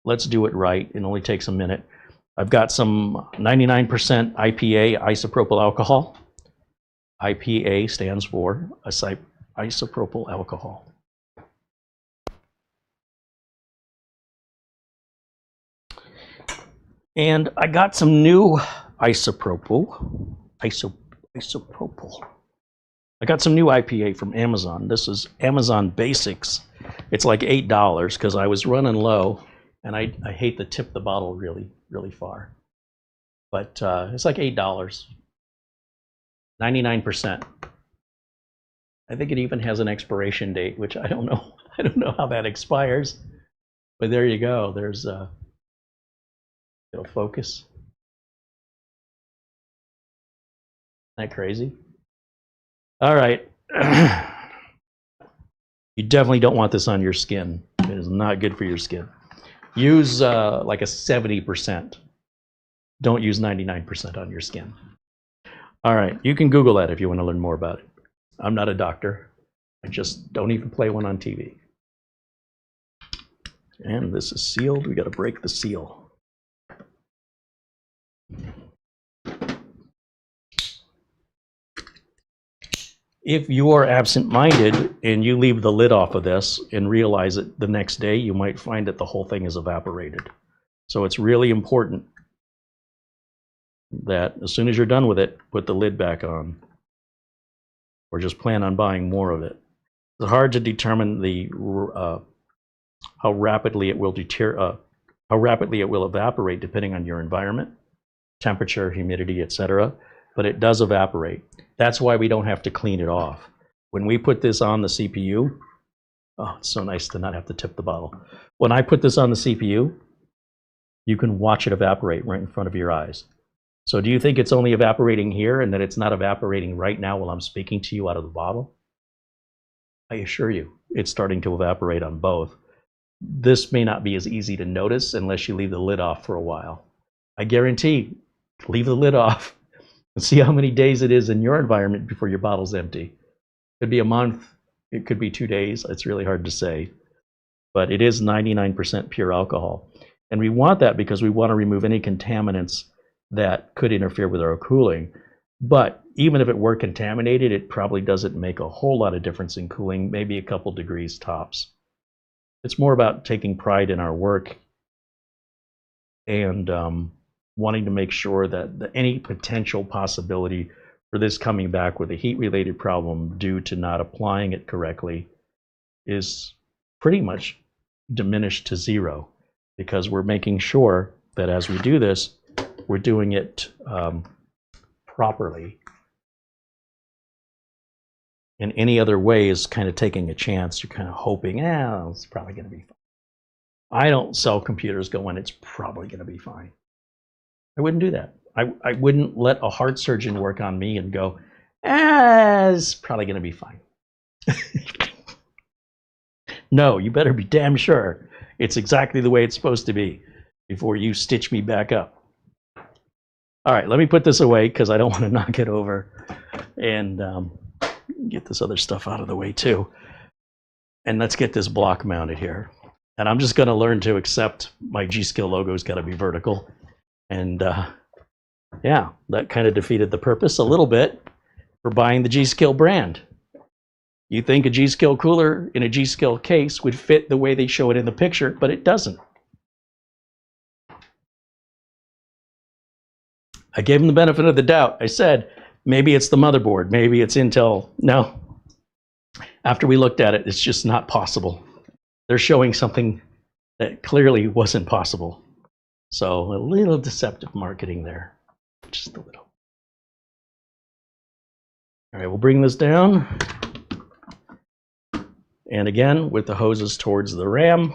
Let's do it right. It only takes a minute. I've got some 99% IPA isopropyl alcohol. IPA stands for isopropyl alcohol. And I got some new isopropyl. I got some new IPA from Amazon. This is Amazon Basics. It's like $8 because I was running low, and I hate to tip the bottle really far. But it's like $8. 99%. I think it even has an expiration date, which I don't know. I don't know how that expires. But there you go. There's it'll focus. Isn't that crazy? All right. You definitely don't want this on your skin. It is not good for your skin. Use like a 70%. Don't use 99% on your skin. All right, you can Google that if you want to learn more about it. I'm not a doctor. I just don't even play one on TV. And this is sealed. We got to break the seal. If you are absent-minded and you leave the lid off of this and realize it the next day, you might find that the whole thing is evaporated. So it's really important that as soon as you're done with it, put the lid back on, or just plan on buying more of it. It's hard to determine the how rapidly it will evaporate depending on your environment, temperature, humidity, etc. But it does evaporate. That's why we don't have to clean it off. When we put this on the CPU, oh, it's so nice to not have to tip the bottle. When I put this on the CPU, you can watch it evaporate right in front of your eyes. So do you think it's only evaporating here and that it's not evaporating right now while I'm speaking to you out of the bottle? I assure you, it's starting to evaporate on both. This may not be as easy to notice unless you leave the lid off for a while. I guarantee, leave the lid off and see how many days it is in your environment before your bottle's empty. It could be a month, it could be 2 days, it's really hard to say. But it is 99% pure alcohol. And we want that because we want to remove any contaminants that could interfere with our cooling. But even if it were contaminated, it probably doesn't make a whole lot of difference in cooling, maybe a couple degrees tops. It's more about taking pride in our work and wanting to make sure that any potential possibility for this coming back with a heat-related problem due to not applying it correctly is pretty much diminished to zero, because we're making sure that as we do this, we're doing it properly. And any other way is kind of taking a chance. You're kind of hoping, it's probably going to be fine. I don't sell computers going, it's probably going to be fine. I wouldn't do that. I wouldn't let a heart surgeon work on me and go, it's probably going to be fine. No, you better be damn sure it's exactly the way it's supposed to be before you stitch me back up. All right, let me put this away because I don't want to knock it over, and get this other stuff out of the way too. And let's get this block mounted here. And I'm just going to learn to accept my GSkill logo's got to be vertical. And yeah, that kind of defeated the purpose a little bit for buying the GSkill brand. You think a GSkill cooler in a GSkill case would fit the way they show it in the picture, but it doesn't. I gave them the benefit of the doubt. I said, maybe it's the motherboard, maybe it's Intel. No. After we looked at it, it's just not possible. They're showing something that clearly wasn't possible. So a little deceptive marketing there, just a little. All right, we'll bring this down. And again, with the hoses towards the RAM,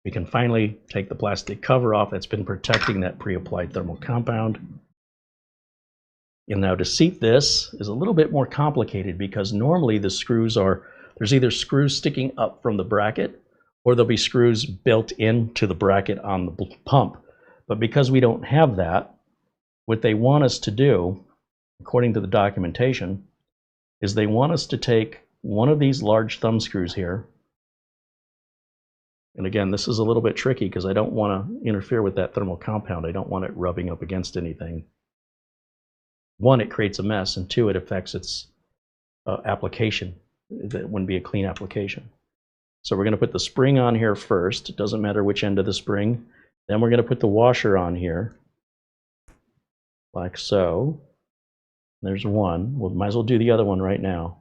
we can finally take the plastic cover off that's been protecting that pre-applied thermal compound. And now to seat this is a little bit more complicated because normally the screws are, there's either screws sticking up from the bracket or there'll be screws built into the bracket on the pump. But because we don't have that, what they want us to do, according to the documentation, is they want us to take one of these large thumb screws here. And again, this is a little bit tricky because I don't want to interfere with that thermal compound. I don't want it rubbing up against anything. One, it creates a mess, and two, it affects its application. That wouldn't be a clean application. So we're going to put the spring on here first. It doesn't matter which end of the spring. Then we're going to put the washer on here, like so. There's one. We might as well do the other one right now.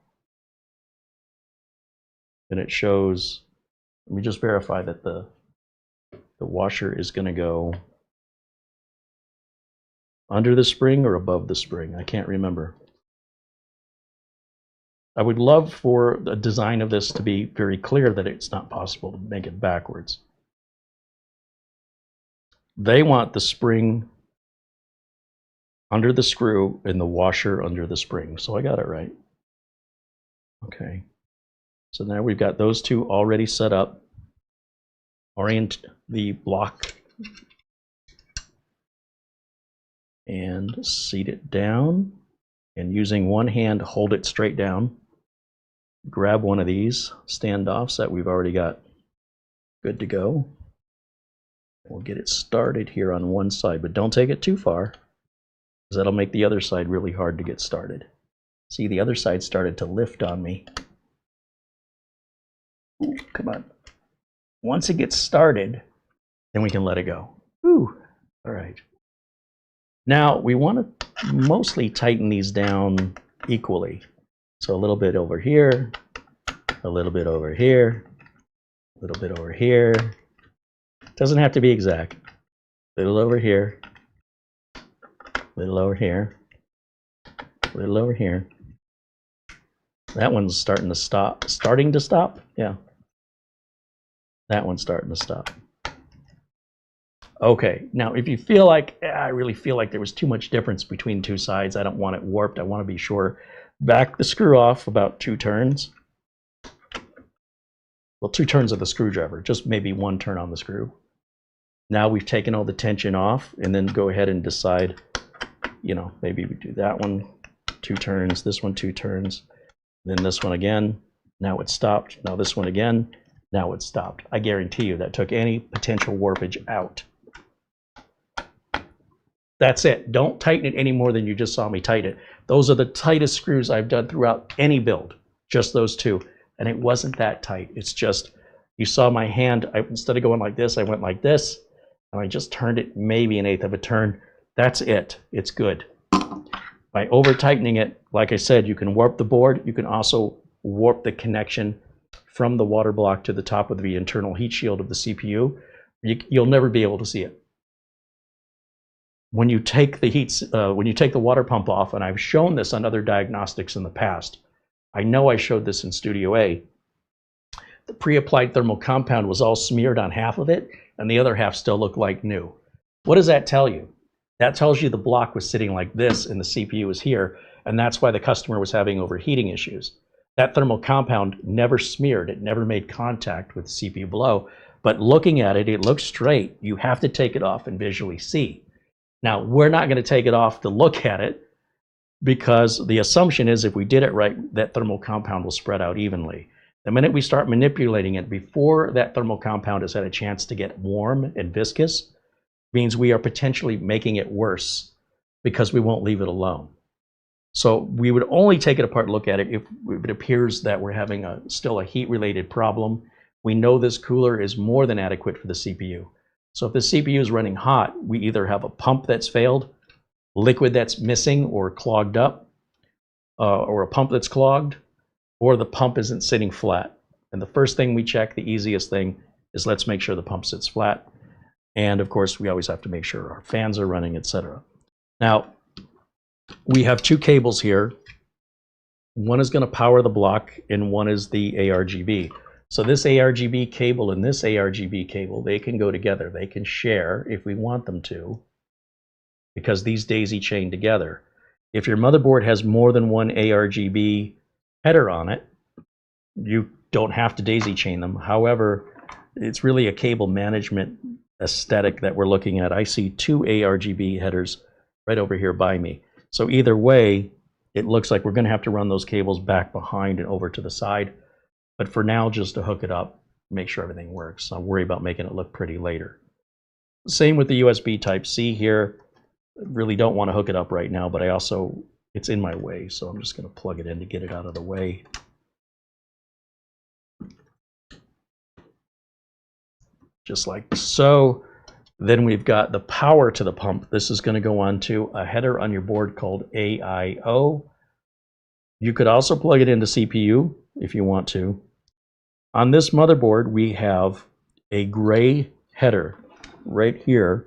And it shows, let me just verify that the washer is going to go Under the spring or above the spring? I can't remember. I would love for the design of this to be very clear that it's not possible to make it backwards. They want the spring under the screw and the washer under the spring. So I got it right. Okay. So now we've got those two already set up. Orient the block and seat it down. And using one hand, hold it straight down. Grab one of these standoffs that we've already got good to go. We'll get it started here on one side, but don't take it too far, because that'll make the other side really hard to get started. See, the other side started to lift on me. Ooh, come on. Once it gets started, then we can let it go. Ooh, all right. Now, we want to mostly tighten these down equally. So a little bit over here, a little bit over here, a little bit over here. Doesn't have to be exact. A little over here, a little over here, a little over here. That one's starting to stop. Starting to stop? Yeah. That one's starting to stop. Okay, now if you feel like, I really feel like there was too much difference between two sides, I don't want it warped, I want to be sure, back the screw off about 2 turns. Well, 2 turns of the screwdriver, just maybe 1 turn on the screw. Now we've taken all the tension off, and then go ahead and decide, you know, maybe we do that one 2 turns, this one 2 turns, then this one again. Now it's stopped. Now this one again. Now it's stopped. I guarantee you that took any potential warpage out. That's it. Don't tighten it any more than you just saw me tighten it. Those are the tightest screws I've done throughout any build. Just those 2. And it wasn't that tight. It's just, you saw my hand, instead of going like this, I went like this. And I just turned it maybe 1/8 of a turn. That's it. It's good. By over tightening it, like I said, you can warp the board. You can also warp the connection from the water block to the top of the internal heat shield of the CPU. You'll never be able to see it. When you take the water pump off, and I've shown this on other diagnostics in the past, I know I showed this in Studio A, the pre-applied thermal compound was all smeared on half of it, and the other half still looked like new. What does that tell you? That tells you the block was sitting like this and the CPU was here, and that's why the customer was having overheating issues. That thermal compound never smeared, it never made contact with the CPU below, but looking at it, it looks straight. You have to take it off and visually see. Now, we're not going to take it off to look at it, because the assumption is if we did it right, that thermal compound will spread out evenly. The minute we start manipulating it before that thermal compound has had a chance to get warm and viscous, means we are potentially making it worse because we won't leave it alone. So we would only take it apart and look at it if it appears that we're having still a heat-related problem. We know this cooler is more than adequate for the CPU. So if the CPU is running hot, we either have a pump that's failed, liquid that's missing or clogged up, or a pump that's clogged, or the pump isn't sitting flat. And the first thing we check, the easiest thing, is let's make sure the pump sits flat. And of course, we always have to make sure our fans are running, etc. Now, we have 2 cables here. One is going to power the block, and one is the ARGB. So this ARGB cable and this ARGB cable, they can go together. They can share if we want them to, because these daisy chain together. If your motherboard has more than one ARGB header on it, you don't have to daisy chain them. However, it's really a cable management aesthetic that we're looking at. I see 2 ARGB headers right over here by me. So either way, it looks like we're going to have to run those cables back behind and over to the side. But for now, just to hook it up, make sure everything works. I'll worry about making it look pretty later. Same with the USB Type-C here. Really don't want to hook it up right now, but it's in my way, so I'm just going to plug it in to get it out of the way. Just like so. Then we've got the power to the pump. This is going to go onto a header on your board called AIO. You could also plug it into CPU if you want to. On this motherboard, we have a gray header right here.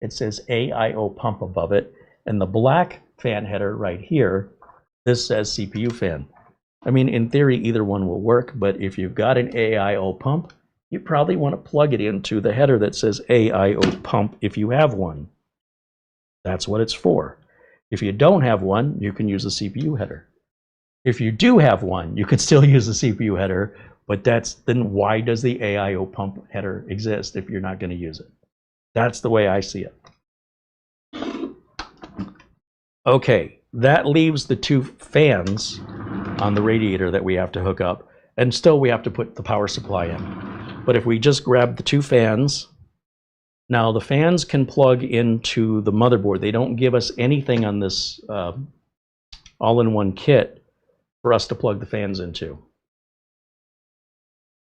It says AIO pump above it, And the black fan header right here, this says CPU fan. I mean, in theory, either one will work, but if you've got an AIO pump, you probably want to plug it into the header that says AIO pump if you have one. That's what it's for. If you don't have one, you can use a CPU header. If you do have one, you can still use a CPU header, but then why does the AIO pump header exist if you're not going to use it? That's the way I see it. Okay, that leaves the two fans on the radiator that we have to hook up, and still we have to put the power supply in. But if we just grab the two fans, now the fans can plug into the motherboard. They don't give us anything on this all-in-one kit for us to plug the fans into.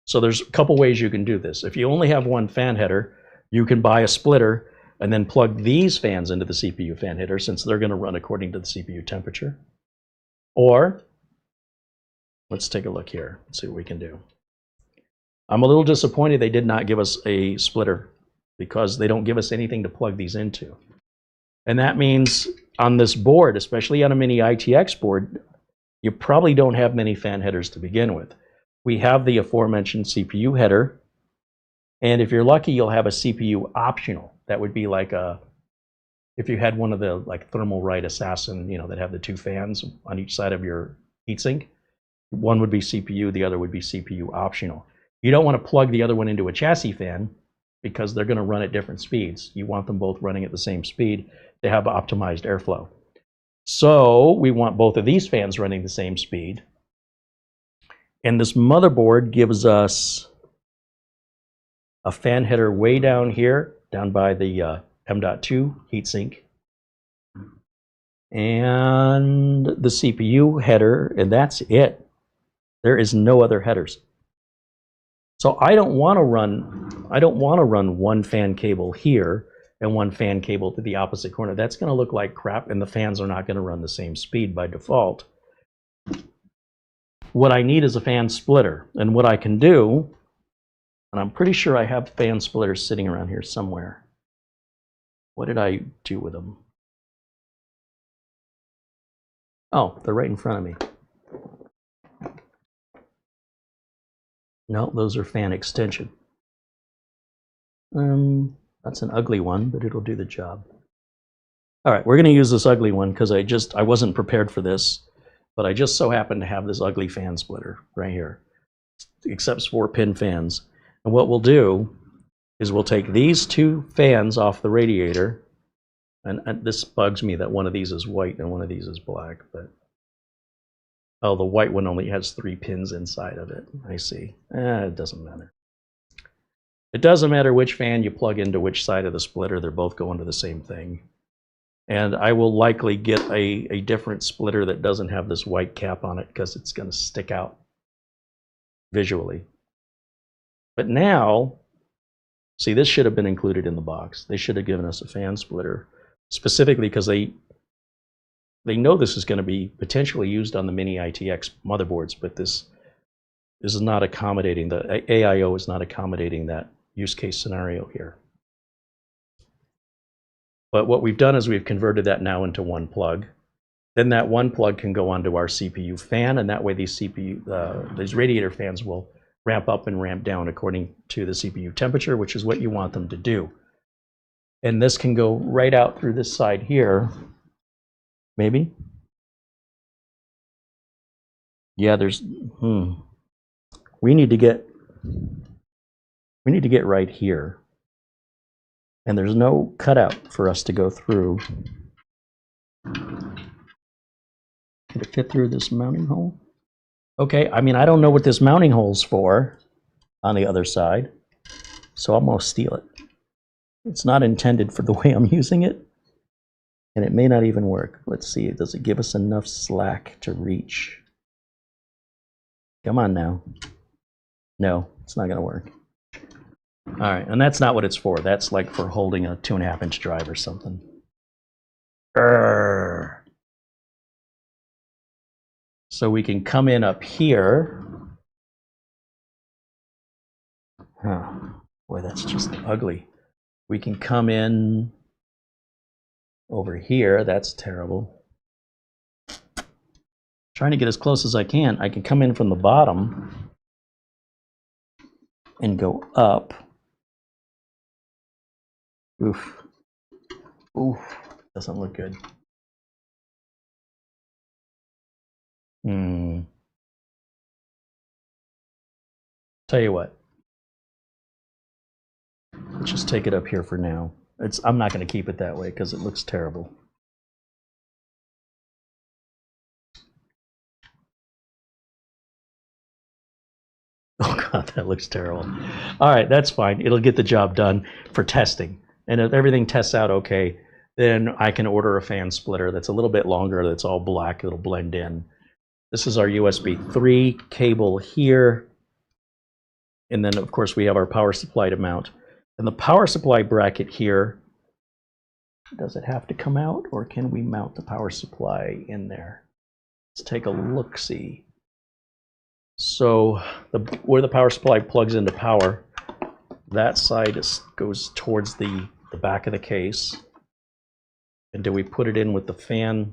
So there's a couple ways you can do this. If you only have one fan header, you can buy a splitter and then plug these fans into the CPU fan header, since they're going to run according to the CPU temperature. Or, let's take a look here and see what we can do. I'm a little disappointed they did not give us a splitter, because they don't give us anything to plug these into. And that means on this board, especially on a Mini-ITX board, you probably don't have many fan headers to begin with. We have the aforementioned CPU header, and if you're lucky, you'll have a CPU optional. That would be like if you had one of the Thermal Right Assassin, that have the two fans on each side of your heatsink. One would be CPU, the other would be CPU optional. You don't want to plug the other one into a chassis fan, because they're going to run at different speeds. You want them both running at the same speed to have optimized airflow. So we want both of these fans running the same speed. And this motherboard gives us a fan header way down here, down by the M.2 heatsink. And the CPU header, and that's it. There is no other headers. So I don't want to run one fan cable here and one fan cable to the opposite corner. That's going to look like crap, and the fans are not going to run the same speed by default. What I need is a fan splitter, and what I can do, and I'm pretty sure I have fan splitters sitting around here somewhere. What did I do with them? Oh, they're right in front of me. No, those are fan extension. That's an ugly one, but it'll do the job. All right, we're going to use this ugly one because I wasn't prepared for this, but I just so happen to have this ugly fan splitter right here. It accepts 4-pin fans. And what we'll do is we'll take these two fans off the radiator, and this bugs me that one of these is white and one of these is black, but oh, the white one only has 3 pins inside of it. I see. It doesn't matter. It doesn't matter which fan you plug into which side of the splitter. They're both going to the same thing. And I will likely get a different splitter that doesn't have this white cap on it, because it's going to stick out visually. But now, see, this should have been included in the box. They should have given us a fan splitter, specifically because they know this is going to be potentially used on the Mini-ITX motherboards, but this is not accommodating, the AIO is not accommodating that use case scenario here. But what we've done is we've converted that now into one plug. Then that one plug can go onto our CPU fan, and that way these radiator fans will ramp up and ramp down according to the CPU temperature, which is what you want them to do. And this can go right out through this side here. Maybe? Yeah, there's we need to get right here. And there's no cutout for us to go through. Can it fit through this mounting hole? Okay, I mean, I don't know what this mounting hole's for on the other side, so I'm gonna steal it. It's not intended for the way I'm using it, and it may not even work. Let's see, does it give us enough slack to reach? Come on now. No, it's not gonna work. All right, and that's not what it's for. That's like for holding a 2.5-inch drive or something. So we can come in up here. Boy, that's just ugly. We can come in over here. That's terrible. Trying to get as close as I can. I can come in from the bottom and go up. Oof. Oof. Doesn't look good. Tell you what. Let's just take it up here for now. I'm not going to keep it that way because it looks terrible. Oh God, that looks terrible. All right, that's fine. It'll get the job done for testing. And if everything tests out okay, then I can order a fan splitter that's a little bit longer, that's all black, it'll blend in. This is our USB 3 cable here. And then, of course, we have our power supply to mount. And the power supply bracket here, does it have to come out, or can we mount the power supply in there? Let's take a look-see. So where the power supply plugs into power, that side goes towards the back of the case. And do we put it in with the fan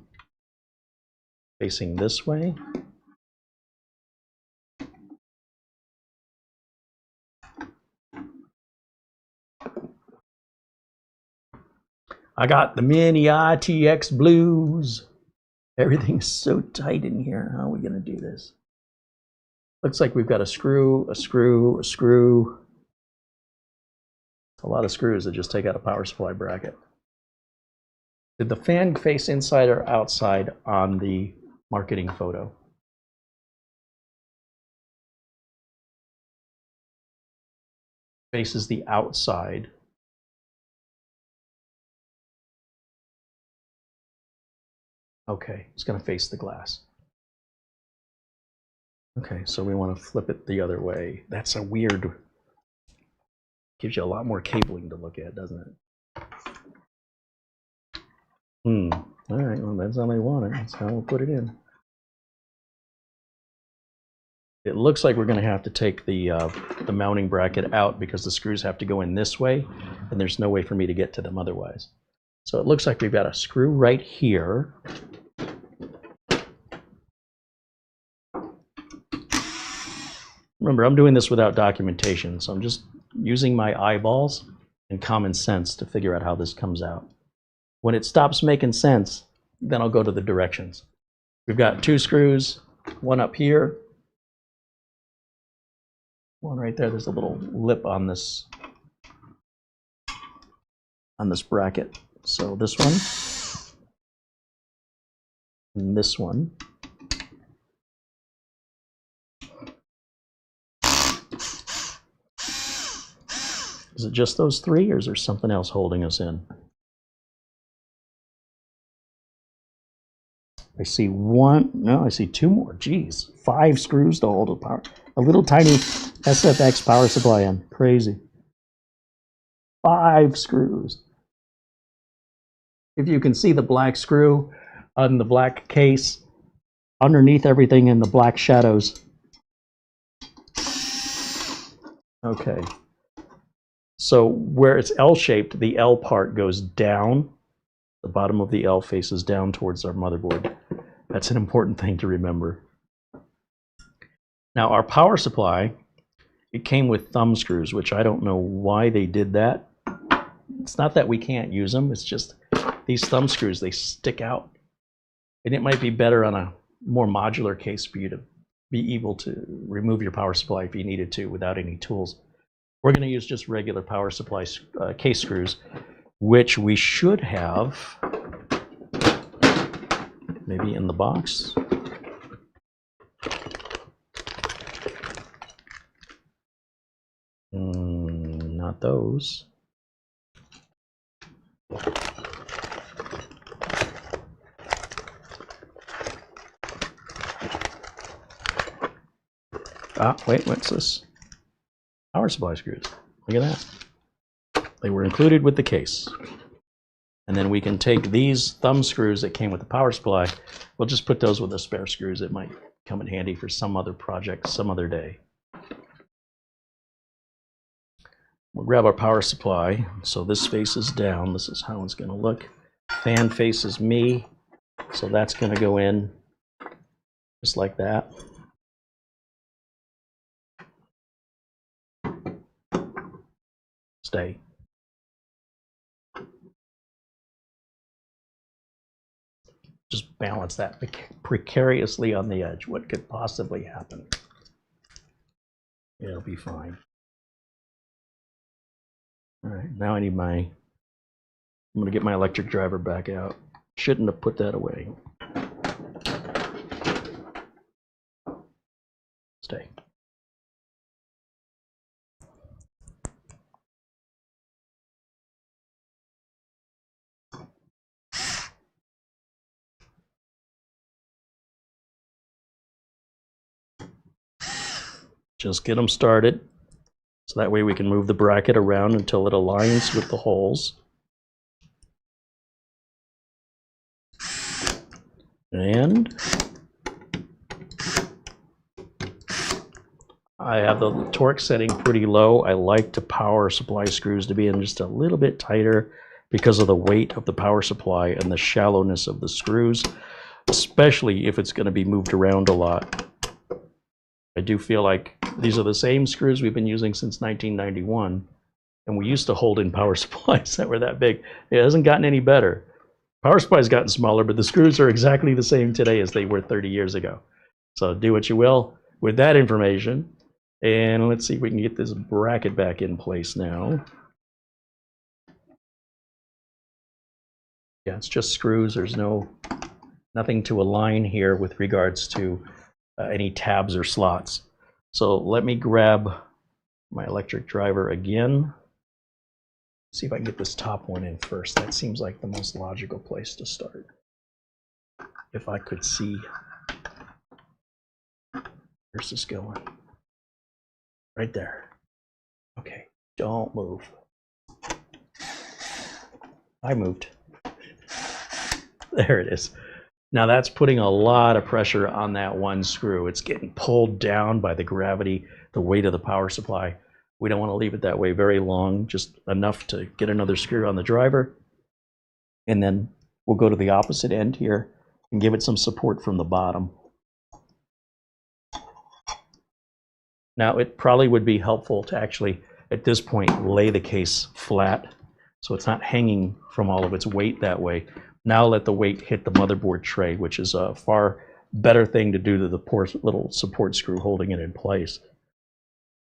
facing this way? I got the Mini-ITX blues. Everything's so tight in here. How are we going to do this? Looks like we've got a screw, a screw, a screw. A lot of screws that just take out a power supply bracket. Did the fan face inside or outside on the marketing photo? Faces the outside. Okay, it's going to face the glass. Okay, so we want to flip it the other way. That's a weird, gives you a lot more cabling to look at, doesn't it? All right, well, that's how they want it. That's how we'll put it in. It looks like we're going to have to take the mounting bracket out because the screws have to go in this way, and there's no way for me to get to them otherwise. So it looks like we've got a screw right here. Remember, I'm doing this without documentation, so I'm just using my eyeballs and common sense to figure out how this comes out. When it stops making sense, then I'll go to the directions. We've got 2 screws, one up here, one right there. There's a little lip on this bracket. So this one, and this one. Is it just those 3, or is there something else holding us in? I see 1, no, I see 2 more. Geez, 5 screws to hold a little tiny SFX power supply in. Crazy. 5 screws. If you can see the black screw on the black case, underneath everything in the black shadows. Okay. So where it's L-shaped, the L part goes down. The bottom of the L faces down towards our motherboard. That's an important thing to remember. Now our power supply, it came with thumb screws, which I don't know why they did that. It's not that we can't use them, it's just these thumb screws, they stick out. And it might be better on a more modular case for you to be able to remove your power supply if you needed to without any tools. We're going to use just regular power supply case screws, which we should have maybe in the box. Not those. Ah, wait, what's this? Power supply screws. Look at that. They were included with the case. And then we can take these thumb screws that came with the power supply. We'll just put those with the spare screws. It might come in handy for some other project, some other day. We'll grab our power supply. So this faces down. This is how it's going to look. Fan faces me, so that's going to go in just like that. Stay. Just balance that precariously on the edge. What could possibly happen? It'll be fine. All right, now I need my, I'm going to get my electric driver back out. Shouldn't have put that away. Stay. Just get them started, so that way we can move the bracket around until it aligns with the holes. And I have the torque setting pretty low. I like the power supply screws to be in just a little bit tighter because of the weight of the power supply and the shallowness of the screws, especially if it's going to be moved around a lot. I do feel like these are the same screws we've been using since 1991, and we used to hold in power supplies that were that big. It hasn't gotten any better. Power supply's gotten smaller, but the screws are exactly the same today as they were 30 years ago. So do what you will with that information. And let's see if we can get this bracket back in place now. Yeah, it's just screws. There's nothing to align here with regards to any tabs or slots. So let me grab my electric driver again. See if I can get this top one in first. That seems like the most logical place to start. If I could see. Where's this going? Right there. Okay, don't move. I moved. There it is. Now that's putting a lot of pressure on that one screw. It's getting pulled down by the gravity, the weight of the power supply. We don't want to leave it that way very long, just enough to get another screw on the driver. And then we'll go to the opposite end here and give it some support from the bottom. Now it probably would be helpful to actually, at this point, lay the case flat so it's not hanging from all of its weight that way. Now let the weight hit the motherboard tray, which is a far better thing to do to the poor little support screw holding it in place.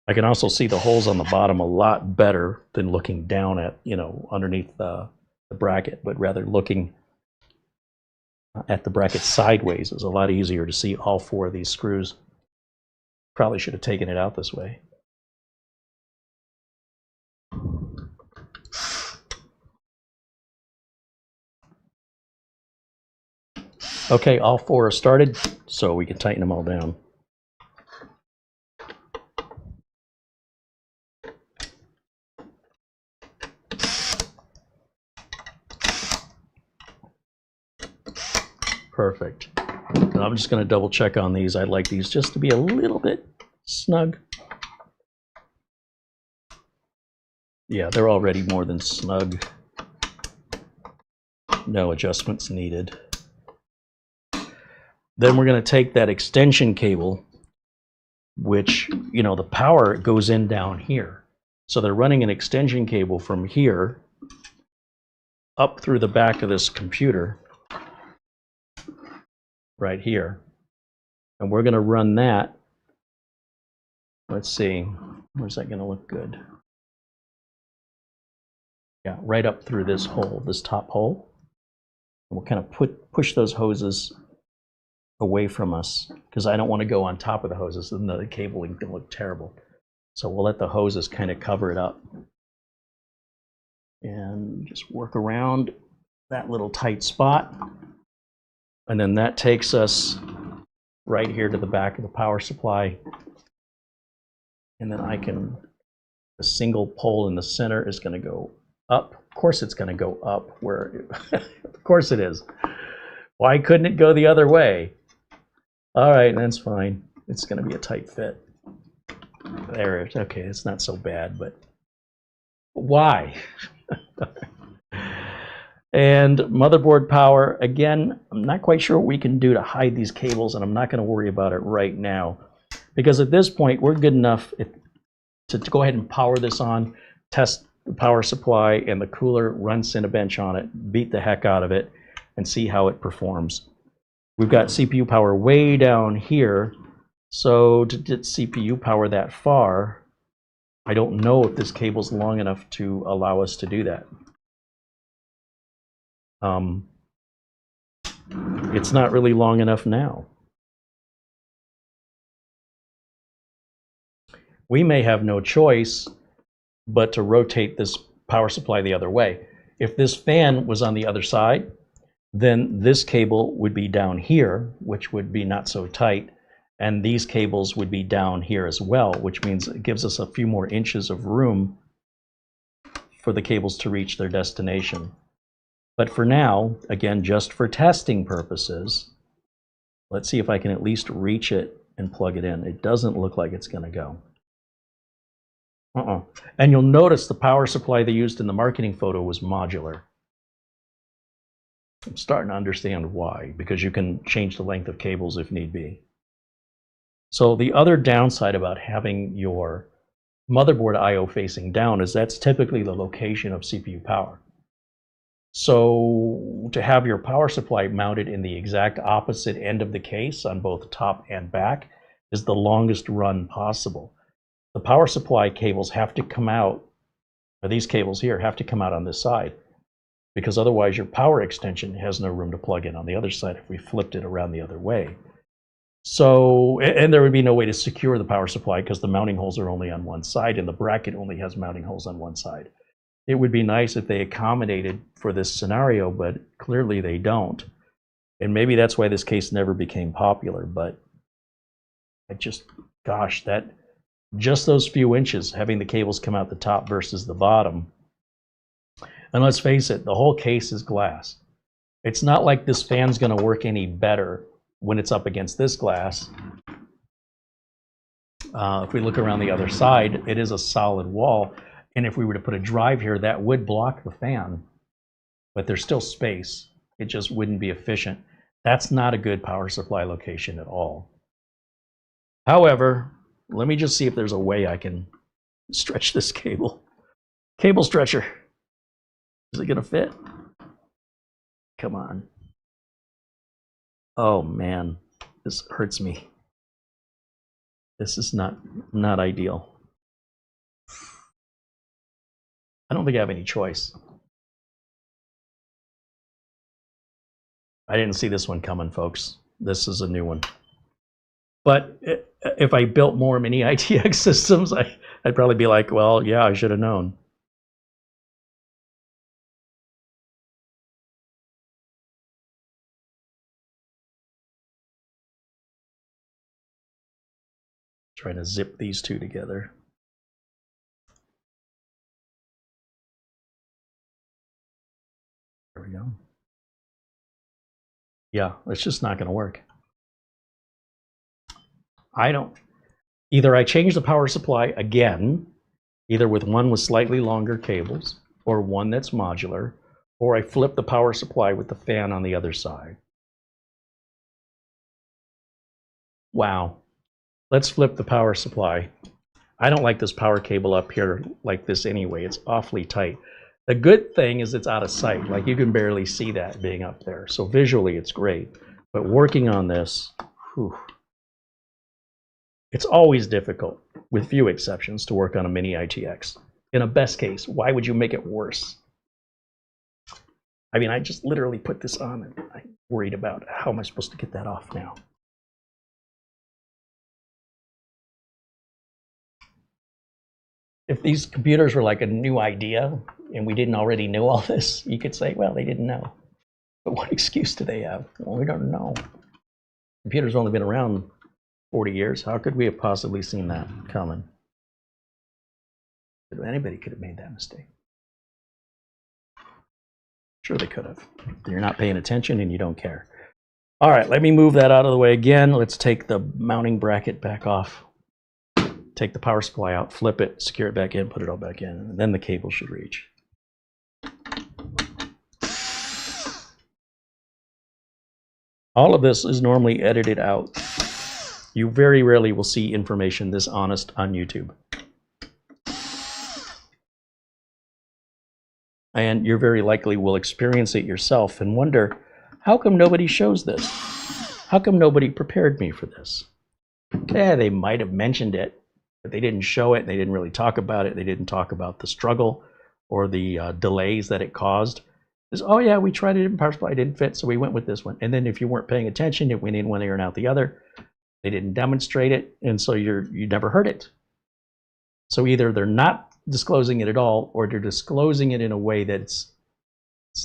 I can also see the holes on the bottom a lot better than looking down at, underneath the bracket, but rather looking at the bracket sideways is a lot easier to see all four of these screws. Probably should have taken it out this way. Okay, all four are started, so we can tighten them all down. Perfect. And I'm just going to double check on these. I'd like these just to be a little bit snug. Yeah, they're already more than snug. No adjustments needed. Then we're going to take that extension cable, which, the power goes in down here. So they're running an extension cable from here up through the back of this computer right here. And we're going to run that. Let's see, where's that going to look good? Yeah, right up through this hole, this top hole. And we'll kind of push those hoses away from us because I don't want to go on top of the hoses, and the cabling can look terrible. So we'll let the hoses kind of cover it up and just work around that little tight spot. And then that takes us right here to the back of the power supply. And then the single pole in the center is going to go up. Of course it's going to go up where, of course it is. Why couldn't it go the other way? All right, that's fine. It's going to be a tight fit. There it is. Okay, it's not so bad, but why? And motherboard power, again, I'm not quite sure what we can do to hide these cables, and I'm not going to worry about it right now. Because at this point, we're good enough to go ahead and power this on, test the power supply and the cooler, run Cinebench on it, beat the heck out of it, and see how it performs. We've got CPU power way down here, so to get CPU power that far, I don't know if this cable's long enough to allow us to do that. It's not really long enough now. We may have no choice but to rotate this power supply the other way. If this fan was on the other side, then this cable would be down here, which would be not so tight, and these cables would be down here as well, which means it gives us a few more inches of room for the cables to reach their destination. But for now, again, just for testing purposes, let's see if I can at least reach it and plug it in. It doesn't look like it's going to go. And you'll notice the power supply they used in the marketing photo was modular. I'm starting to understand why, because you can change the length of cables if need be. So the other downside about having your motherboard I/O facing down is that's typically the location of CPU power. So to have your power supply mounted in the exact opposite end of the case on both top and back is the longest run possible. The power supply cables have to come out, or these cables here have to come out on this side, because otherwise your power extension has no room to plug in on the other side if we flipped it around the other way. So, and there would be no way to secure the power supply because the mounting holes are only on one side and the bracket only has mounting holes on one side. It would be nice if they accommodated for this scenario, but clearly they don't. And maybe that's why this case never became popular, but I just, gosh, just those few inches, having the cables come out the top versus the bottom. And let's face it, the whole case is glass. It's not like this fan's going to work any better when it's up against this glass. If we look around the other side, it is a solid wall. And if we were to put a drive here, that would block the fan. But there's still space. It just wouldn't be efficient. That's not a good power supply location at all. However, let me just see if there's a way I can stretch this cable. Cable stretcher. Is it gonna fit? Come on. Oh man, this hurts me. This is not ideal. I don't think I have any choice. I didn't see this one coming, folks. This is a new one. But if I built more Mini-ITX systems, I'd probably be like, well, yeah, I should have known. Trying to zip these two together. There we go. Yeah, it's just not going to work. Either I change the power supply again, either with one with slightly longer cables, or one that's modular, or I flip the power supply with the fan on the other side. Wow. Let's flip the power supply. I don't like this power cable up here like this anyway. It's awfully tight. The good thing is it's out of sight. Like you can barely see that being up there. So visually it's great. But working on this, whew, it's always difficult, with few exceptions, to work on a Mini-ITX. In a best case, why would you make it worse? I mean, I just literally put this on and I'm worried about how am I supposed to get that off now. If these computers were like a new idea and we didn't already know all this, you could say, well, they didn't know. But what excuse do they have? Well, we don't know. Computers have only been around 40 years. How could we have possibly seen that coming? Anybody could have made that mistake. Sure they could have. You're not paying attention and you don't care. All right, let me move that out of the way again. Let's take the mounting bracket back off. Take the power supply out, flip it, secure it back in, put it all back in, and then the cable should reach. All of this is normally edited out. You very rarely will see information this honest on YouTube. And you very likely will experience it yourself and wonder, how come nobody shows this? How come nobody prepared me for this? Yeah, they might have mentioned it, but they didn't show it. They didn't really talk about it. They didn't talk about the struggle or the delays that it caused. It's, oh yeah, we tried it in power supply, it didn't fit, so we went with this one. And then if you weren't paying attention, it went in one ear and out the other. They didn't demonstrate it, and so you never heard it. So either they're not disclosing it at all, or they're disclosing it in a way that it's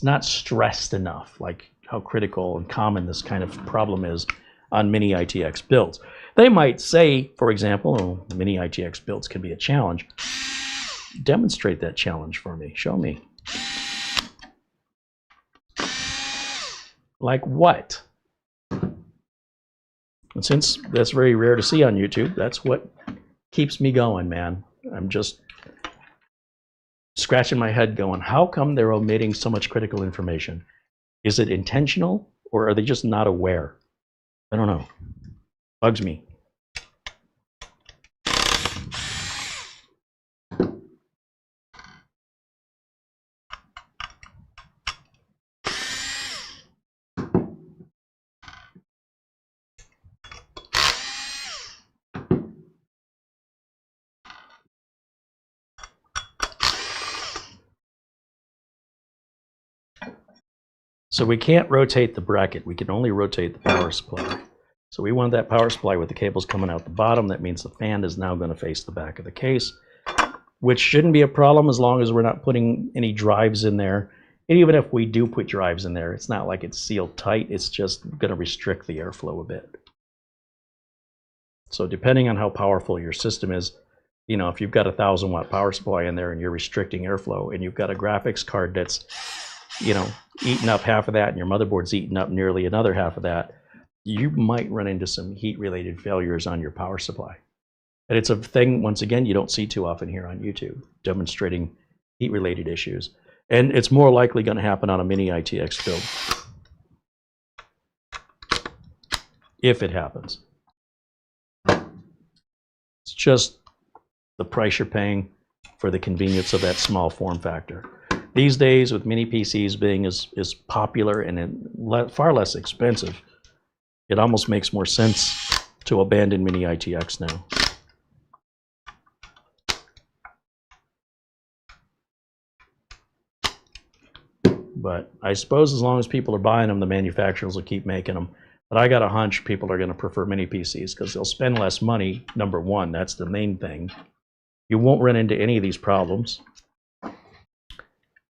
not stressed enough, like how critical and common this kind of problem is on Mini-ITX builds. They might say, for example, oh, Mini-ITX builds can be a challenge. Demonstrate that challenge for me. Show me. Like what? And since that's very rare to see on YouTube, that's what keeps me going, man. I'm just scratching my head going, how come they're omitting so much critical information? Is it intentional, or are they just not aware? I don't know. Bugs me. So we can't rotate the bracket. We can only rotate the power supply. So we want that power supply with the cables coming out the bottom. That means the fan is now going to face the back of the case, which shouldn't be a problem as long as we're not putting any drives in there. And even if we do put drives in there, it's not like it's sealed tight. It's just going to restrict the airflow a bit. So depending on how powerful your system is, you know, if you've got a 1,000-watt power supply in there and you're restricting airflow, and you've got a graphics card that's, you know, eating up half of that, and your motherboard's eating up nearly another half of that, you might run into some heat-related failures on your power supply. And it's a thing, once again, you don't see too often here on YouTube, demonstrating heat-related issues. And it's more likely going to happen on a Mini-ITX build, if it happens. It's just the price you're paying for the convenience of that small form factor. These days, with mini PCs being as popular and far less expensive, it almost makes more sense to abandon Mini-ITX now. But I suppose as long as people are buying them, the manufacturers will keep making them. But I got a hunch people are going to prefer mini PCs because they'll spend less money, number one. That's the main thing. You won't run into any of these problems.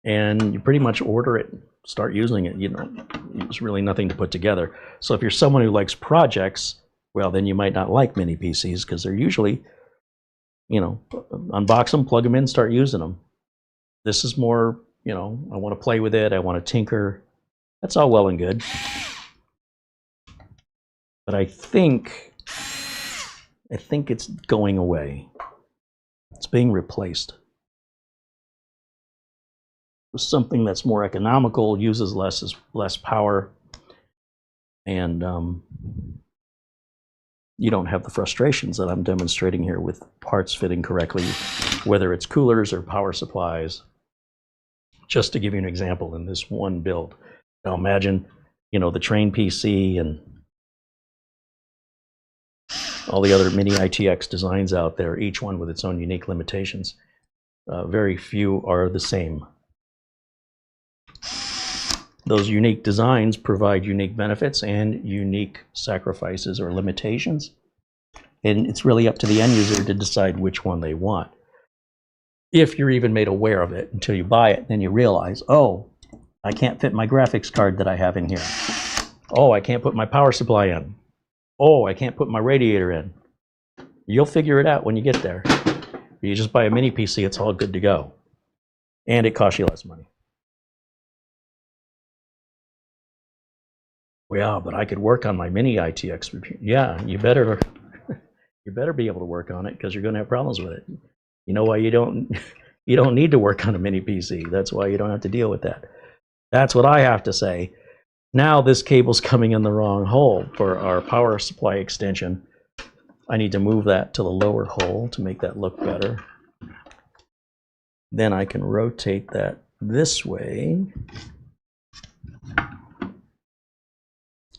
And you pretty much order it, start using it. You know, there's really nothing to put together. So if you're someone who likes projects, well, then you might not like mini PCs because they're usually, you know, unbox them, plug them in, start using them. This is more, you know, I want to play with it, I want to tinker. That's all well and good. But I think it's going away. It's being replaced with something that's more economical, uses less power, and you don't have the frustrations that I'm demonstrating here with parts fitting correctly, whether it's coolers or power supplies. Just to give you an example, in this one build, now imagine, you know, the Train PC and all the other Mini-ITX designs out there, each one with its own unique limitations. Very few are the same. Those unique designs provide unique benefits and unique sacrifices or limitations. And it's really up to the end user to decide which one they want. If you're even made aware of it until you buy it, then you realize, oh, I can't fit my graphics card that I have in here. Oh, I can't put my power supply in. Oh, I can't put my radiator in. You'll figure it out when you get there. You just buy a mini PC, it's all good to go. And it costs you less money. Well, but I could work on my Mini-ITX. Yeah, you better be able to work on it because you're going to have problems with it. You know why you don't need to work on a mini PC. That's why you don't have to deal with that. That's what I have to say. Now this cable's coming in the wrong hole for our power supply extension. I need to move that to the lower hole to make that look better. Then I can rotate that this way.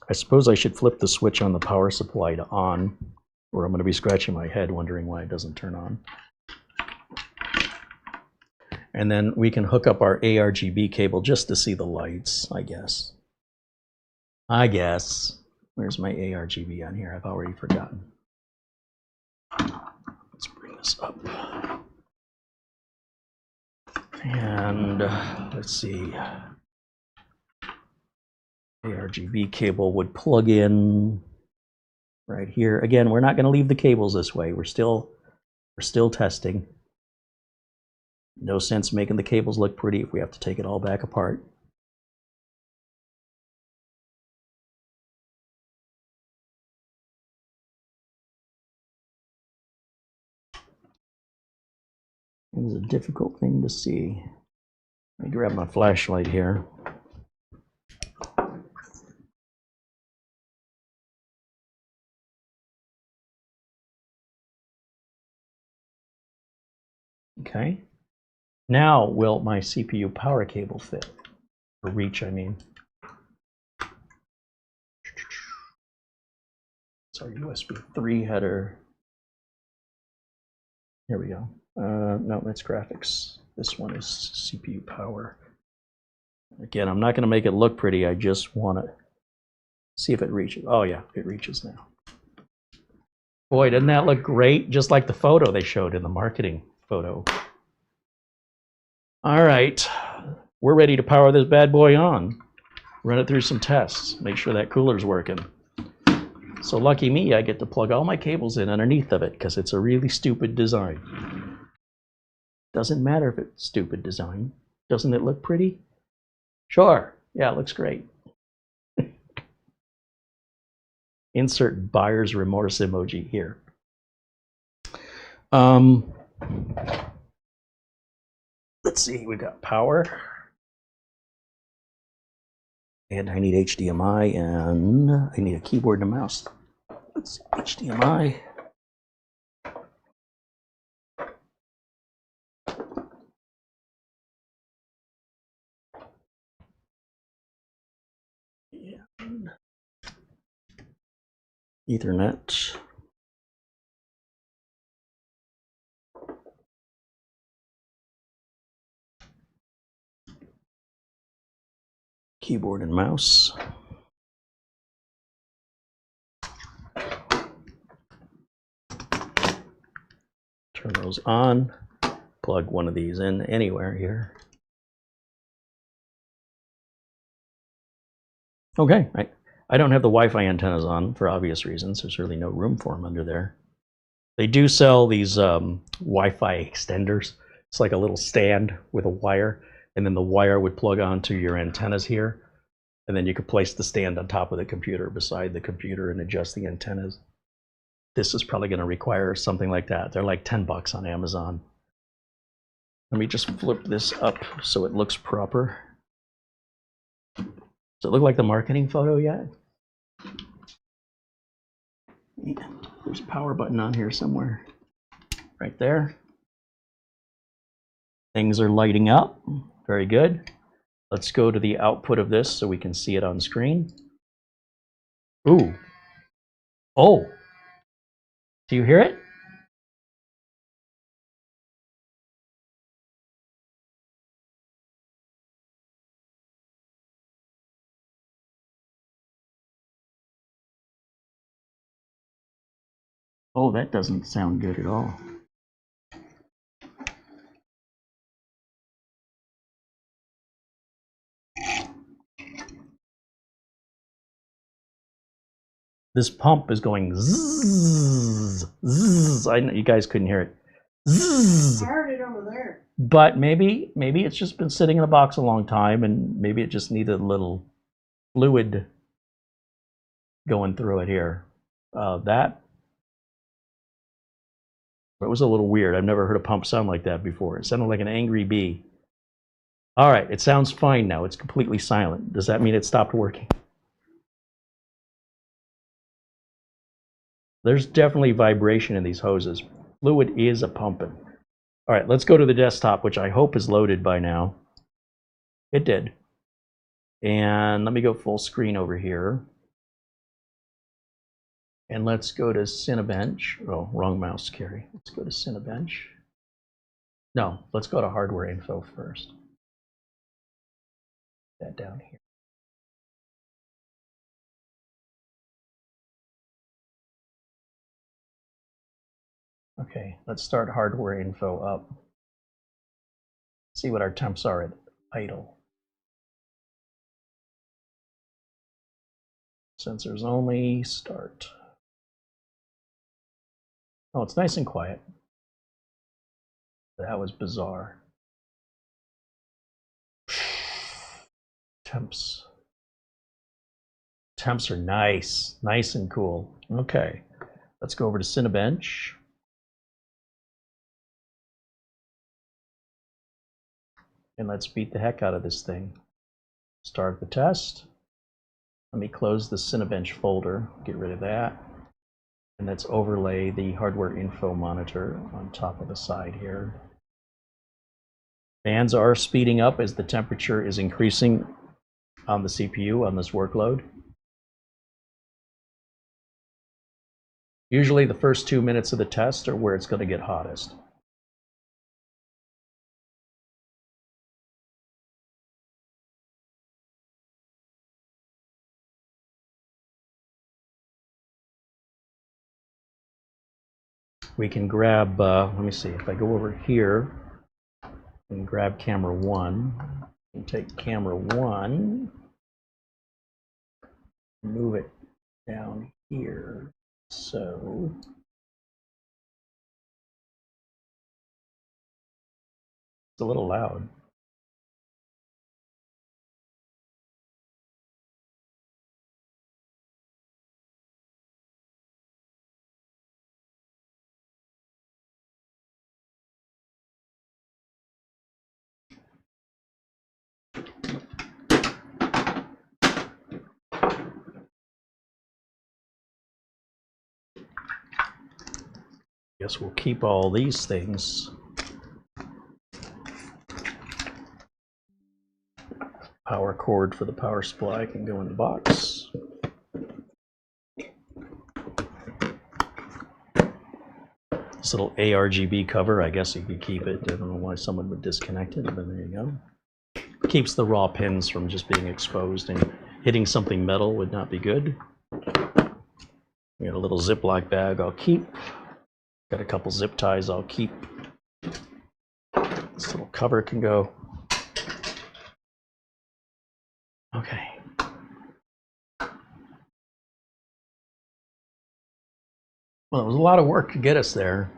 I suppose I should flip the switch on the power supply to on, or I'm going to be scratching my head wondering why it doesn't turn on. And then we can hook up our ARGB cable just to see the lights, I guess. Where's my ARGB on here? I've already forgotten. Let's bring this up. And let's see. ARGB cable would plug in right here. Again, we're not going to leave the cables this way. We're still testing. No sense making the cables look pretty if we have to take it all back apart. It is a difficult thing to see. Let me grab my flashlight here. Okay. Now will my CPU power cable fit? Or reach, I mean. It's our USB 3 header. Here we go. No, that's graphics. This one is CPU power. Again, I'm not going to make it look pretty. I just want to see if it reaches. Oh yeah, it reaches now. Boy, doesn't that look great? Just like the photo they showed in the marketing photo. All right, we're ready to power this bad boy on. Run it through some tests. Make sure that cooler's working. So lucky me, I get to plug all my cables in underneath of it because it's a really stupid design. Doesn't matter if it's stupid design. Doesn't it look pretty? Sure. Yeah, it looks great. Insert buyer's remorse emoji here. Let's see, we got power. And I need HDMI, and I need a keyboard and a mouse. Let's see, HDMI. And Ethernet. Keyboard and mouse. Turn those on. Plug one of these in anywhere here. Okay, I don't have the Wi-Fi antennas on for obvious reasons. There's really no room for them under there. They do sell these Wi-Fi extenders. It's like a little stand with a wire, and then the wire would plug onto your antennas here, and then you could place the stand on top of the computer, beside the computer, and adjust the antennas. This is probably going to require something like that. They're like $10 on Amazon. Let me just flip this up so it looks proper. Does it look like the marketing photo yet? There's a power button on here somewhere. Right there. Things are lighting up. Very good. Let's go to the output of this so we can see it on screen. Ooh. Oh. Do you hear it? Oh, that doesn't sound good at all. This pump is going zzz, zzz. I know you guys couldn't hear it. Zzz. I heard it over there. But maybe it's just been sitting in a box a long time, and maybe it just needed a little fluid going through it here. That was a little weird. I've never heard a pump sound like that before. It sounded like an angry bee. All right, it sounds fine now. It's completely silent. Does that mean it stopped working? There's definitely vibration in these hoses. Fluid is a pumping. All right, let's go to the desktop, which I hope is loaded by now. It did. And let me go full screen over here. And let's go to Cinebench. Oh, wrong mouse, Carey. Let's go to Cinebench. No, let's go to hardware info first. That down here. Okay, let's start hardware info up. See what our temps are at idle. Sensors only, start. Oh, it's nice and quiet. That was bizarre. Temps. Temps are nice, nice and cool. Okay, let's go over to Cinebench. And let's beat the heck out of this thing. Start the test. Let me close the Cinebench folder, get rid of that. And let's overlay the hardware info monitor on top of the side here. Fans are speeding up as the temperature is increasing on the CPU on this workload. Usually the first 2 minutes of the test are where it's going to get hottest. We can grab, let me see, if I go over here and grab camera 1, and take camera 1, move it down here, so it's a little loud. Guess we'll keep all these things. Power cord for the power supply can go in the box. This little ARGB cover, I guess you could keep it. I don't know why someone would disconnect it, but there you go. Keeps the raw pins from just being exposed, and hitting something metal would not be good. We got a little Ziploc bag I'll keep. Got a couple zip ties I'll keep. This little cover can go. Okay. Well, it was a lot of work to get us there.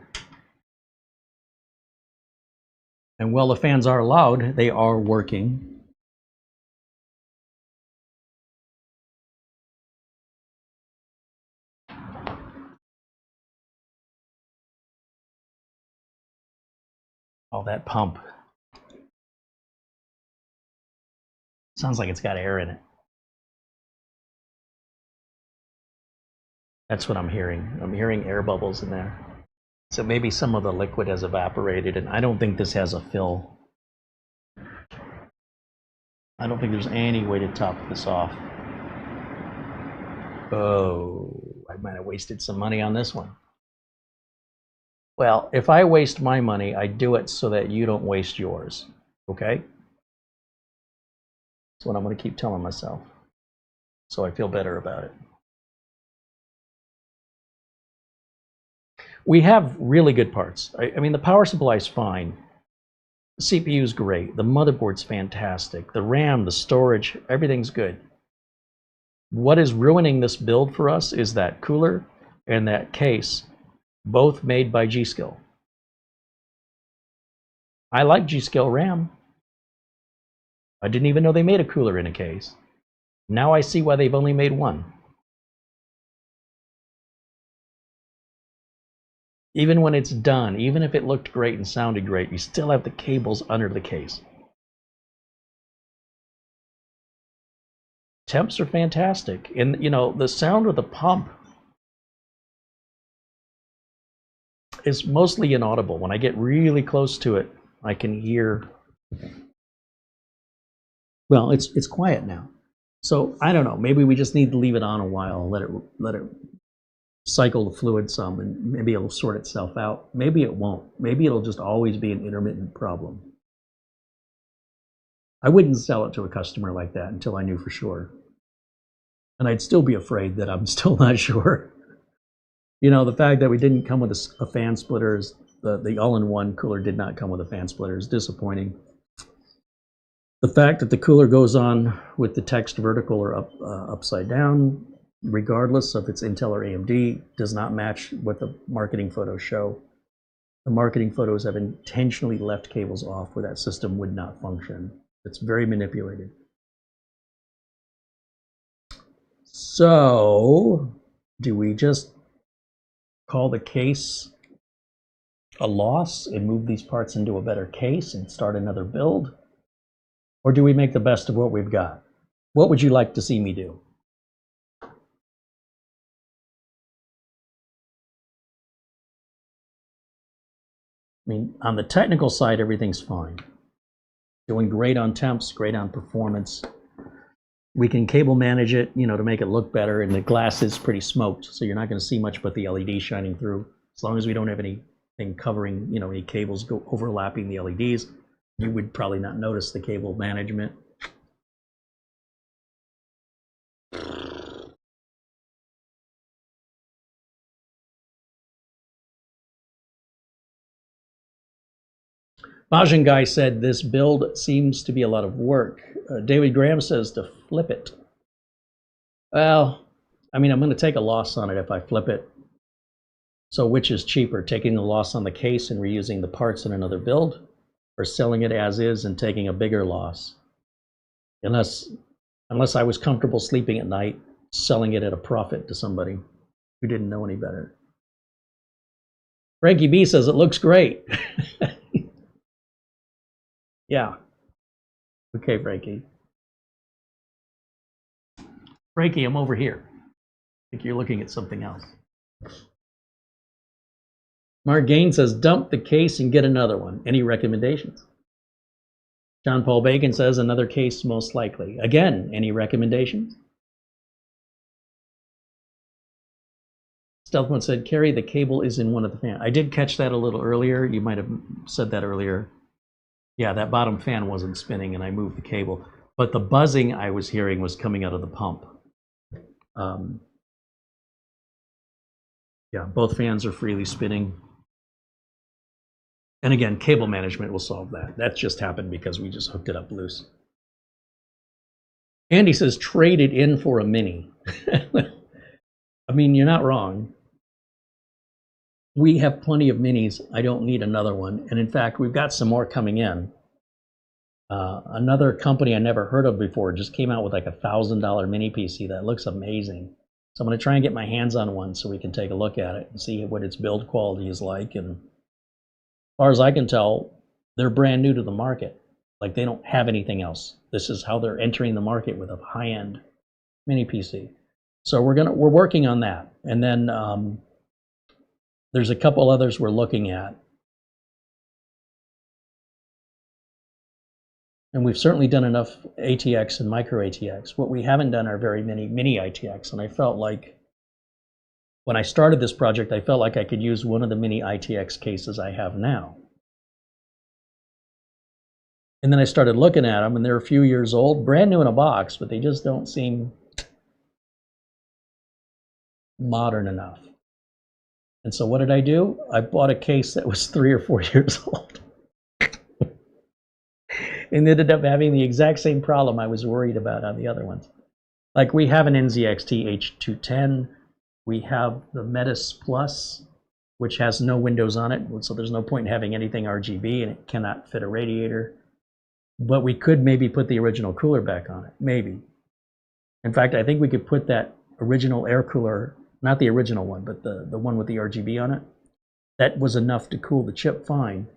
And while the fans are loud, they are working. Oh, that pump. Sounds like it's got air in it. That's what I'm hearing. I'm hearing air bubbles in there. So maybe some of the liquid has evaporated, and I don't think this has a fill. I don't think there's any way to top this off. Oh, I might have wasted some money on this one. Well, if I waste my money, I do it so that you don't waste yours, okay? That's what I'm going to keep telling myself, so I feel better about it. We have really good parts. I mean, the power supply is fine. The CPU is great. The motherboard's fantastic. The RAM, the storage, everything's good. What is ruining this build for us is that cooler and that case, both made by G.SKILL. I like G.SKILL RAM. I didn't even know they made a cooler in a case. Now I see why they've only made one. Even when it's done, even if it looked great and sounded great, you still have the cables under the case. Temps are fantastic. And, you know, the sound of the pump is mostly inaudible. When I get really close to it, I can hear. Well, it's quiet now. So I don't know. Maybe we just need to leave it on a while and let it cycle the fluid some, and maybe it'll sort itself out. Maybe it won't. Maybe it'll just always be an intermittent problem. I wouldn't sell it to a customer like that until I knew for sure. And I'd still be afraid that I'm still not sure. You know, the fact that we didn't come with a fan splitter, the all-in-one cooler did not come with a fan splitter, is disappointing. The fact that the cooler goes on with the text vertical or upside down, regardless of it's Intel or AMD, does not match what the marketing photos show. The marketing photos have intentionally left cables off where that system would not function. It's very manipulated. So, do we just call the case a loss and move these parts into a better case and start another build? Or do we make the best of what we've got? What would you like to see me do? I mean, on the technical side, everything's fine. Doing great on temps, great on performance. We can cable manage it, you know, to make it look better, and the glass is pretty smoked, so you're not going to see much but the LED shining through. As long as we don't have anything covering, you know, any cables overlapping the LEDs, you would probably not notice the cable management. Majin Guy said this build seems to be a lot of work. David Graham says to flip it. Well, I mean, I'm going to take a loss on it if I flip it. So which is cheaper, taking the loss on the case and reusing the parts in another build, or selling it as is and taking a bigger loss? Unless I was comfortable sleeping at night, selling it at a profit to somebody who didn't know any better. Frankie B says it looks great. Yeah. Okay, Frankie. Frankie, I'm over here. I think you're looking at something else. Mark Gain says, dump the case and get another one. Any recommendations? John Paul Bacon says, another case most likely. Again, any recommendations? Stealthman said, Carey, the cable is in one of the fans. I did catch that a little earlier. You might have said that earlier. Yeah, that bottom fan wasn't spinning and I moved the cable. But the buzzing I was hearing was coming out of the pump. Yeah, both fans are freely spinning. And again, cable management will solve that. That just happened because we just hooked it up loose. Andy says, trade it in for a Mini. I mean, you're not wrong. We have plenty of Minis. I don't need another one. And in fact, we've got some more coming in. Another company I never heard of before just came out with like $1,000 mini PC that looks amazing. So I'm going to try and get my hands on one so we can take a look at it and see what its build quality is like. And as far as I can tell, they're brand new to the market. Like they don't have anything else. This is how they're entering the market with a high-end mini PC. So we're working on that. And then there's a couple others we're looking at. And we've certainly done enough ATX and micro ATX. What we haven't done are very many mini ITX. And I felt like when I started this project, I felt like I could use one of the mini ITX cases I have now. And then I started looking at them, and they're a few years old, brand new in a box, but they just don't seem modern enough. And so what did I do? I bought a case that was 3 or 4 years old. And ended up having the exact same problem I was worried about on the other ones. Like we have an NZXT H210. We have the Metis Plus, which has no windows on it. So there's no point in having anything RGB, and it cannot fit a radiator. But we could maybe put the original cooler back on it, maybe. In fact, I think we could put that original air cooler, not the original one, but the one with the RGB on it. That was enough to cool the chip fine,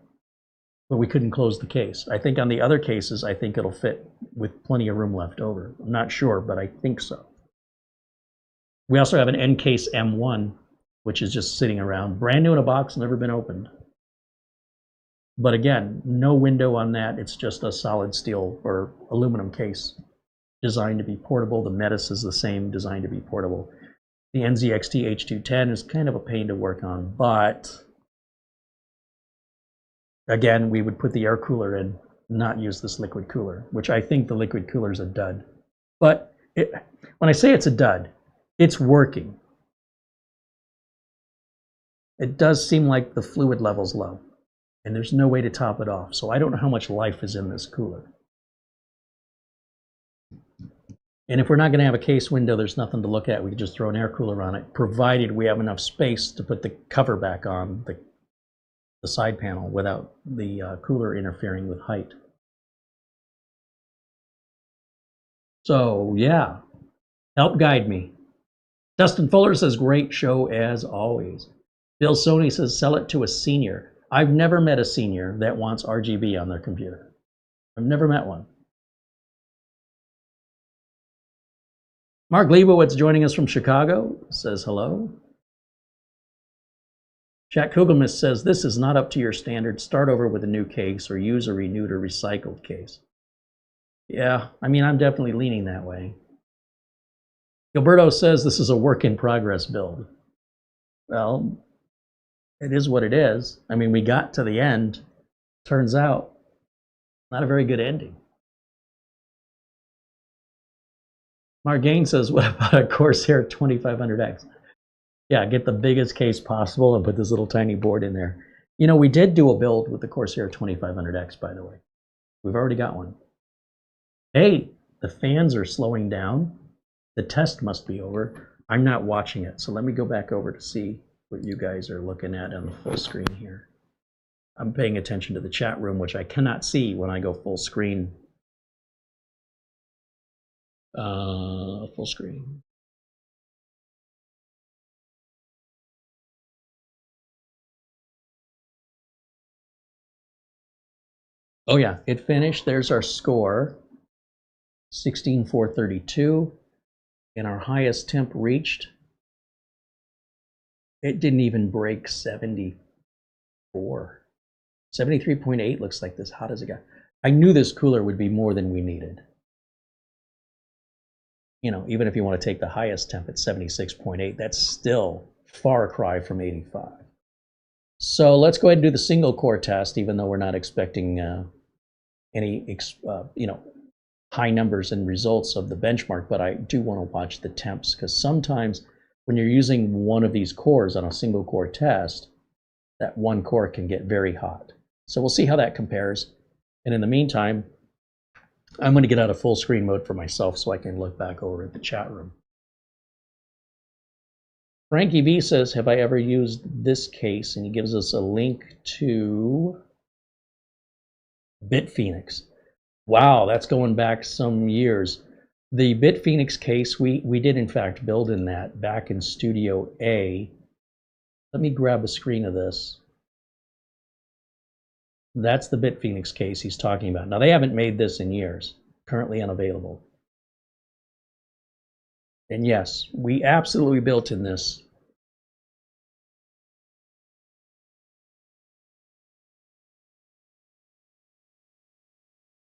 but we couldn't close the case. I think on the other cases, I think it'll fit with plenty of room left over. I'm not sure, but I think so. We also have an N-Case M1, which is just sitting around, brand new in a box, never been opened. But again, no window on that. It's just a solid steel or aluminum case designed to be portable. The Metis is the same, designed to be portable. The NZXT H210 is kind of a pain to work on, but again, we would put the air cooler in, not use this liquid cooler, which I think the liquid cooler is a dud. But when I say it's a dud, it's working. It does seem like the fluid level's low, and there's no way to top it off. So I don't know how much life is in this cooler. And if we're not going to have a case window, there's nothing to look at. We can just throw an air cooler on it, provided we have enough space to put the cover back on the side panel without the cooler interfering with height. So yeah, help guide me. Dustin Fuller says, great show as always. Bill Sony says, sell it to a senior. I've never met a senior that wants RGB on their computer. I've never met one. Mark Leibowitz joining us from Chicago says hello. Jack Kugelmis says, this is not up to your standards. Start over with a new case or use a renewed or recycled case. Yeah, I mean, I'm definitely leaning that way. Gilberto says this is a work in progress build. Well, it is what it is. I mean, we got to the end. Turns out, not a very good ending. Mark Gain says, what about a Corsair 2500X? Yeah, get the biggest case possible and put this little tiny board in there. You know, we did do a build with the Corsair 2500X, by the way. We've already got one. Hey, the fans are slowing down. The test must be over. I'm not watching it, so let me go back over to see what you guys are looking at on the full screen here. I'm paying attention to the chat room, which I cannot see when I go full screen. Full screen. Oh yeah, it finished. There's our score, 16,432, and our highest temp reached. It didn't even break 74. 73.8 looks like this hot as it got. I knew this cooler would be more than we needed. You know, even if you want to take the highest temp at 76.8, that's still far cry from 85. So let's go ahead and do the single core test, even though we're not expecting any high numbers and results of the benchmark, but I do want to watch the temps, because sometimes when you're using one of these cores on a single core test, that one core can get very hot. So we'll see how that compares. And in the meantime, I'm going to get out of full screen mode for myself so I can look back over at the chat room. Frankie V says, have I ever used this case? And he gives us a link to BitPhoenix. Wow, that's going back some years. The BitPhoenix case, we did in fact build in that back in Studio A. Let me grab a screen of this. That's the BitPhoenix case he's talking about. Now, they haven't made this in years, currently unavailable. And yes, we absolutely built in this.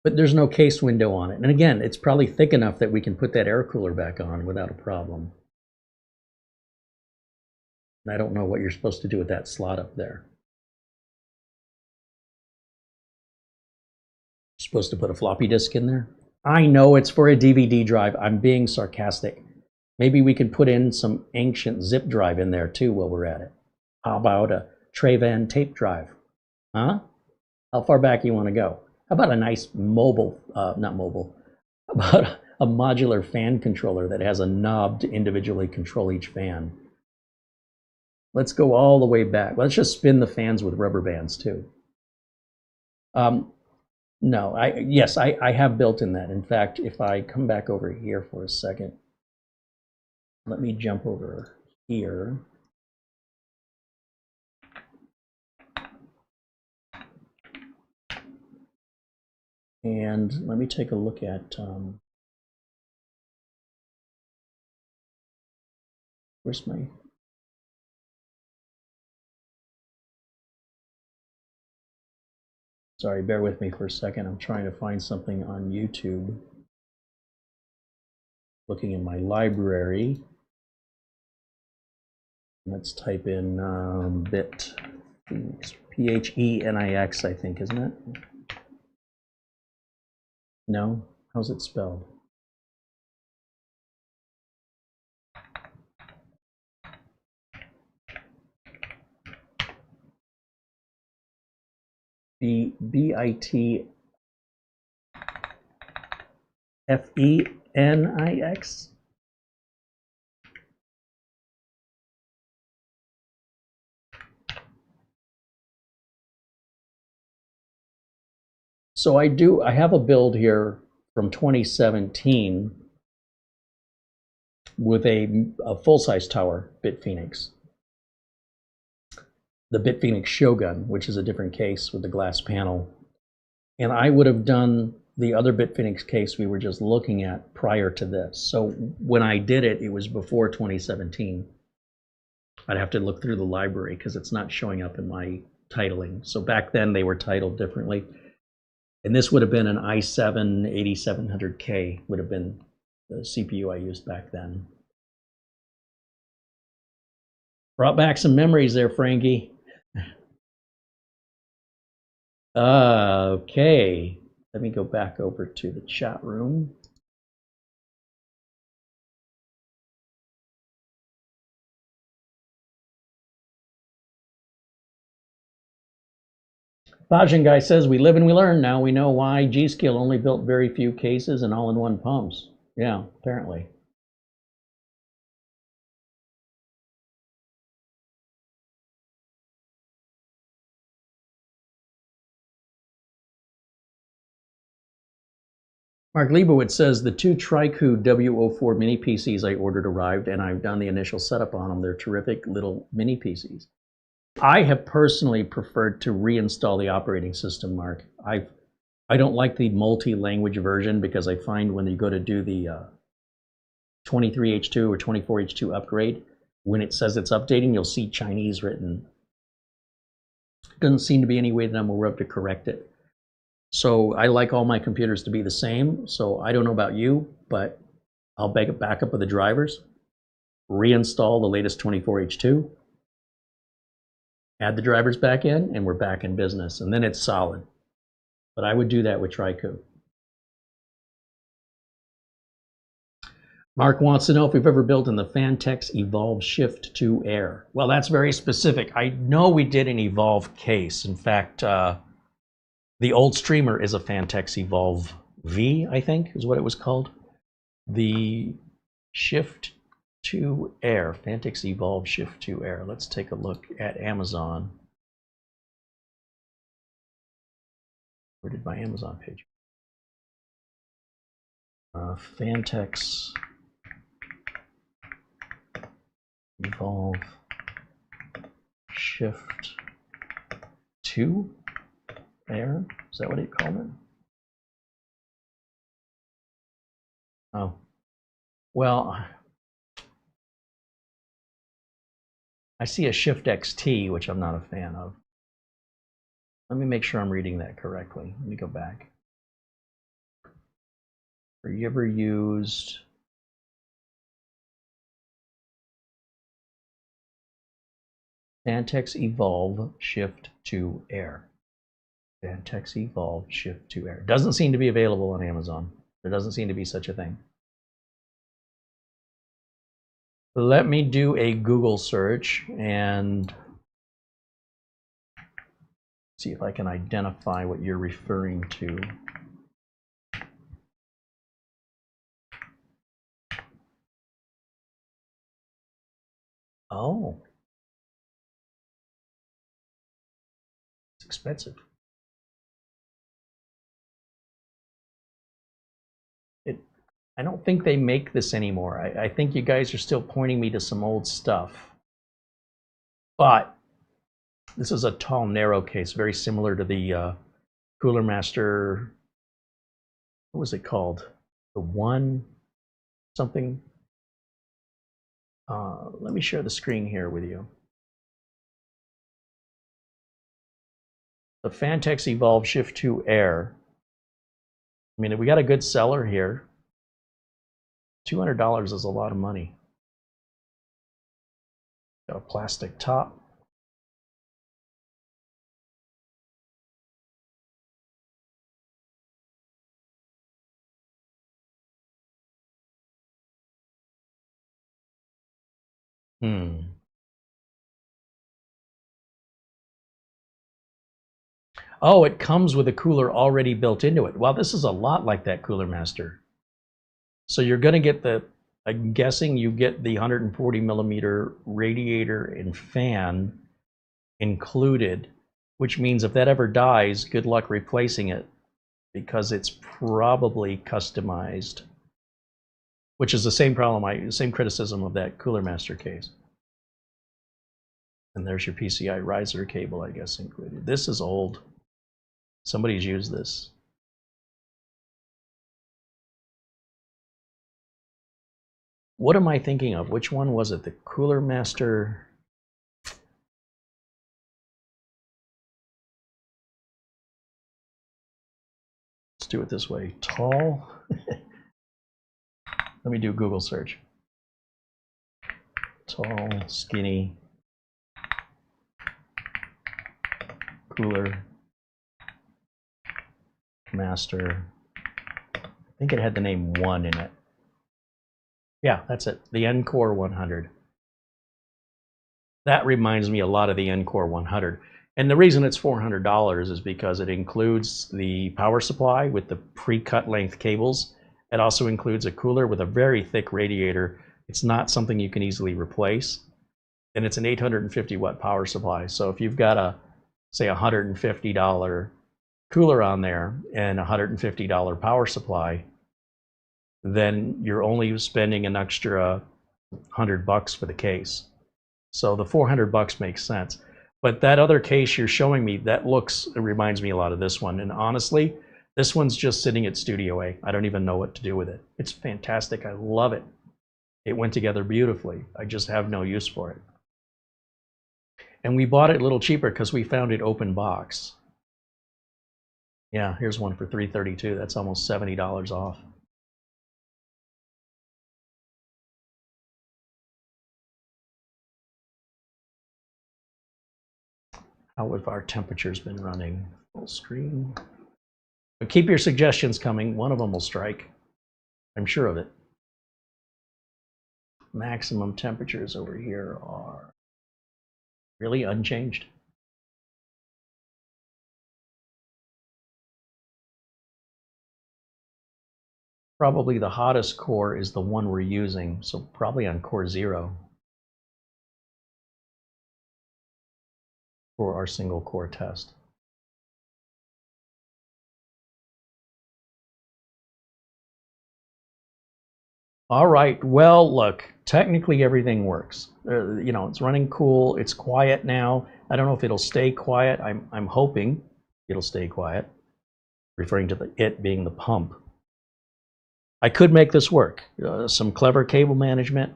But there's no case window on it. And again, it's probably thick enough that we can put that air cooler back on without a problem. And I don't know what you're supposed to do with that slot up there. You're supposed to put a floppy disk in there? I know it's for a DVD drive. I'm being sarcastic. Maybe we could put in some ancient zip drive in there too while we're at it. How about a Trevan tape drive? Huh? How far back you want to go? How about a nice mobile, not mobile, how about a modular fan controller that has a knob to individually control each fan? Let's go all the way back. Let's just spin the fans with rubber bands too. No, I have built in that. In fact, if I come back over here for a second, let me jump over here. And let me take a look at, where's my, Sorry, bear with me for a second. I'm trying to find something on YouTube. Looking in my library. Let's type in bit, P-H-E-N-I-X, I think, isn't it? No? How's it spelled? B-I-T-F-E-N-I-X? So I have a build here from 2017 with a full-size tower, BitPhoenix. The BitPhoenix Shogun, which is a different case with the glass panel. And I would have done the other BitPhoenix case we were just looking at prior to this. So when I did it, it was before 2017. I'd have to look through the library because it's not showing up in my titling. So back then they were titled differently. And this would have been an i7 8700K, would have been the CPU I used back then. Brought back some memories there, Frankie. Okay, let me go back over to the chat room. Bajan guy says, we live and we learn. Now we know why GSkill only built very few cases and all-in-one pumps. Yeah, apparently. Mark Leibowitz says, the two Triku W04 mini PCs I ordered arrived and I've done the initial setup on them. They're terrific little mini PCs. I have personally preferred to reinstall the operating system, Mark. I don't like the multi-language version because I find when you go to do the 23H2 or 24H2 upgrade, when it says it's updating, you'll see Chinese written. Doesn't seem to be any way that I'm aware of to correct it. So I like all my computers to be the same. So I don't know about you, but I'll back up with the drivers, reinstall the latest 24H2, add the drivers back in, and we're back in business. And then it's solid. But I would do that with Triku. Mark wants to know if we've ever built in the Fantex Evolve Shift to Air. Well, that's very specific. I know we did an Evolve case. In fact, the old streamer is a Fantex Evolve V, I think, is what it was called. The Shift to Air, Fantex Evolve Shift to Air. Let's take a look at Amazon. Where did my Amazon page? Fantex Evolve Shift to Air. Is that what it called it? Oh, well, I see a Shift XT, which I'm not a fan of. Let me make sure I'm reading that correctly. Let me go back. Have you ever used Fantex Evolve Shift to Air? Fantex Evolve Shift to Air. Doesn't seem to be available on Amazon. There doesn't seem to be such a thing. Let me do a Google search and see if I can identify what you're referring to. Oh, it's expensive. I don't think they make this anymore. I think you guys are still pointing me to some old stuff. But this is a tall, narrow case, very similar to the Cooler Master. What was it called? The one something. Let me share the screen here with you. The Fantex Evolve Shift 2 Air. I mean, if we got a good seller here, $200 is a lot of money. Got a plastic top. Oh, it comes with a cooler already built into it. Well, this is a lot like that Cooler Master. So you're going to get the, I'm guessing you get the 140 millimeter radiator and fan included, which means if that ever dies, good luck replacing it because it's probably customized, which is the same problem, same criticism of that Cooler Master case. And there's your PCI riser cable, I guess, included. This is old. Somebody's used this. What am I thinking of? Which one was it? The Cooler Master. Let's do it this way. Tall. Let me do a Google search. Tall, skinny, Cooler Master. I think it had the name 1 in it. Yeah, that's it. The Encore 100. That reminds me a lot of the Encore 100. And the reason it's $400 is because it includes the power supply with the pre-cut length cables. It also includes a cooler with a very thick radiator. It's not something you can easily replace. And it's an 850 watt power supply. So if you've got a, say, $150 cooler on there and a $150 power supply, then you're only spending an extra $100 for the case. So the $400 makes sense. But that other case you're showing me, that looks, it reminds me a lot of this one. And honestly, this one's just sitting at Studio A. I don't even know what to do with it. It's fantastic. I love it. It went together beautifully. I just have no use for it. And we bought it a little cheaper because we found it open box. Yeah, here's one for $332. That's almost $70 off. How have our temperatures been running? Full screen. But keep your suggestions coming. One of them will strike. I'm sure of it. Maximum temperatures over here are really unchanged. Probably the hottest core is the one we're using, so probably on core 0 for our single core test. All right, well, look, technically everything works. You know, it's running cool, it's quiet now. I don't know if it'll stay quiet. I'm hoping it'll stay quiet, referring to it being the pump. I could make this work. Some clever cable management.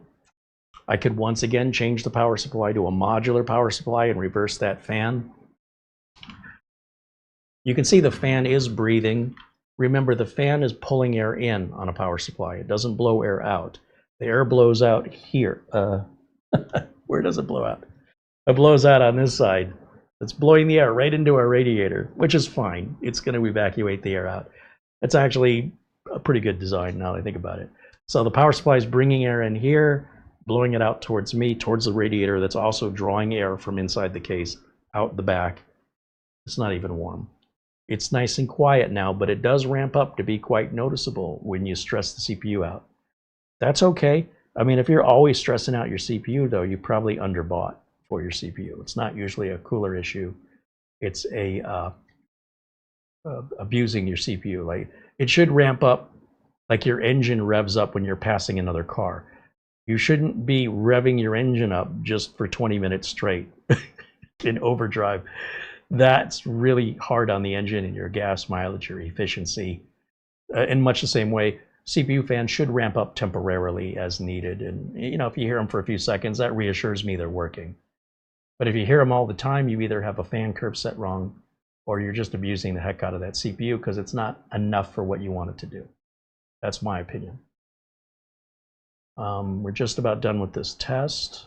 I could once again change the power supply to a modular power supply and reverse that fan. You can see the fan is breathing. Remember, the fan is pulling air in on a power supply. It doesn't blow air out. The air blows out here. Where does it blow out? It blows out on this side. It's blowing the air right into our radiator, which is fine. It's going to evacuate the air out. It's actually a pretty good design now that I think about it. So the power supply is bringing air in here, blowing it out towards me, towards the radiator that's also drawing air from inside the case out the back. It's not even warm. It's nice and quiet now, but it does ramp up to be quite noticeable when you stress the CPU out. That's okay. I mean, if you're always stressing out your CPU, though, you probably underbought for your CPU. It's not usually a cooler issue. It's a abusing your CPU. Like, it should ramp up like your engine revs up when you're passing another car. You shouldn't be revving your engine up just for 20 minutes straight in overdrive. That's really hard on the engine and your gas mileage, your efficiency. In much the same way, CPU fans should ramp up temporarily as needed. And you know, if you hear them for a few seconds, that reassures me they're working. But if you hear them all the time, you either have a fan curve set wrong or you're just abusing the heck out of that CPU because it's not enough for what you want it to do. That's my opinion. We're just about done with this test.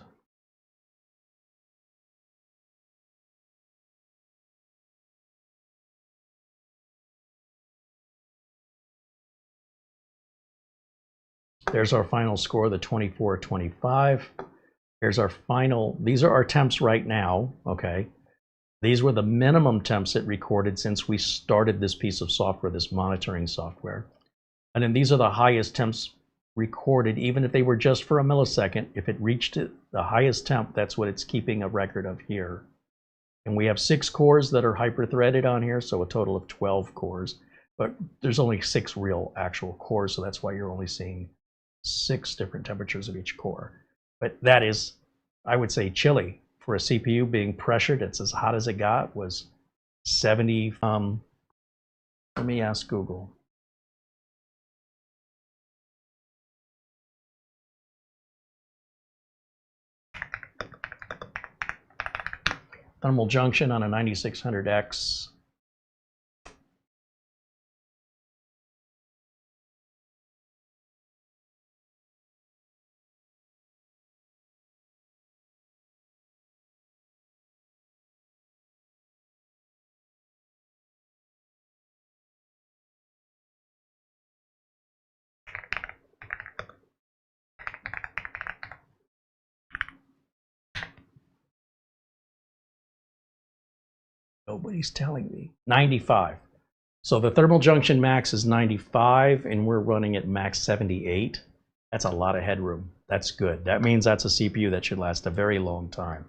There's our final score, the 2425. Here's our final, these are our temps right now, okay? These were the minimum temps it recorded since we started this piece of software, this monitoring software. And then these are the highest temps recorded, even if they were just for a millisecond. If it reached the highest temp, that's what it's keeping a record of here. And we have 6 cores that are hyper-threaded on here, so a total of 12 cores. But there's only 6 real actual cores, so that's why you're only seeing 6 different temperatures of each core. But that is, I would say, chilly. For a CPU being pressured, it's as hot as it got, was 70. Let me ask Google. Thermal junction on a 9600X. Nobody's telling me. 95. So the thermal junction max is 95, and we're running at max 78. That's a lot of headroom. That's good. That means that's a CPU that should last a very long time.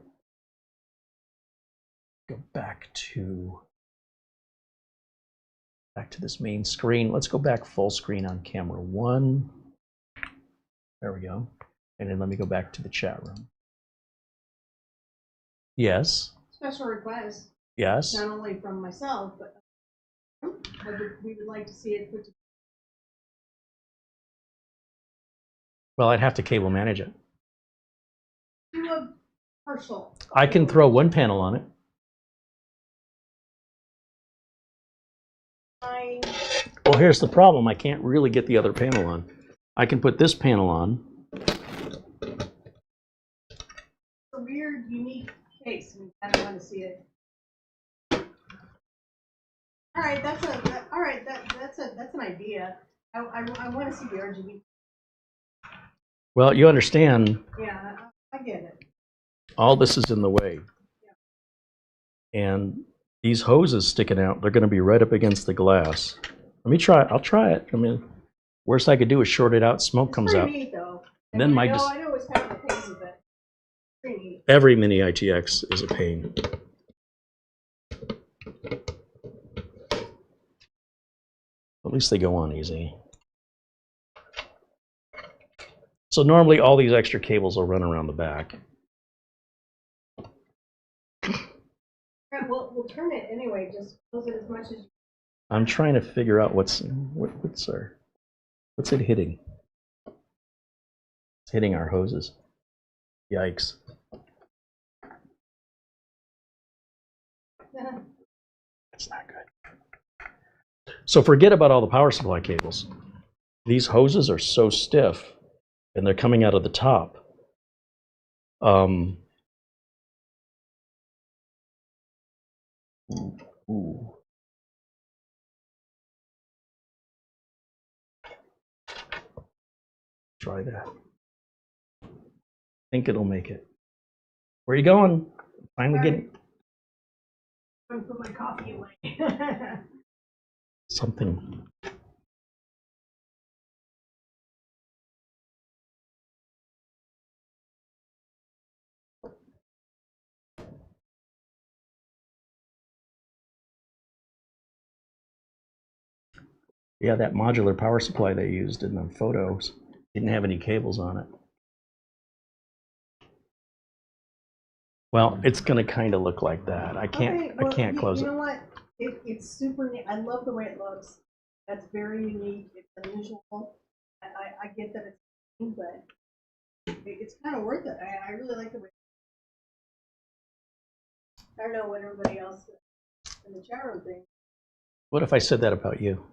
Go back to this main screen. Let's go back full screen on camera 1. There we go. And then let me go back to the chat room. Yes. Special request. Yes. Not only from myself, but we would like to see it put together. Well, I'd have to cable manage it. Do a partial. I can throw one panel on it. Well, here's the problem. I can't really get the other panel on. I can put this panel on. It's a weird, unique case. We kind of want to see it. All right, that's an idea. I want to see the RGB. Well, you understand. Yeah, I get it. All this is in the way. Yeah. And these hoses sticking out, they're going to be right up against the glass. Let me try it. I'll try it. I mean, worst I could do is short it out. Smoke comes out. Neat, though. And then I know it's kind of a pain, but pretty neat. Every Mini-ITX is a pain. At least they go on easy. So normally all these extra cables will run around the back. Right, we'll turn it anyway. Just close it as much as. I'm trying to figure out what's it hitting. It's hitting our hoses. Yikes. That's not good. So forget about all the power supply cables. These hoses are so stiff, and they're coming out of the top. Ooh. Try that. I think it'll make it. Where are you going? Finally getting. I'm gonna put my coffee away. Something. Yeah, that modular power supply they used in the photos didn't have any cables on it. Well, it's going to kind of look like that. I can't close it. You know what? It's super neat. I love the way it looks. That's very unique. It's unusual. I get that it's neat, but it's kind of worth it. I really like the way. I don't know what everybody else in the chat room thing. What if I said that about you?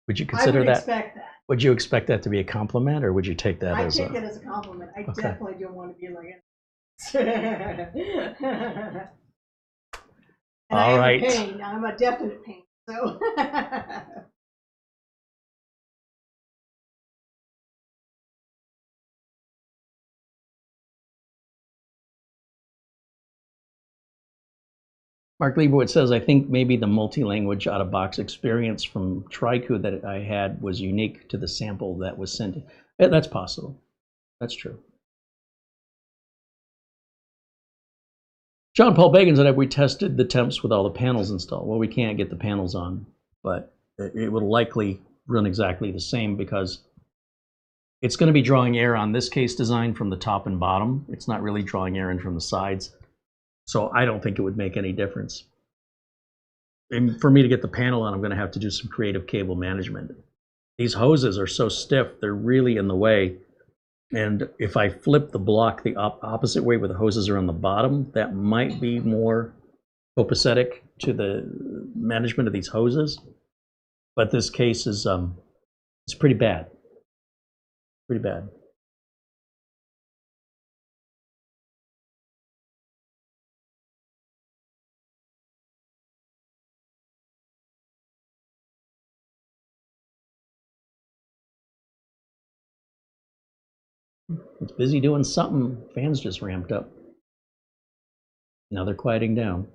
Would you I consider would that? expect that. Would you expect that to be a compliment, or would you take that I as take a? it as a compliment. I Okay. definitely don't want to be like it. And All I am right. a pain. I'm a definite pain. So. Mark Leibowitz says, I think maybe the multi-language out-of-box experience from Triku that I had was unique to the sample that was sent. That's possible. That's true. John Paul Bagan said, have we tested the temps with all the panels installed? Well, we can't get the panels on, but it will likely run exactly the same because it's going to be drawing air on this case design from the top and bottom. It's not really drawing air in from the sides. So I don't think it would make any difference. And for me to get the panel on, I'm going to have to do some creative cable management. These hoses are so stiff, they're really in the way. And if I flip the block the opposite way where the hoses are on the bottom, that might be more copacetic to the management of these hoses. But this case is it's pretty bad. Pretty bad. It's busy doing something. Fans just ramped up. Now they're quieting down.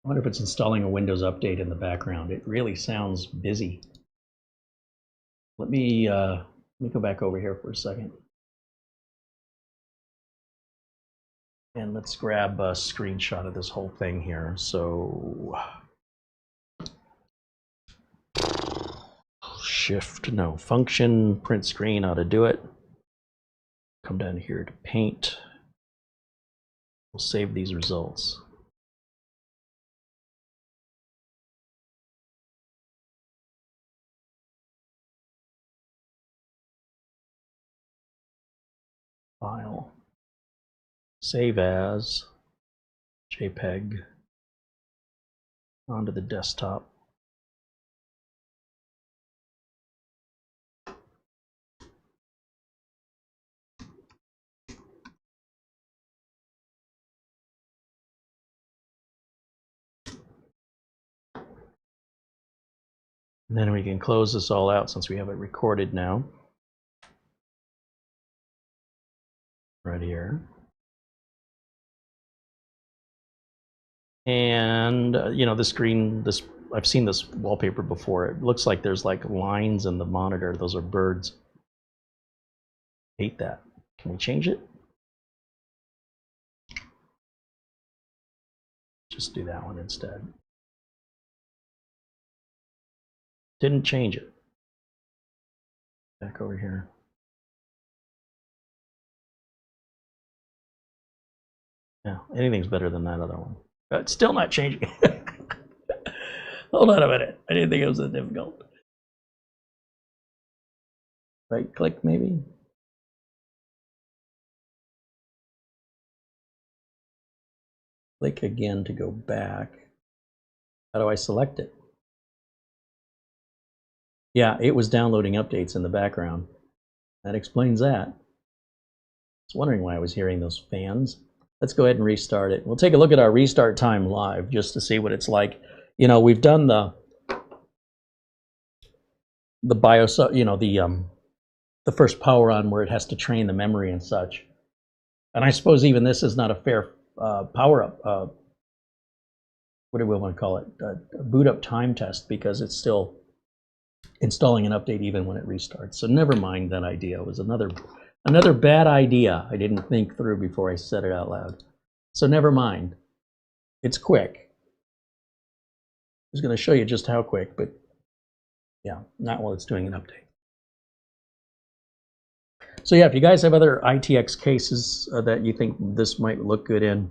I wonder if it's installing a Windows update in the background. It really sounds busy. Let me go back over here for a second. And let's grab a screenshot of this whole thing here. So function, print screen ought to do it. Come down here to paint. We'll save these results. File. Save as JPEG onto the desktop. And then we can close this all out since we have it recorded now. Right here. And you know, the screen, I've seen this wallpaper before. It looks like there's like lines in the monitor. Those are birds. Hate that. Can we change it? Just do that one instead. Didn't change it. Back over here. Yeah, anything's better than that other one. It's still not changing. Hold on a minute. I didn't think it was that difficult. Right click maybe. Click again to go back. How do I select it? Yeah, it was downloading updates in the background. That explains that. I was wondering why I was hearing those fans. Let's go ahead and restart it. We'll take a look at our restart time live just to see what it's like. You know, we've done the BIOS, you know, the first power on where it has to train the memory and such. And I suppose even this is not a fair power up. What do we want to call it? A boot up time test, because it's still installing an update even when it restarts. So never mind that idea. It was another bad idea I didn't think through before I said it out loud. So never mind. It's quick. I was going to show you just how quick, but yeah, not while it's doing an update. So yeah, if you guys have other ITX cases that you think this might look good in,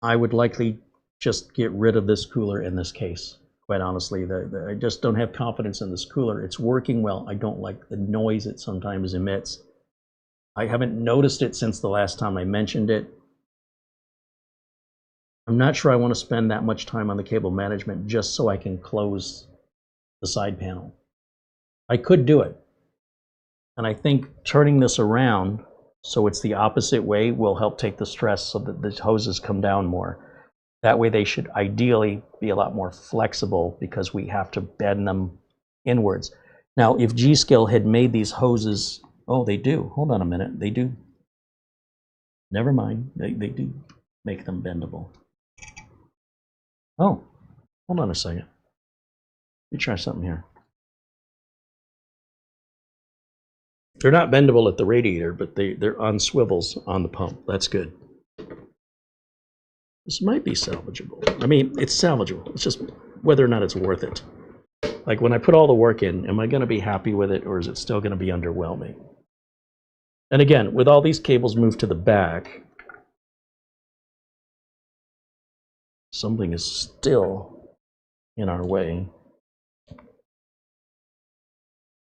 I would likely just get rid of this cooler in this case. quite honestly. I just don't have confidence in this cooler. It's working well. I don't like the noise it sometimes emits. I haven't noticed it since the last time I mentioned it. I'm not sure I want to spend that much time on the cable management just so I can close the side panel. I could do it. And I think turning this around so it's the opposite way will help take the stress so that the hoses come down more. That way they should ideally be a lot more flexible because we have to bend them inwards. Now, if G.SKILL had made these hoses, oh, they do. Hold on a minute. They do. Never mind. They do make them bendable. Oh, hold on a second. Let me try something here. They're not bendable at the radiator, but they're on swivels on the pump. That's good. This might be salvageable. I mean, it's salvageable. It's just whether or not it's worth it. Like when I put all the work in, am I going to be happy with it, or is it still going to be underwhelming? And again, with all these cables moved to the back, something is still in our way.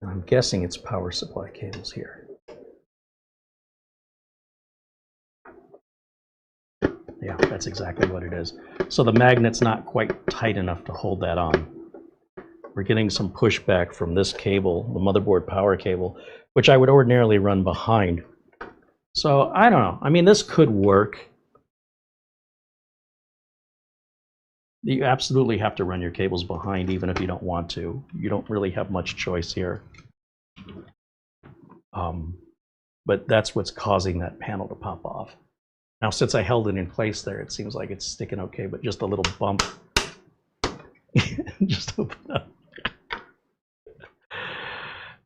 And I'm guessing it's power supply cables here. Yeah, that's exactly what it is. So the magnet's not quite tight enough to hold that on. We're getting some pushback from this cable, the motherboard power cable, which I would ordinarily run behind. So I don't know. I mean, this could work. You absolutely have to run your cables behind even if you don't want to. You don't really have much choice here. But that's what's causing that panel to pop off. Now, since I held it in place there, it seems like it's sticking okay, but just a little bump. Just open up.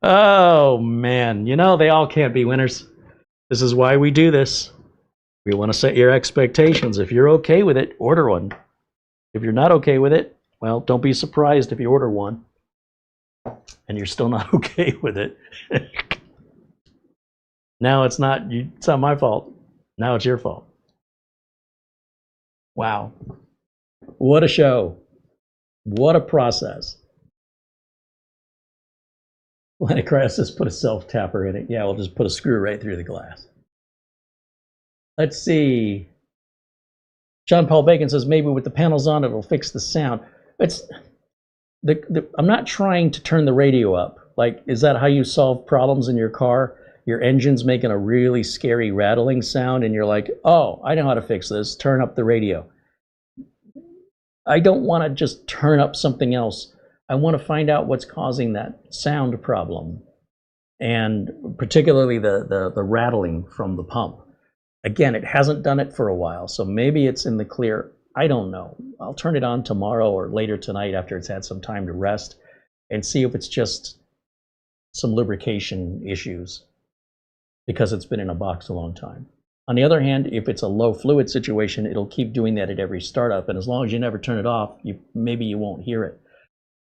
Oh, man. You know, they all can't be winners. This is why we do this. We want to set your expectations. If you're okay with it, order one. If you're not okay with it, well, don't be surprised if you order one and you're still not okay with it. Now it's not my fault. Now it's your fault. Wow. What a show. What a process. Planet Crash says put a self-tapper in it. Yeah, we'll just put a screw right through the glass. Let's see. John Paul Bacon says maybe with the panels on it'll fix the sound. I'm not trying to turn the radio up. Like, is that how you solve problems in your car? Your engine's making a really scary rattling sound and you're like, oh, I know how to fix this. Turn up the radio. I don't want to just turn up something else. I want to find out what's causing that sound problem, and particularly the rattling from the pump. Again, it hasn't done it for a while, so maybe it's in the clear. I don't know. I'll turn it on tomorrow or later tonight after it's had some time to rest and see if it's just some lubrication issues because it's been in a box a long time. On the other hand, if it's a low fluid situation, it'll keep doing that at every startup, and as long as you never turn it off, maybe you won't hear it.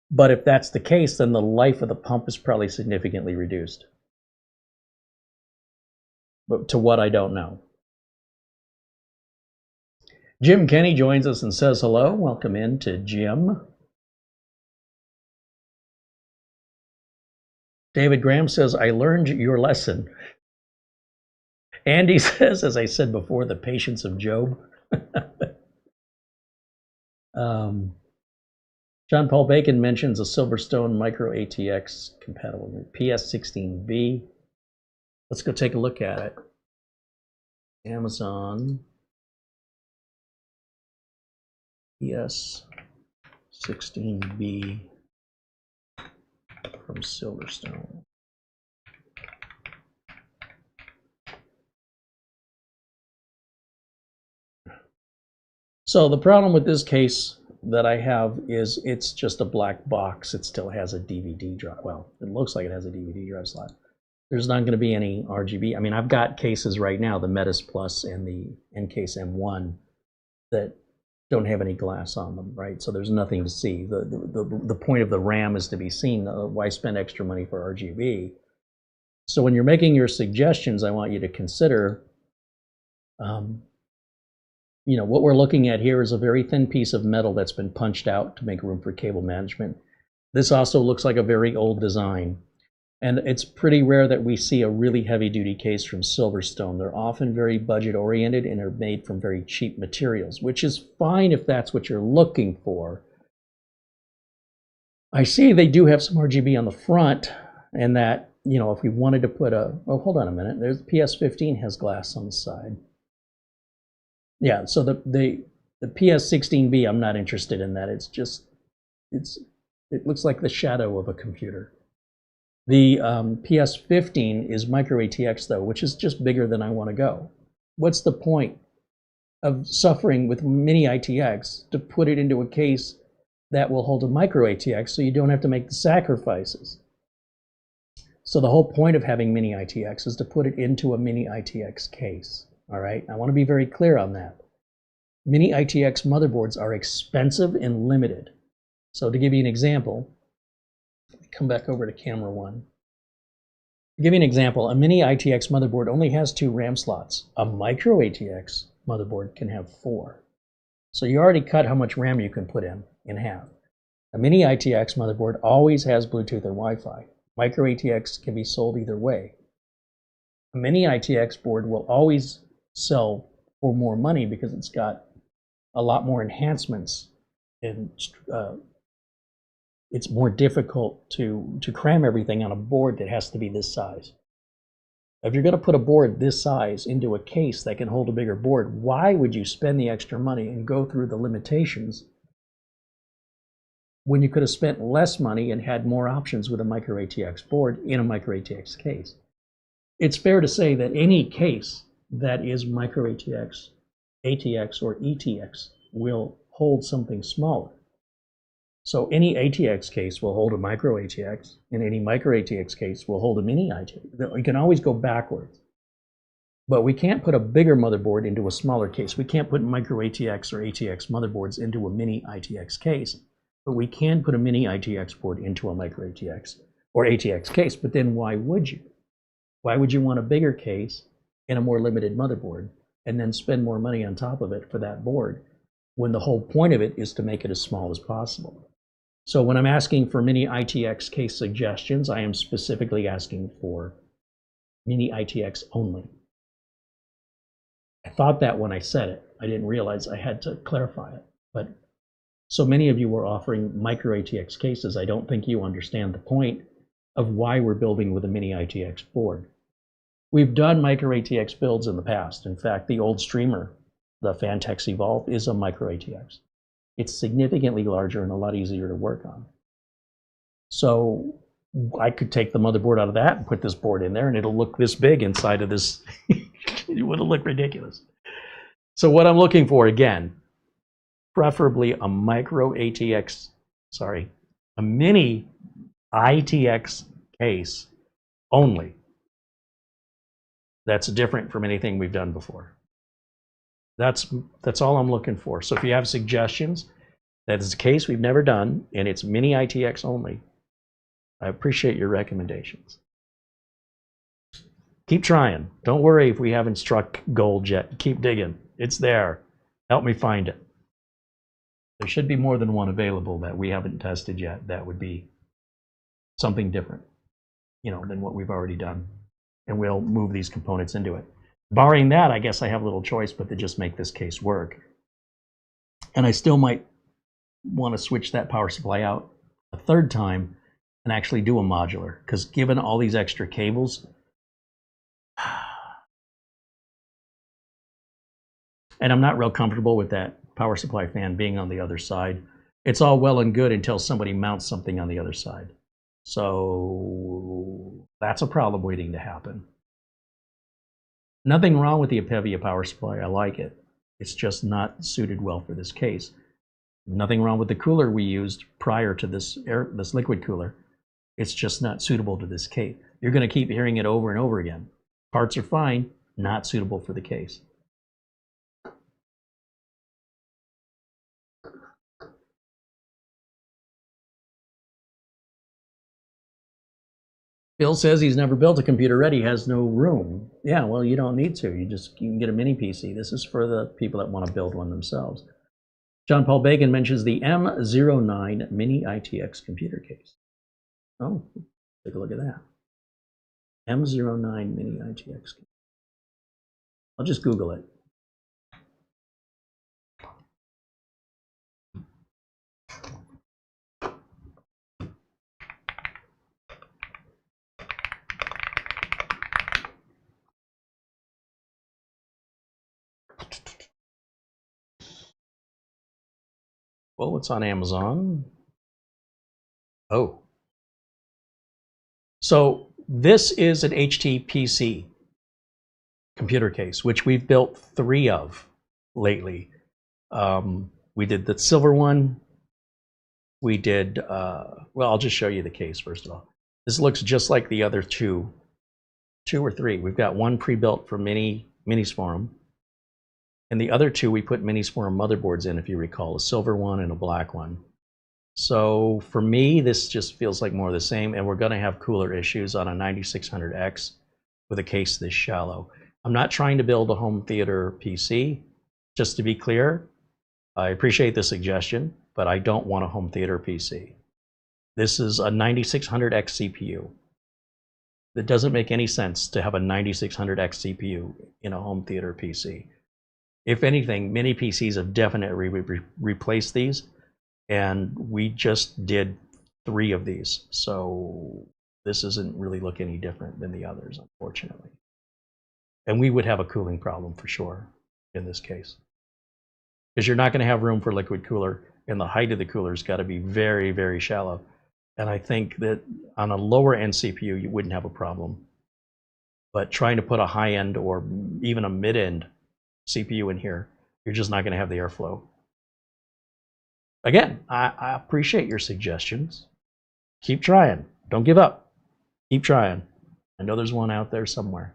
But if that's the case, then the life of the pump is probably significantly reduced. But to what, I don't know. Jim Kenny joins us and says hello. Welcome in to Jim. David Graham says, I learned your lesson. Andy says, as I said before, the patience of Job. John Paul Bacon mentions a Silverstone Micro ATX compatible with PS16V. Let's go take a look at it. Amazon PS16V from Silverstone. So the problem with this case that I have is it's just a black box. It still has a DVD drive. Well, it looks like it has a DVD drive slot. There's not going to be any RGB. I mean, I've got cases right now, the Metis Plus and the Encase M1, that don't have any glass on them, right? So there's nothing to see. The point of the RAM is to be seen. Why spend extra money for RGB? So when you're making your suggestions, I want you to consider what we're looking at here is a very thin piece of metal that's been punched out to make room for cable management. This also looks like a very old design. And it's pretty rare that we see a really heavy-duty case from Silverstone. They're often very budget-oriented and are made from very cheap materials, which is fine if that's what you're looking for. I see they do have some RGB on the front, and that, if we wanted to put hold on a minute, there's PS15 has glass on the side. Yeah, so the PS16B, I'm not interested in that. It looks like the shadow of a computer. The PS15 is micro ATX though, which is just bigger than I want to go. What's the point of suffering with Mini-ITX to put it into a case that will hold a micro ATX so you don't have to make the sacrifices? So the whole point of having Mini-ITX is to put it into a Mini-ITX case. All right, I want to be very clear on that. Mini-ITX motherboards are expensive and limited. So to give you an example, come back over to camera 1. To give you an example, a Mini-ITX motherboard only has 2 RAM slots. A micro ATX motherboard can have 4. So you already cut how much RAM you can put in half. A Mini-ITX motherboard always has Bluetooth or Wi-Fi. Micro ATX can be sold either way. A Mini-ITX board will always sell for more money because it's got a lot more enhancements, and it's more difficult to cram everything on a board that has to be this size. If you're going to put a board this size into a case that can hold a bigger board, why would you spend the extra money and go through the limitations when you could have spent less money and had more options with a micro ATX board in a micro ATX case? It's fair to say that any case that is micro ATX, ATX, or ETX will hold something smaller. So any ATX case will hold a micro ATX, and any micro ATX case will hold a mini ITX. You can always go backwards. But we can't put a bigger motherboard into a smaller case. We can't put micro ATX or ATX motherboards into a mini ITX case. But we can put a mini ITX board into a micro ATX or ATX case. But then why would you? Why would you want a bigger case and a more limited motherboard and then spend more money on top of it for that board when the whole point of it is to make it as small as possible? So when I'm asking for mini ITX case suggestions, I am specifically asking for mini ITX only. I thought that when I said it. I didn't realize I had to clarify it. But so many of you were offering micro ATX cases. I don't think you understand the point of why we're building with a mini ITX board. We've done micro ATX builds in the past. In fact, the old streamer, the Fantex Evolve, is a micro ATX. It's significantly larger and a lot easier to work on. So I could take the motherboard out of that and put this board in there, and it'll look this big inside of this. It would look ridiculous. So what I'm looking for, again, preferably a micro ATX, a mini ITX case only. That's different from anything we've done before. That's all I'm looking for. So if you have suggestions, that is a case we've never done, and it's mini ITX only, I appreciate your recommendations. Keep trying. Don't worry if we haven't struck gold yet. Keep digging. It's there. Help me find it. There should be more than one available that we haven't tested yet. That would be something different, than what we've already done. And we'll move these components into it. Barring that, I guess I have little choice but to just make this case work. And I still might want to switch that power supply out a third time and actually do a modular, because given all these extra cables, and I'm not real comfortable with that power supply fan being on the other side. It's all well and good until somebody mounts something on the other side. So that's a problem waiting to happen. Nothing wrong with the Apevia power supply. I like it. It's just not suited well for this case. Nothing wrong with the cooler we used prior to this liquid cooler. It's just not suitable to this case. You're going to keep hearing it over and over again. Parts are fine, not suitable for the case. Bill says he's never built a computer ready, has no room. Yeah, well, you don't need to. You can get a mini PC. This is for the people that want to build one themselves. John Paul Bacon mentions the M09 Mini-ITX computer case. Oh, take a look at that. M09 Mini-ITX. I'll just Google it. Well, it's on Amazon. Oh. So this is an HT PC computer case, which we've built 3 of lately. We did the silver one. We did, well, I'll just show you the case first of all. This looks just like the other 2 or 3. We've got one pre-built for Minisforum. And the other 2 we put Minisforum motherboards in, if you recall, a silver one and a black one. So for me, this just feels like more of the same, and we're going to have cooler issues on a 9600X with a case this shallow. I'm not trying to build a home theater PC, just to be clear. I appreciate the suggestion, but I don't want a home theater PC. This is a 9600X CPU. It doesn't make any sense to have a 9600X CPU in a home theater PC. If anything, mini PCs have definitely replaced these, and we just did 3 of these. So this doesn't really look any different than the others, unfortunately. And we would have a cooling problem for sure in this case, because you're not going to have room for liquid cooler, and the height of the cooler's got to be very, very shallow. And I think that on a lower end CPU, you wouldn't have a problem. But trying to put a high end or even a mid end CPU in here, you're just not going to have the airflow. Again, I appreciate your suggestions. Keep trying. Don't give up. Keep trying. I know there's one out there somewhere.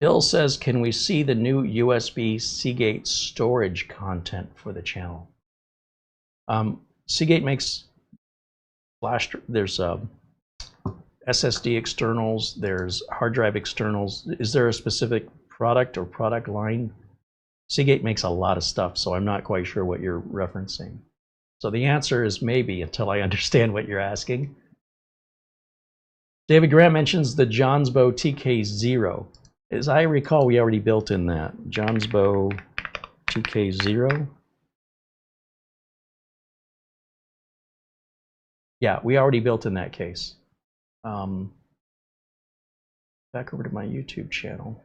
Bill says, can we see the new USB Seagate storage content for the channel? Seagate makes flash, there's SSD externals, there's hard drive externals. Is there a specific product or product line? Seagate makes a lot of stuff, so I'm not quite sure what you're referencing. So the answer is maybe, until I understand what you're asking. David Grant mentions the Johnsbow TK0. As I recall, we already built in that. Johnsbow TK0. Yeah, we already built in that case. Back over to my YouTube channel.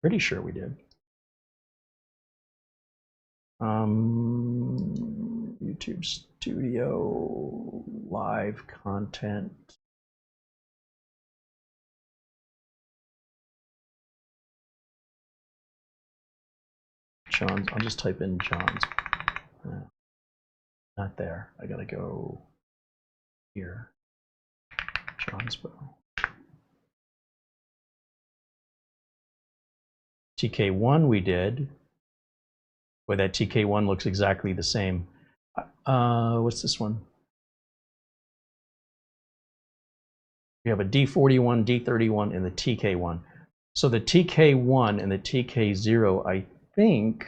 Pretty sure we did. YouTube Studio, live content. John's, I'll just type in John's. Not there. I gotta go here. Johnsbow. TK1 we did. Where that TK1 looks exactly the same. What's this one? We have a D41, D31, and the TK1. So the TK1 and the TK0, I think.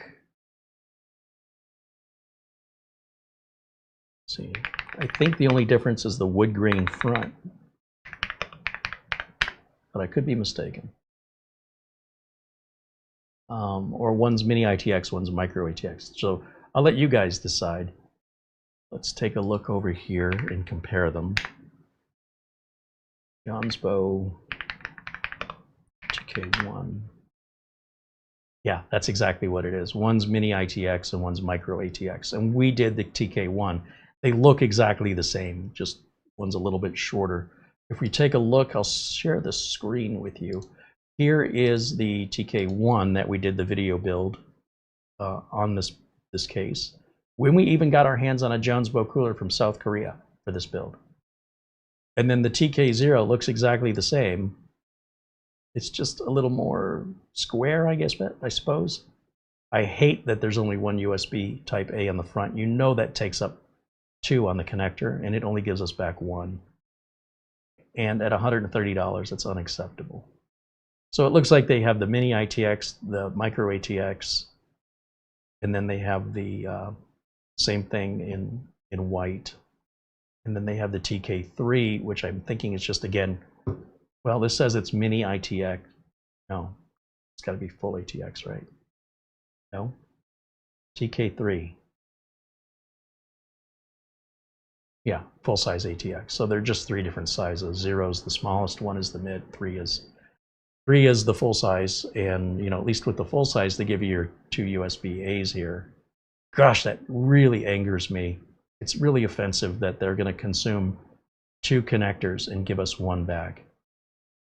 Let's see, I think the only difference is the wood grain front, but I could be mistaken. Or one's Mini-ITX, one's Micro-ITX. So I'll let you guys decide. Let's take a look over here and compare them. Johnsbow TK1. Yeah, that's exactly what it is. One's Mini-ITX and one's Micro-ITX. And we did the TK1. They look exactly the same, just one's a little bit shorter. If we take a look, I'll share the screen with you. Here is the TK1 that we did the video build on this case. When we even got our hands on a Jonesbo cooler from South Korea for this build. And then the TK0 looks exactly the same. It's just a little more square, I guess, I suppose. I hate that there's only one USB type A on the front. You know that takes up 2 on the connector, and it only gives us back 1. And at $130, it's unacceptable. So it looks like they have the Mini-ITX, the Micro-ATX, and then they have the same thing in white. And then they have the TK3, which I'm thinking is just, again, well, this says it's Mini-ITX. No, it's got to be full ATX, right? No? TK3. Yeah, full-size ATX. So they're just 3 different sizes. 0 is the smallest, 1 is the mid, 3 is the full size. And, you know, at least with the full size, they give you your 2 USB A's here. Gosh, that really angers me. It's really offensive that they're going to consume 2 connectors and give us 1 back.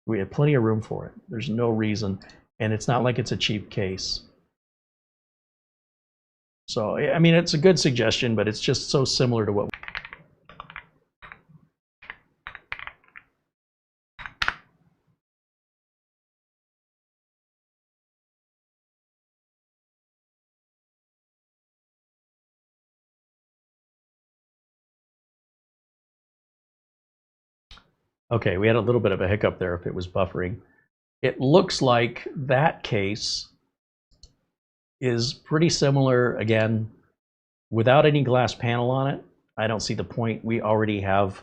We have plenty of room for it. There's no reason, and it's not like it's a cheap case. So, I mean, it's a good suggestion, but it's just so similar to what. Okay, we had a little bit of a hiccup there if it was buffering. It looks like that case is pretty similar, again, without any glass panel on it. I don't see the point. We already have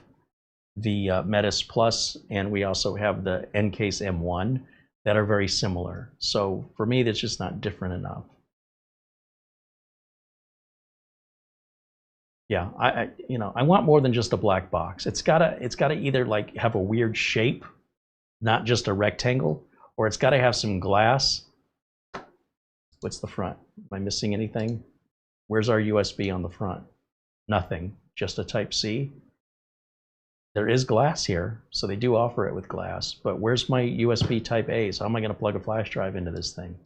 the Metis Plus, and we also have the N-Case M1 that are very similar. So for me, that's just not different enough. Yeah, I want more than just a black box. It's gotta either like have a weird shape, not just a rectangle, or it's gotta have some glass. What's the front? Am I missing anything? Where's our USB on the front? Nothing, just a Type-C. There is glass here, so they do offer it with glass, but where's my USB Type-A? So how am I gonna plug a flash drive into this thing?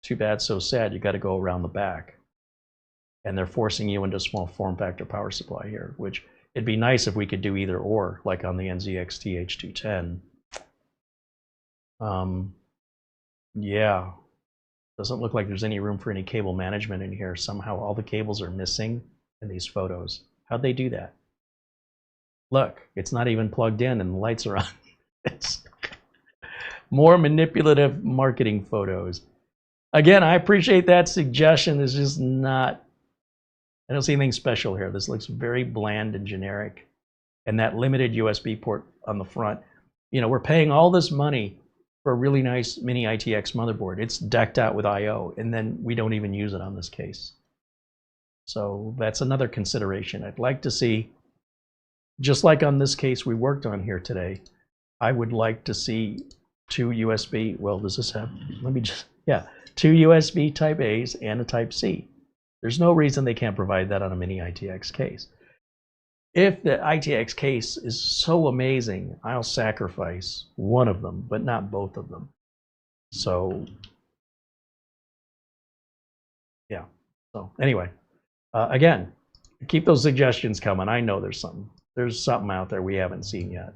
Too bad, so sad, you gotta go around the back. And they're forcing you into a small form factor power supply here, which it'd be nice if we could do either or, like on the NZXT H210. Yeah, doesn't look like there's any room for any cable management in here. Somehow all the cables are missing in these photos. How'd they do that? Look, it's not even plugged in and the lights are on. It's more manipulative marketing photos. Again, I appreciate that suggestion. It's just not, I don't see anything special here. This looks very bland and generic. And that limited USB port on the front, you know, we're paying all this money for a really nice Mini-ITX motherboard. It's decked out with I/O, and then we don't even use it on this case. So that's another consideration. I'd like to see, just like on this case we worked on here today, I would like to see 2 USB, well, does this have, let me just, yeah, 2 USB Type-A's and a Type-C. There's no reason they can't provide that on a Mini-ITX case. If the ITX case is so amazing, I'll sacrifice one of them, but not both of them. So, yeah. So anyway, again, keep those suggestions coming. I know there's something out there we haven't seen yet.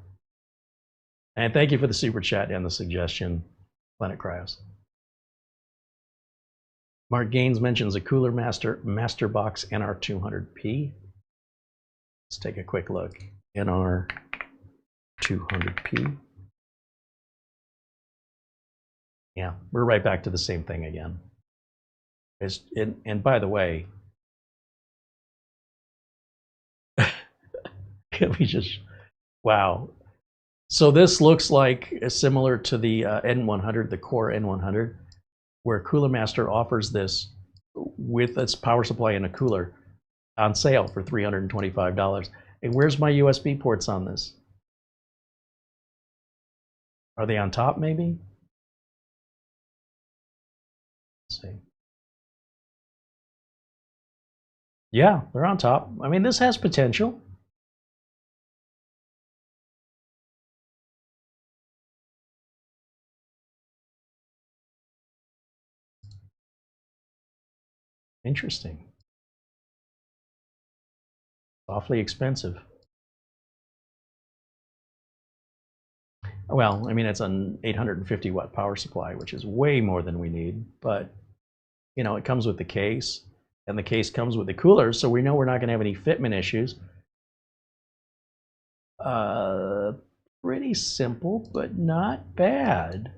And thank you for the super chat and the suggestion, Planet Cryos. Mark Gaines mentions a Cooler Masterbox NR200P. Let's take a quick look. NR200P. Yeah, we're right back to the same thing again. And by the way, we just, wow. So this looks like similar to the N100, the Core N100, where Cooler Master offers this with its power supply and a cooler on sale for $325. And where's my USB ports on this? Are they on top maybe? Let's see. Yeah, they're on top. I mean, this has potential. Interesting. Awfully expensive. Well, I mean, it's an 850 watt power supply, which is way more than we need, but you know, it comes with the case, and the case comes with the cooler, so we know we're not going to have any fitment issues. Pretty simple, but not bad.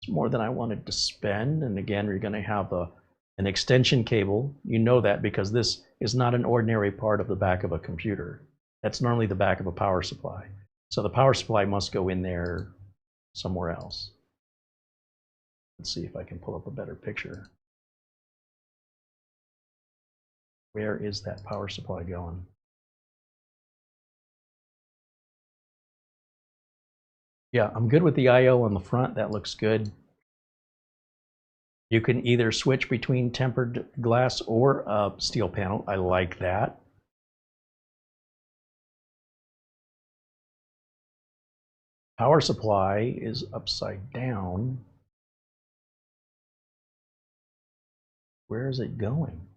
It's more than I wanted to spend, and again, you're going to have an extension cable. You know that because this is not an ordinary part of the back of a computer. That's normally the back of a power supply. So the power supply must go in there somewhere else. Let's see if I can pull up a better picture. Where is that power supply going? Yeah, I'm good with the I/O on the front. That looks good. You can either switch between tempered glass or a steel panel. I like that. Power supply is upside down. Where is it going?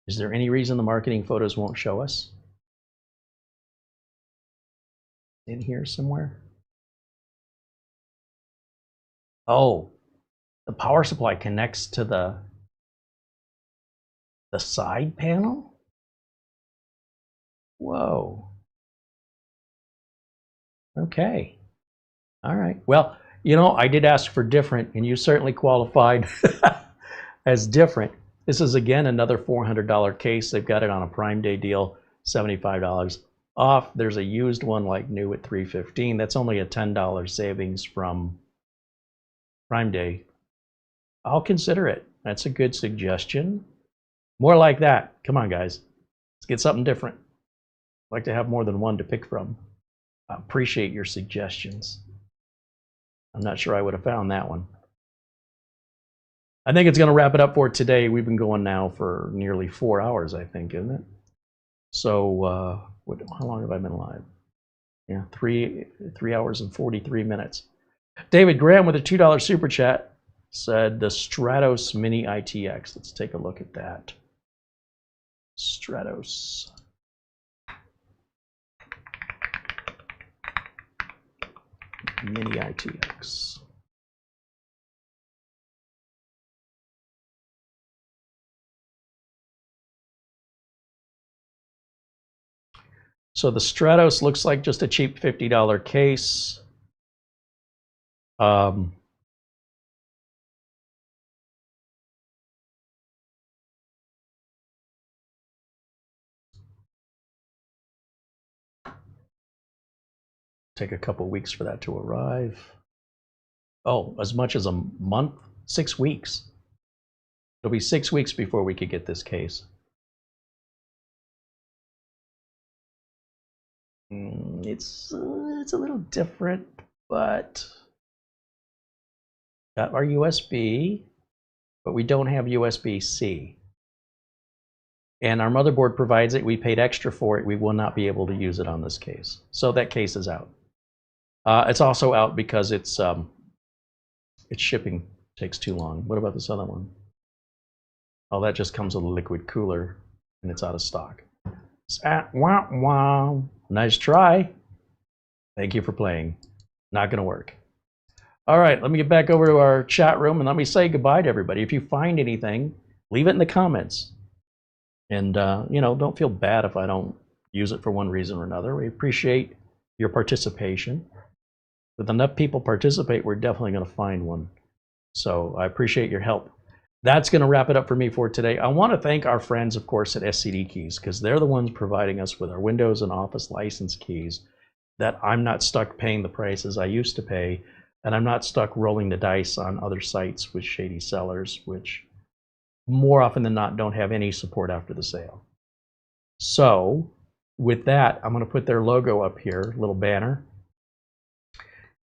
Is there any reason the marketing photos won't show us? In here somewhere? Oh, the power supply connects to the side panel? Whoa. Okay. All right. Well, you know, I did ask for different, and you certainly qualified as different. This is, again, another $400 case. They've got it on a Prime Day deal, $75 off. There's a used one like new at $315. That's only a $10 savings from Prime Day. I'll consider it. That's a good suggestion. More like that. Come on, guys. Let's get something different. I'd like to have more than one to pick from. I appreciate your suggestions. I'm not sure I would have found that one. I think it's going to wrap it up for today. We've been going now for nearly 4 hours, I think, isn't it? So, how long have I been live? Yeah, 3 hours and 43 minutes. David Graham with a $2 super chat said the Stratos Mini-ITX. Let's take a look at that. Stratos. Mini-ITX. So the Stratos looks like just a cheap $50 case. Take a couple weeks for that to arrive. Oh, as much as a month? 6 weeks. It'll be 6 weeks before we could get this case. It's a little different, but got our USB, but we don't have USB-C. And our motherboard provides it. We paid extra for it. We will not be able to use it on this case. So that case is out. It's also out because its shipping takes too long. What about this other one? Oh, that just comes with a liquid cooler, and it's out of stock. Wah, wah. Nice try. Thank you for playing. Not going to work. All right, let me get back over to our chat room, and let me say goodbye to everybody. If you find anything, leave it in the comments. And, you know, don't feel bad if I don't use it for one reason or another. We appreciate your participation. With enough people participate, we're definitely going to find one. So I appreciate your help. That's going to wrap it up for me for today. I want to thank our friends, of course, at SCD Keys, because they're the ones providing us with our Windows and Office license keys that I'm not stuck paying the prices I used to pay, and I'm not stuck rolling the dice on other sites with shady sellers, which more often than not don't have any support after the sale. So with that, I'm going to put their logo up here, little banner.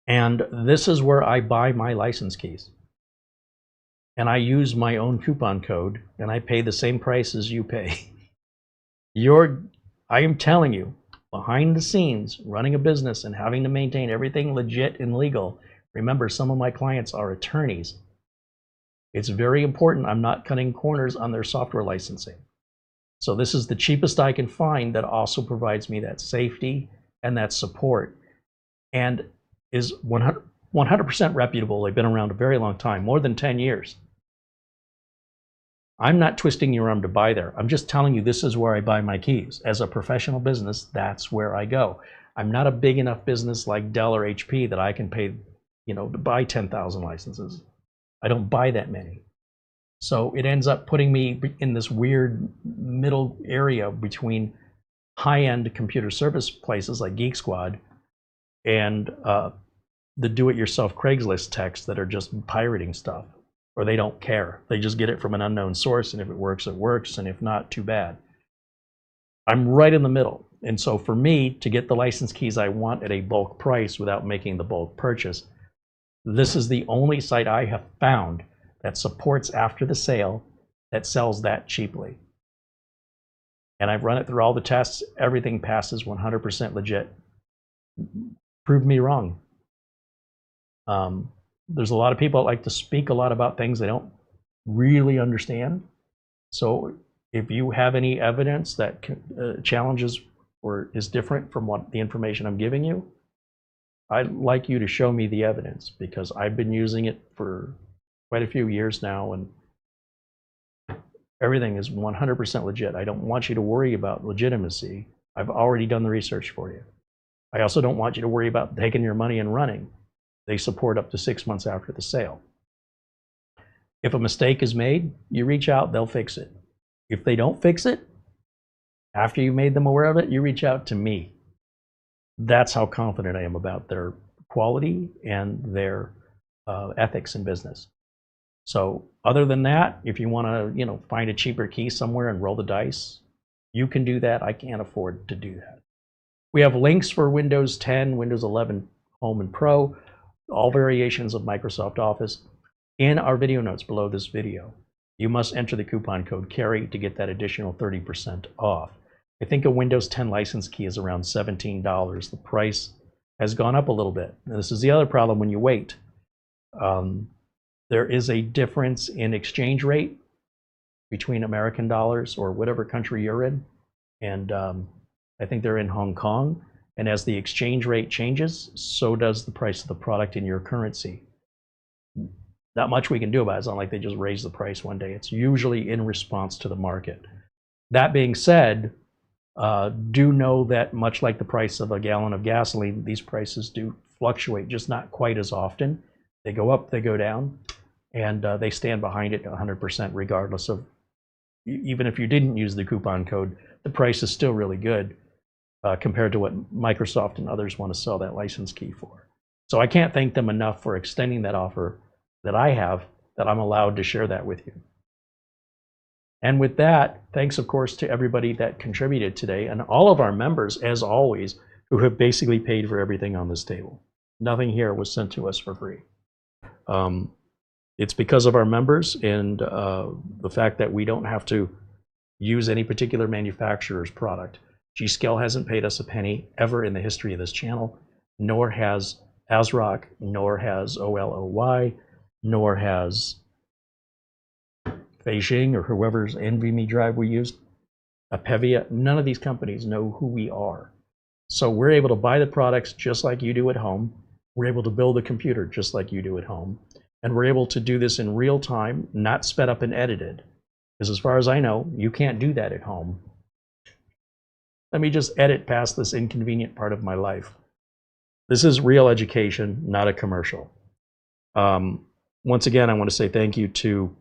And this is where I buy my license keys. And I use my own coupon code, and I pay the same price as you pay. I am telling you, behind the scenes, running a business and having to maintain everything legit and legal Remember, some of my clients are attorneys. It's very important I'm not cutting corners on their software licensing. So this is the cheapest I can find that also provides me that safety and that support, and is 100% reputable. They've been around a very long time, more than 10 years. I'm not twisting your arm to buy there. I'm just telling you this is where I buy my keys. As a professional business, that's where I go. I'm not a big enough business like Dell or HP that I can pay, to buy 10,000 licenses. I don't buy that many. So it ends up putting me in this weird middle area between high-end computer service places like Geek Squad and the do-it-yourself Craigslist techs that are just pirating stuff, or they don't care. They just get it from an unknown source, and if it works, it works, and if not, too bad. I'm right in the middle. And so for me to get the license keys I want at a bulk price without making the bulk purchase, this is the only site I have found that supports after the sale that sells that cheaply. And I've run it through all the tests. Everything passes 100% legit. Prove me wrong. There's a lot of people that like to speak a lot about things they don't really understand. So if you have any evidence that challenges or is different from what the information I'm giving you, I'd like you to show me the evidence, because I've been using it for quite a few years now, and everything is 100% legit. I don't want you to worry about legitimacy. I've already done the research for you. I also don't want you to worry about taking your money and running. They support up to 6 months after the sale. If a mistake is made, you reach out, they'll fix it. If they don't fix it, after you made them aware of it, you reach out to me. That's how confident I am about their quality and their ethics in business. So other than that, if you want to, find a cheaper key somewhere and roll the dice, you can do that. I can't afford to do that. We have links for Windows 10, Windows 11 Home and Pro, all variations of Microsoft Office in our video notes below this video. You must enter the coupon code Carey to get that additional 30% off. I think a Windows 10 license key is around $17. The price has gone up a little bit. Now, this is the other problem when you wait. There is a difference in exchange rate between American dollars or whatever country you're in, and I think they're in Hong Kong. And as the exchange rate changes, so does the price of the product in your currency. Not much we can do about it. It's not like they just raise the price one day. It's usually in response to the market. That being said, do know that much like the price of a gallon of gasoline, these prices do fluctuate, just not quite as often. They go up, they go down, and they stand behind it 100% regardless of, even if you didn't use the coupon code, the price is still really good compared to what Microsoft and others want to sell that license key for. So I can't thank them enough for extending that offer that I have, that I'm allowed to share that with you. And with that, thanks of course to everybody that contributed today, and all of our members, as always, who have basically paid for everything on this table. Nothing here was sent to us for free. It's because of our members and the fact that we don't have to use any particular manufacturer's product. GSkill hasn't paid us a penny ever in the history of this channel, nor has ASRock, nor has OLOy, nor has Fanxiang or whoever's NVMe drive we used, Apevia. None of these companies know who we are. So we're able to buy the products just like you do at home. We're able to build a computer just like you do at home. And we're able to do this in real time, not sped up and edited. Because as far as I know, you can't do that at home. Let me just edit past this inconvenient part of my life. This is real education, not a commercial. Once again, I want to say thank you to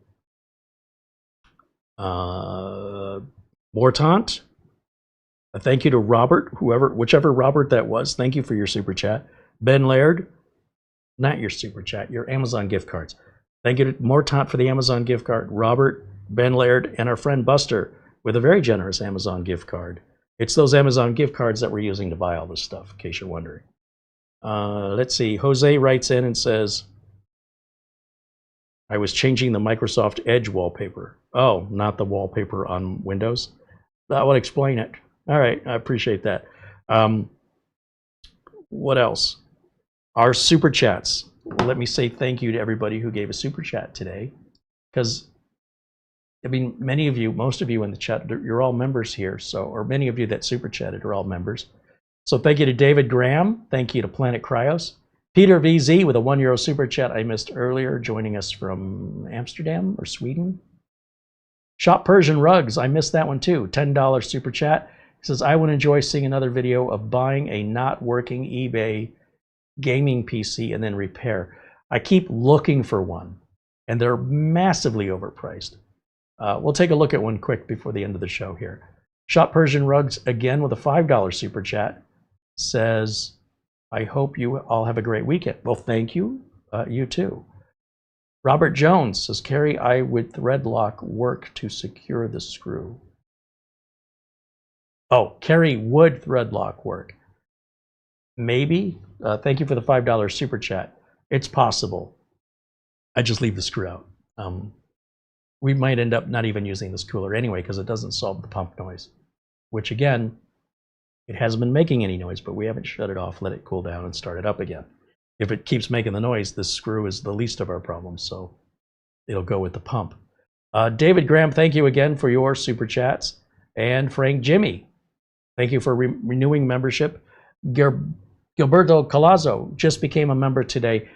Mortant. A thank you to Robert, whichever Robert that was. Thank you for your super chat. Ben Laird, not your super chat, your Amazon gift cards. Thank you to Mortant for the Amazon gift card. Robert, Ben Laird, and our friend Buster with a very generous Amazon gift card. It's those Amazon gift cards that we're using to buy all this stuff, in case you're wondering. Let's see. Jose writes in and says, I was changing the Microsoft Edge wallpaper. Oh, not the wallpaper on Windows? That would explain it. All right, I appreciate that. What else? Our super chats. let me say thank you to everybody who gave a super chat today, because I mean, many of you, most of you in the chat, you're all members here. So, or many of you that super chatted are all members. So thank you to David Graham. Thank you to Planet Cryos. Peter VZ with a €1 super chat I missed earlier, joining us from Amsterdam or Sweden. Shop Persian Rugs, I missed that one too. $10 super chat. He says, I would enjoy seeing another video of buying a not working eBay gaming PC and then repair. I keep looking for one, and they're massively overpriced. We'll take a look at one quick before the end of the show here. Shop Persian Rugs, again with a $5 super chat, says, I hope you all have a great weekend. Well, thank you. You too. Robert Jones says, Carey, I would thread lock work to secure the screw. Oh, Carey would thread lock work. Maybe. Thank you for the $5 super chat. It's possible. I just leave the screw out. We might end up not even using this cooler anyway because it doesn't solve the pump noise, which again, it hasn't been making any noise, but we haven't shut it off, let it cool down, and start it up again. If it keeps making the noise, this screw is the least of our problems, so it'll go with the pump. David Graham, thank you again for your super chats. And Frank Jimmy, thank you for renewing membership. Gilberto Calazzo just became a member today.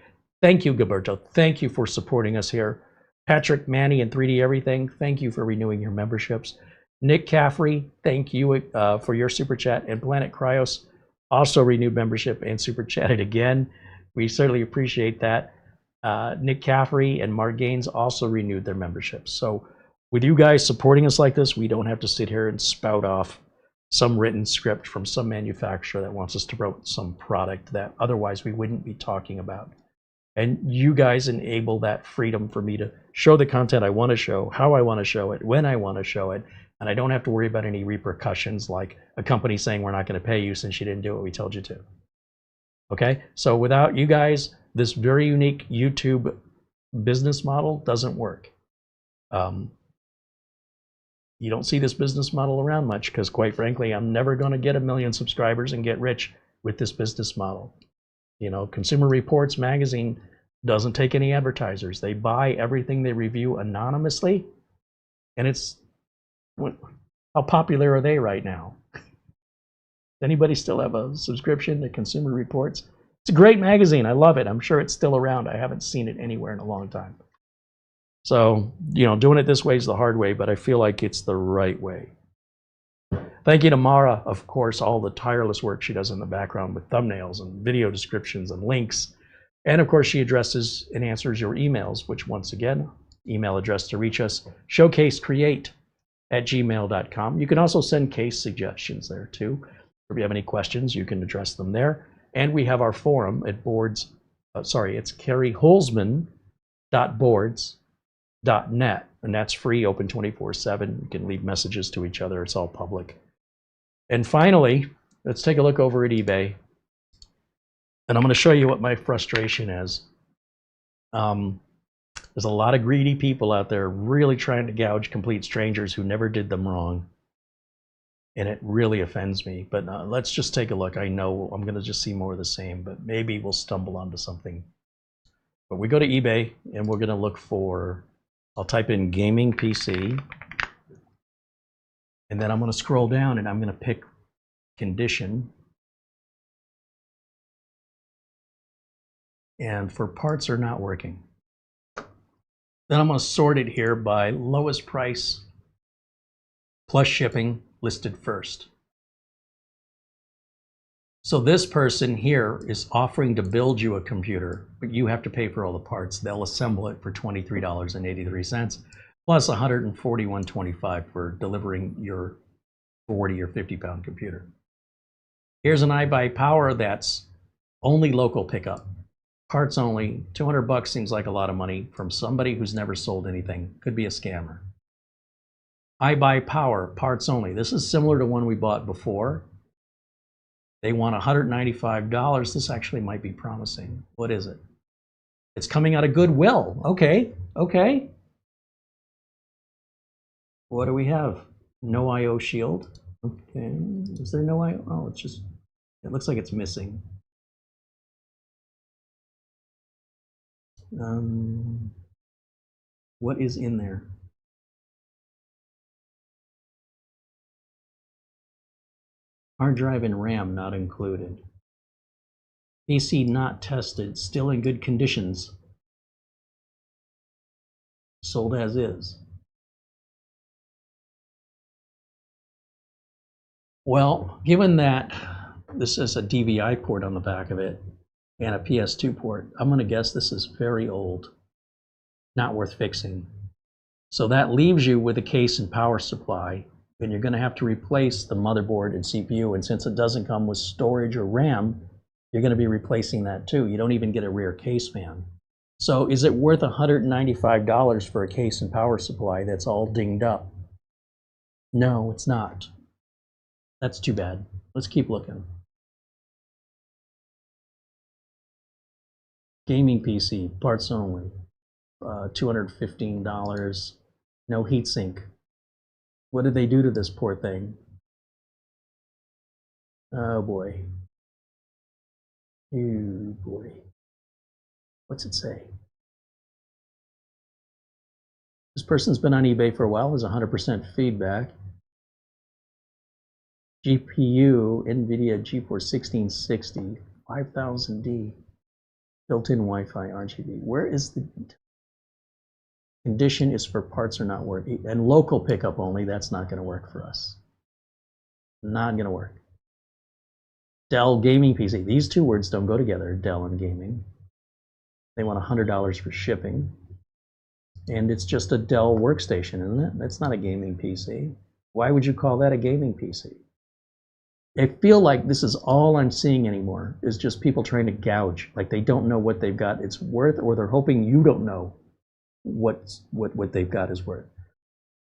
Thank you, Gilberto. Thank you for supporting us here. Patrick Manny and 3D Everything, thank you for renewing your memberships. Nick Caffrey, thank you for your super chat. And Planet Cryos also renewed membership and super chatted again. We certainly appreciate that. Nick Caffrey and Mark Gaines also renewed their memberships. So with you guys supporting us like this, we don't have to sit here and spout off some written script from some manufacturer that wants us to promote some product that otherwise we wouldn't be talking about. And you guys enable that freedom for me to show the content I want to show, how I want to show it, when I want to show it, and I don't have to worry about any repercussions like a company saying we're not going to pay you since you didn't do what we told you to. Okay, so without you guys, this very unique YouTube business model doesn't work. You don't see this business model around much because, quite frankly, I'm never going to get 1 million subscribers and get rich with this business model. You know, Consumer Reports magazine doesn't take any advertisers. They buy everything they review anonymously, and it's how popular are they right now? Does anybody still have a subscription to Consumer Reports? It's a great magazine. I love it. I'm sure it's still around. I haven't seen it anywhere in a long time. So, you know, doing it this way is the hard way, but I feel like it's the right way. Thank you to Mara, of course, all the tireless work she does in the background with thumbnails and video descriptions and links. And of course, she addresses and answers your emails, which once again, email address to reach us, showcasecreate@gmail.com. You can also send case suggestions there too. If you have any questions, you can address them there. And we have our forum at it's CareyHolzman.boards.net, and that's free, open 24/7. You can leave messages to each other. It's all public. And finally, let's take a look over at eBay. And I'm going to show you what my frustration is. There's a lot of greedy people out there really trying to gouge complete strangers who never did them wrong. And it really offends me. But let's just take a look. I know I'm going to just see more of the same, but maybe we'll stumble onto something. But we go to eBay and we're going to look for, I'll type in gaming PC. And then I'm going to scroll down and I'm going to pick condition. And for parts are not working. Then I'm going to sort it here by lowest price plus shipping listed first. So this person here is offering to build you a computer, but you have to pay for all the parts. They'll assemble it for $23.83 plus $141.25 for delivering your 40 or 50 pound computer. Here's an iBuyPower that's only local pickup. Parts only, $200 seems like a lot of money from somebody who's never sold anything. Could be a scammer. iBuyPower, parts only. This is similar to one we bought before. They want $195. This actually might be promising. What is it? It's coming out of Goodwill. Okay, okay. What do we have? No I/O shield. Okay, is there no I/O? Oh, it's just, it looks like it's missing. What is in there? Hard drive and RAM not included. PC not tested, still in good conditions. Sold as is. Well, given that this is a DVI port on the back of it and a PS2 port, I'm going to guess this is very old, not worth fixing. So that leaves you with a case and power supply, and you're going to have to replace the motherboard and CPU, and since it doesn't come with storage or RAM, you're going to be replacing that too. You don't even get a rear case fan. So is it worth $195 for a case and power supply that's all dinged up? No, it's not. That's too bad. Let's keep looking. Gaming PC, parts only, $215, no heatsink. What did they do to this poor thing? Oh boy. Oh boy. What's it say? This person's been on eBay for a while, has 100% feedback. GPU, NVIDIA GeForce 1660, 5000D, built-in Wi-Fi RGB. Where is the condition is for parts are not working, and local pickup only, that's not going to work for us. Not going to work. Dell gaming PC, these two words don't go together, Dell and gaming. They want $100 for shipping, and it's just a Dell workstation, isn't it? That's not a gaming PC. Why would you call that a gaming PC? I feel like this is all I'm seeing anymore, is just people trying to gouge, like they don't know what they've got it's worth, or they're hoping you don't know what they've got is worth.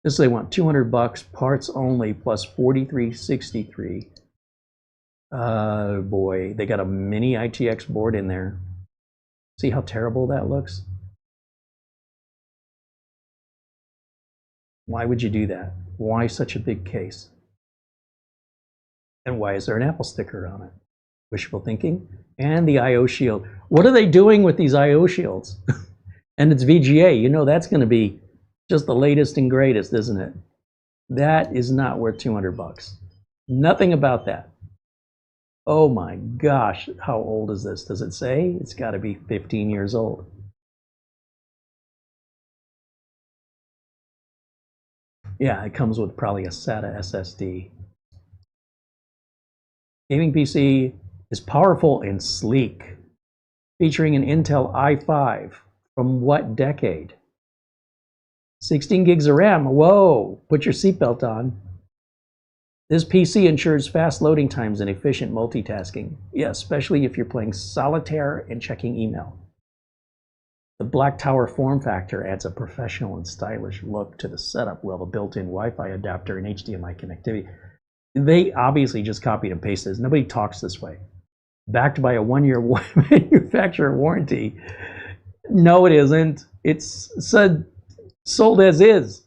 This they want $200, parts only, plus 4363. Boy, they got a mini ITX board in there. See how terrible that looks? Why would you do that? Why such a big case? And why is there an Apple sticker on it? Wishful thinking. And the I/O shield. What are they doing with these I/O shields? And it's VGA. You know that's going to be just the latest and greatest, isn't it? That is not worth $200. Nothing about that. Oh my gosh, how old is this? Does it say? It's got to be 15 years old. Yeah, it comes with probably a SATA SSD. Gaming PC is powerful and sleek, featuring an Intel i5 from what decade? 16 gigs of RAM. Whoa, put your seatbelt on. This PC ensures fast loading times and efficient multitasking. Yeah, especially if you're playing solitaire and checking email. The Black Tower form factor adds a professional and stylish look to the setup with a built-in Wi-Fi adapter and HDMI connectivity. They obviously just copied and pasted this. Nobody talks this way. Backed by a 1-year manufacturer warranty. No, it isn't. It's said sold as is.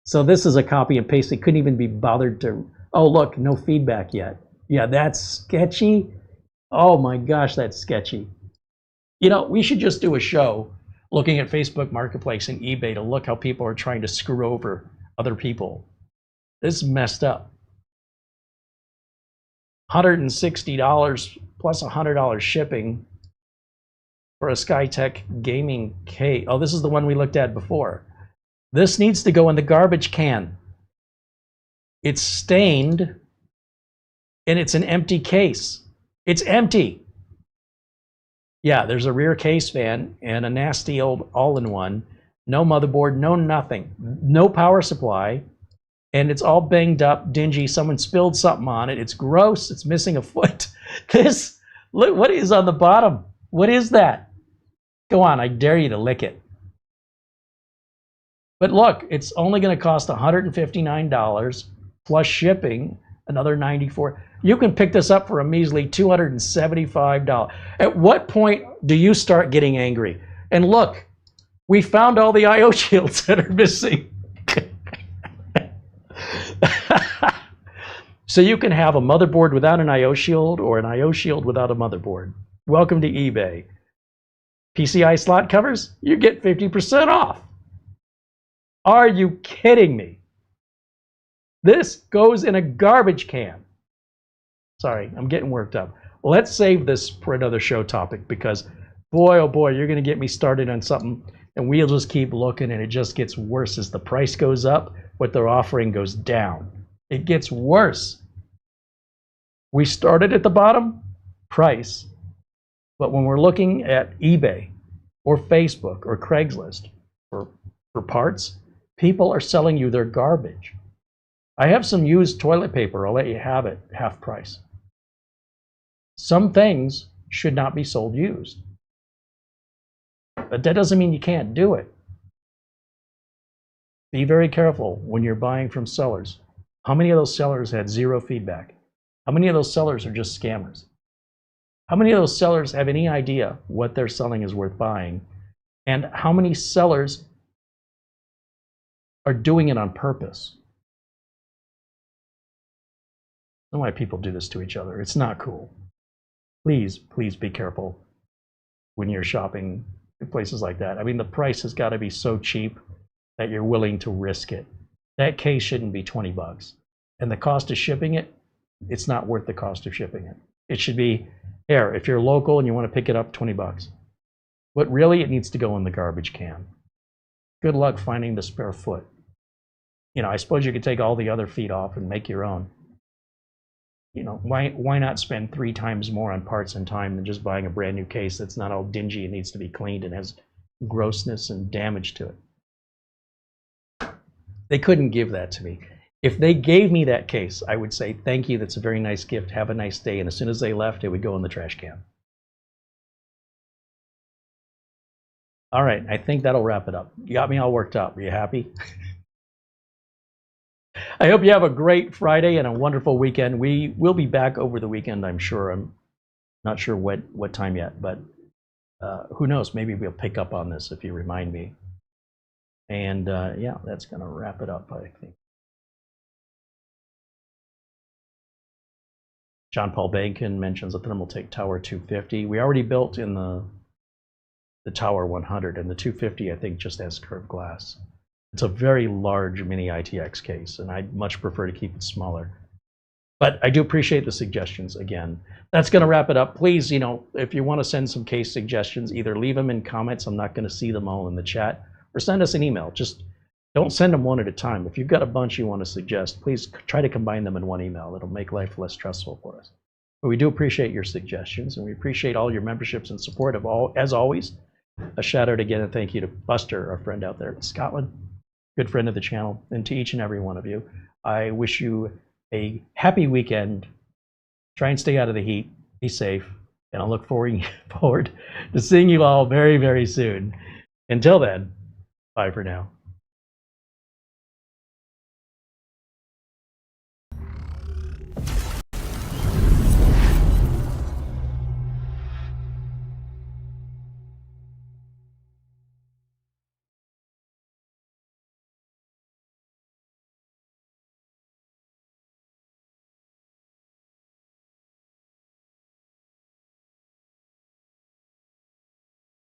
So this is a copy and paste. They couldn't even be bothered to. Oh, look, no feedback yet. Yeah, that's sketchy. Oh my gosh, that's sketchy. You know, we should just do a show looking at Facebook Marketplace and eBay to look how people are trying to screw over other people. This is messed up. $160 plus $100 shipping for a Skytech gaming case. Oh, this is the one we looked at before. This needs to go in the garbage can. It's stained, and it's an empty case. It's empty. Yeah, there's a rear case fan and a nasty old all-in-one. No motherboard, no nothing. No power supply. And it's all banged up, dingy. Someone spilled something on it. It's gross. It's missing a foot. This, look, what is on the bottom? What is that? Go on, I dare you to lick it. But look, it's only going to cost $159 plus shipping, another $94. You can pick this up for a measly $275. At what point do you start getting angry? And look, we found all the I/O shields that are missing. So you can have a motherboard without an I/O shield or an I/O shield without a motherboard. Welcome to eBay. PCI slot covers, you get 50% off. Are you kidding me? This goes in a garbage can. Sorry, I'm getting worked up. Let's save this for another show topic because boy, oh boy, you're going to get me started on something and we'll just keep looking and it just gets worse as the price goes up, what they're offering goes down. It gets worse. We started at the bottom, price. But when we're looking at eBay or Facebook or Craigslist for parts, people are selling you their garbage. I have some used toilet paper. I'll let you have it, half price. Some things should not be sold used. But that doesn't mean you can't do it. Be very careful when you're buying from sellers. How many of those sellers had zero feedback? How many of those sellers are just scammers? How many of those sellers have any idea what they're selling is worth buying? And how many sellers are doing it on purpose? I don't know why people do this to each other. It's not cool. Please, please be careful when you're shopping in places like that. I mean, the price has got to be so cheap that you're willing to risk it. That case shouldn't be 20 bucks. And the cost of shipping it, it's not worth the cost of shipping it. It should be, here, if you're local and you want to pick it up, 20 bucks. But really, it needs to go in the garbage can. Good luck finding the spare foot. You know, I suppose you could take all the other feet off and make your own. You know, why not spend 3 times more on parts and time than just buying a brand new case that's not all dingy and needs to be cleaned and has grossness and damage to it? They couldn't give that to me. If they gave me that case, I would say, thank you, that's a very nice gift, have a nice day. And as soon as they left, it would go in the trash can. All right, I think that'll wrap it up. You got me all worked up. Are you happy? I hope you have a great Friday and a wonderful weekend. We will be back over the weekend, I'm sure. I'm not sure what time yet, but who knows? Maybe we'll pick up on this if you remind me. And yeah, that's going to wrap it up, I think. John Paul Bacon mentions the Thermaltake Tower 250. We already built in the Tower 100, and the 250, I think, just has curved glass. It's a very large Mini-ITX case, and I'd much prefer to keep it smaller. But I do appreciate the suggestions again. That's going to wrap it up. Please, you know, if you want to send some case suggestions, either leave them in comments. I'm not going to see them all in the chat, or send us an email. Just don't send them one at a time. If you've got a bunch you want to suggest, please try to combine them in one email. It'll make life less stressful for us. But we do appreciate your suggestions, and we appreciate all your memberships and support of all, as always. A shout out again and thank you to Buster, our friend out there in Scotland, good friend of the channel, and to each and every one of you. I wish you a happy weekend. Try and stay out of the heat. Be safe. And I look forward to seeing you all very, very soon. Until then, bye for now.